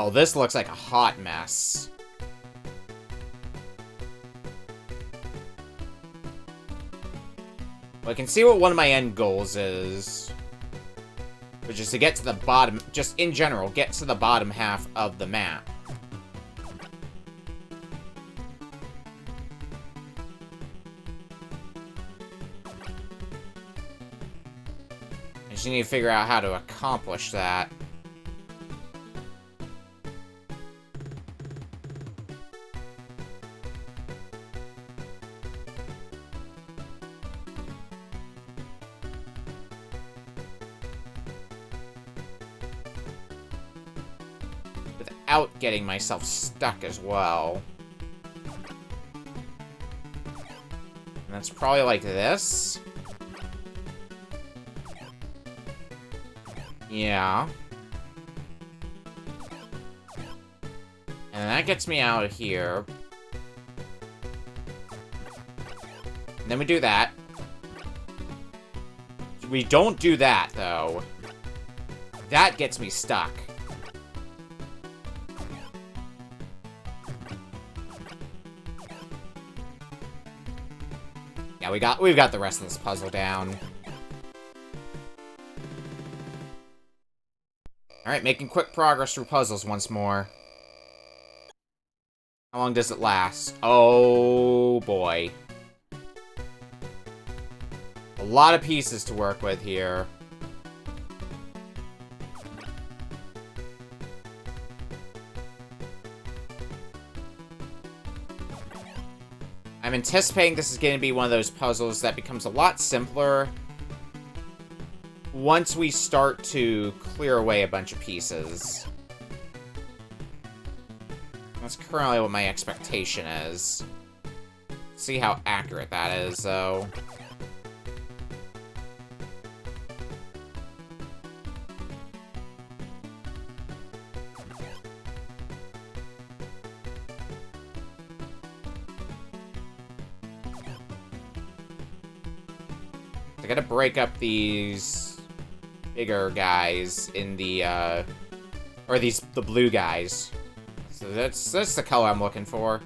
Speaker 1: Oh, this looks like a hot mess. Well, I can see what one of my end goals is. Which is to get to the bottom, just in general, get to the bottom half of the map. I just need to figure out how to accomplish that. Without getting myself stuck as well. And that's probably like this. Yeah. And that gets me out of here. And then we do that. We don't do that, though. That gets me stuck. Yeah, we've got the rest of this puzzle down. Alright, making quick progress through puzzles once more. How long does it last? Oh, boy. A lot of pieces to work with here. I'm anticipating this is going to be one of those puzzles that becomes a lot simpler once we start to clear away a bunch of pieces. That's currently what my expectation is. See how accurate that is, though. I gotta break up these bigger guys in the, or the blue guys. So that's the color I'm looking for.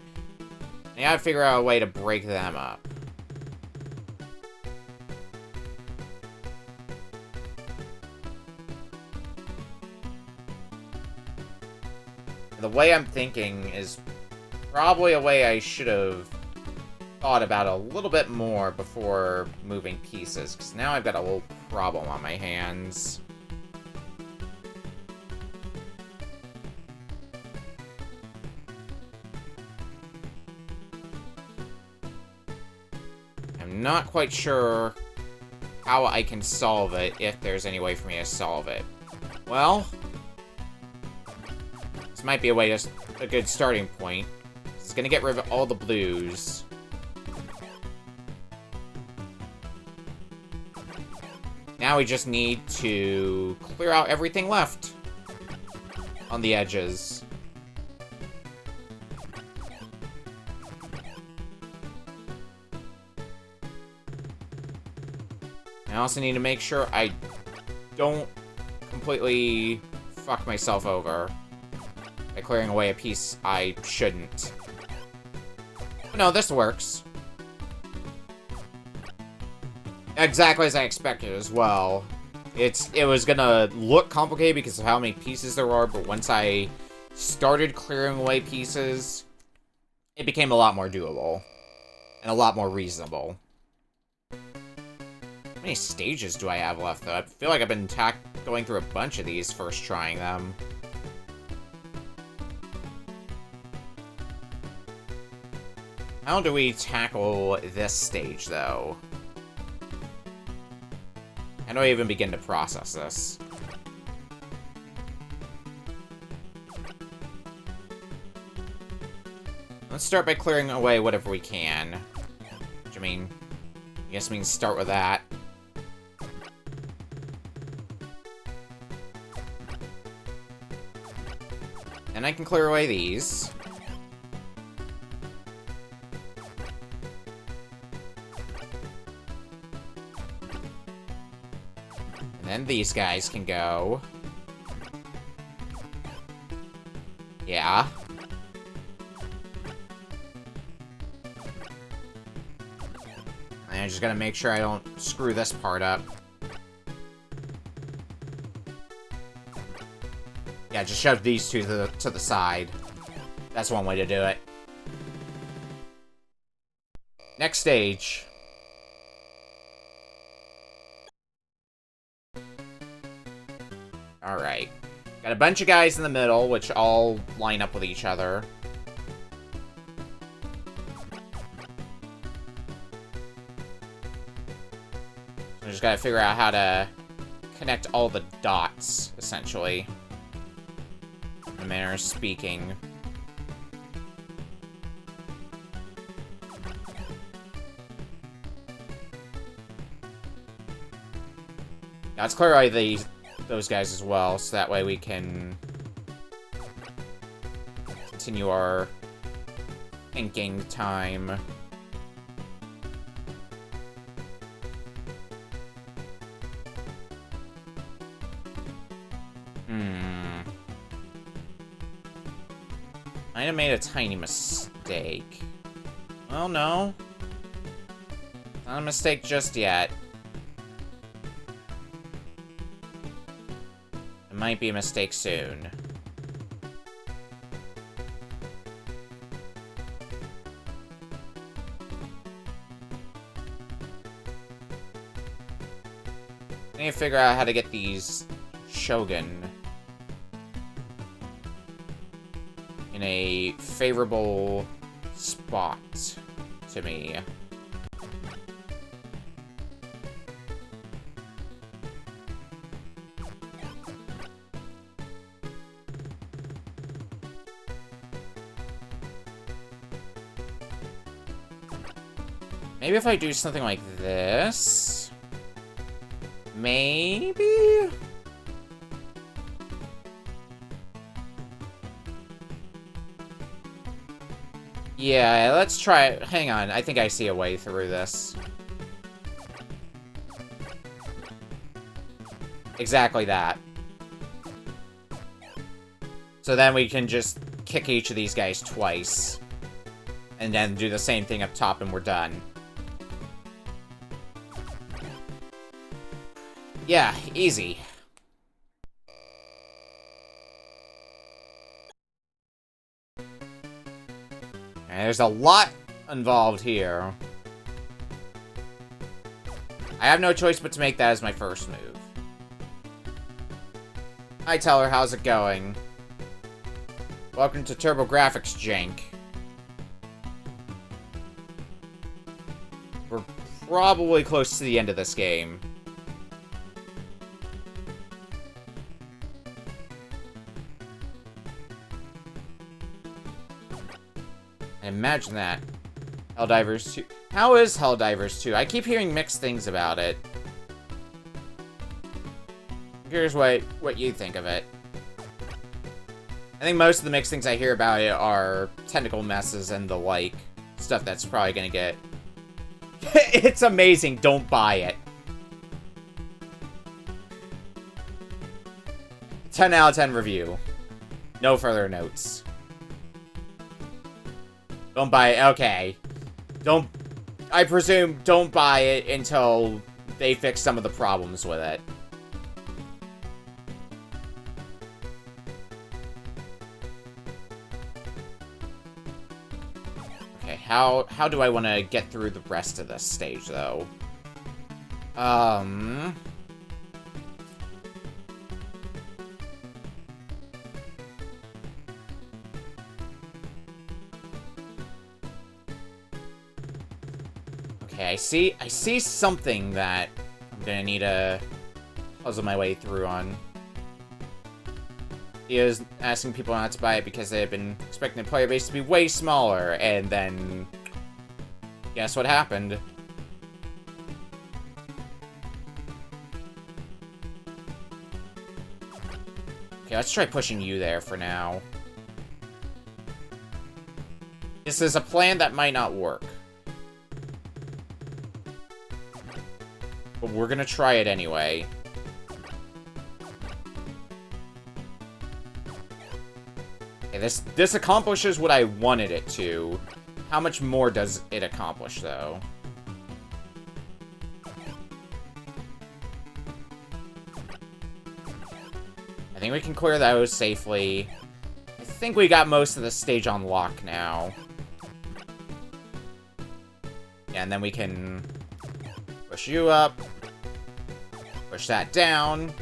Speaker 1: I gotta figure out a way to break them up. The way I'm thinking is probably a way I should have thought about a little bit more before moving pieces, because now I've got a little problem on my hands. I'm not quite sure how I can solve it, if there's any way for me to solve it. Well, this might be a good starting point. It's gonna get rid of all the blues. Now we just need to clear out everything left on the edges. I also need to make sure I don't completely fuck myself over by clearing away a piece I shouldn't. But no, this works. Exactly as I expected as well. It was gonna look complicated because of how many pieces there are, but once I started clearing away pieces, it became a lot more doable. And a lot more reasonable. How many stages do I have left, though? I feel like I've been going through a bunch of these first trying them. How do we tackle this stage, though? How do I even begin to process this? Let's start by clearing away whatever we can. Which, I mean, I guess we can start with that. And I can clear away these. And then these guys can go. Yeah. I just gotta make sure I don't screw this part up. Yeah, just shove these two to the side. That's one way to do it. Next stage. Alright. Got a bunch of guys in the middle, which all line up with each other. I just gotta figure out how to connect all the dots, essentially. In a manner of speaking. Now, let's clear out those guys as well, so that way we can continue our thinking time. Might have made a tiny mistake. Well, no. Not a mistake just yet. It might be a mistake soon. I need to figure out how to get these Shogun in a favorable spot to me. Maybe if I do something like this... Maybe? Yeah, let's try it. Hang on, I think I see a way through this. Exactly that. So then we can just kick each of these guys twice. And then do the same thing up top and we're done. Yeah, easy. And there's a lot involved here. I have no choice but to make that as my first move. Hi, Teller, how's it going? Welcome to TurboGrafx, jank. We're probably close to the end of this game. Imagine that. Helldivers 2. How is Helldivers 2? I keep hearing mixed things about it. Here's what you think of it. I think most of the mixed things I hear about it are technical messes and the like. Stuff that's probably gonna get... It's amazing, don't buy it. 10 out of 10 review. No further notes. Don't buy it, okay. I presume don't buy it until they fix some of the problems with it. Okay, how do I want to get through the rest of this stage, though? Okay, I see something that I'm gonna need to puzzle my way through on. He is asking people not to buy it because they have been expecting the player base to be way smaller, and then... guess what happened? Okay, let's try pushing you there for now. This is a plan that might not work. But we're gonna try it anyway. Okay, Okay, this accomplishes what I wanted it to. How much more does it accomplish, though? I think we can clear those safely. I think we got most of the stage on lock now. Yeah, and then we can push you up. Push that down.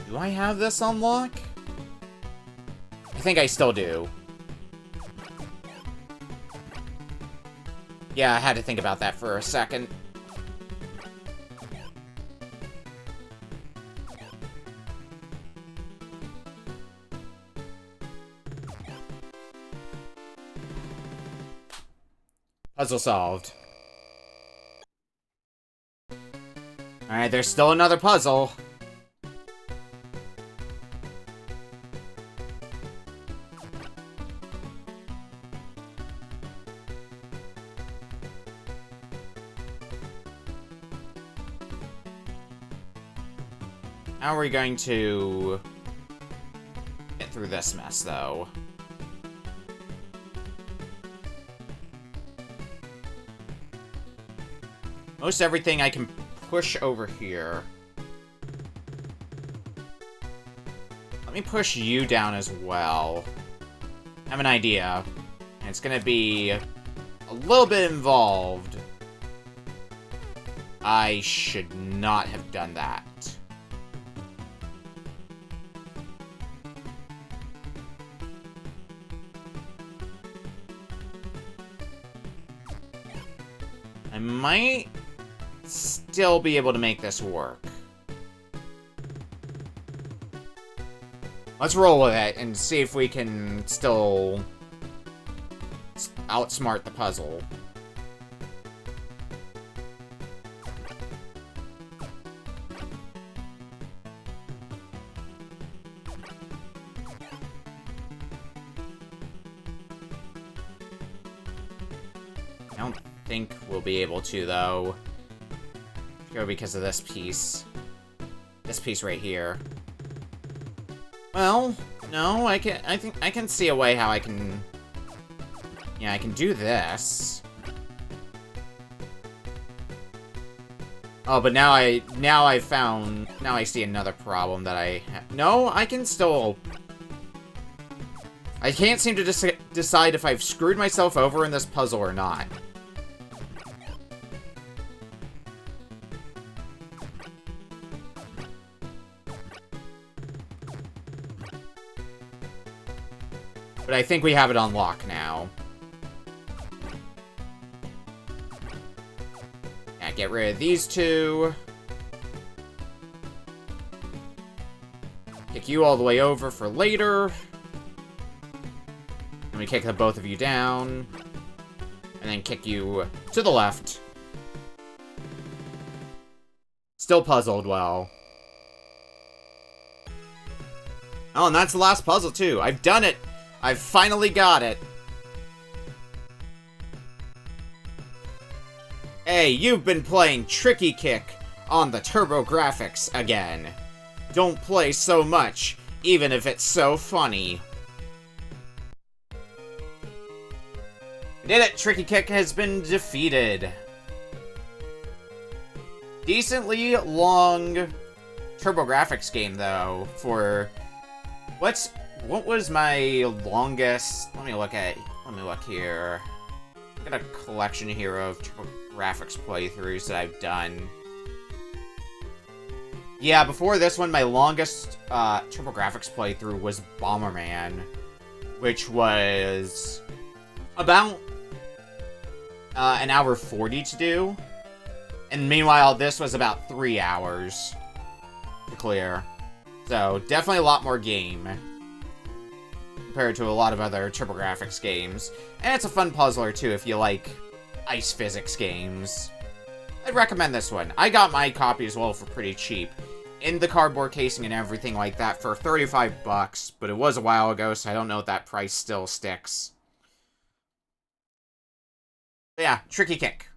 Speaker 1: Do I have this on lock? I think I still do. Yeah, I had to think about that for a second. Puzzle solved. Alright, there's still another puzzle. How are we going to get through this mess, though? Most everything I can push over here. Let me push you down as well. I have an idea. And it's gonna be a little bit involved. I should not have done that. I might still be able to make this work. Let's roll with it and see if we can still outsmart the puzzle. I don't think we'll be able to, though. Go because of this piece. This piece right here. Well, no, I think I can see a way how I can... Yeah, I can do this. Oh, but now I see another problem that I have. No, I can still... I can't seem to decide if I've screwed myself over in this puzzle or not. But I think we have it on lock now. Yeah, get rid of these two. Kick you all the way over for later. And we kick the both of you down. And then kick you to the left. Still puzzled well. Oh, and that's the last puzzle, too. I've done it! I've finally got it. Hey, you've been playing Tricky Kick on the TurboGrafx again. Don't play so much, even if it's so funny. Did it! Tricky Kick has been defeated. Decently long TurboGrafx game, though, for... What was my longest... Let me look here. I've got a collection here of TurboGrafx playthroughs that I've done. Yeah, before this one, my longest TurboGrafx playthrough was Bomberman, which was about an hour 40 to do. And meanwhile, this was about 3 hours to clear. So, definitely a lot more game compared to a lot of other TurboGrafx games. And it's a fun puzzler, too, if you like ice physics games. I'd recommend this one. I got my copy as well for pretty cheap. In the cardboard casing and everything like that for 35 bucks, but it was a while ago, so I don't know if that price still sticks. But yeah, Tricky Kick.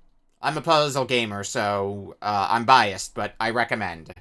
Speaker 1: I'm a puzzle gamer, so I'm biased, but I recommend.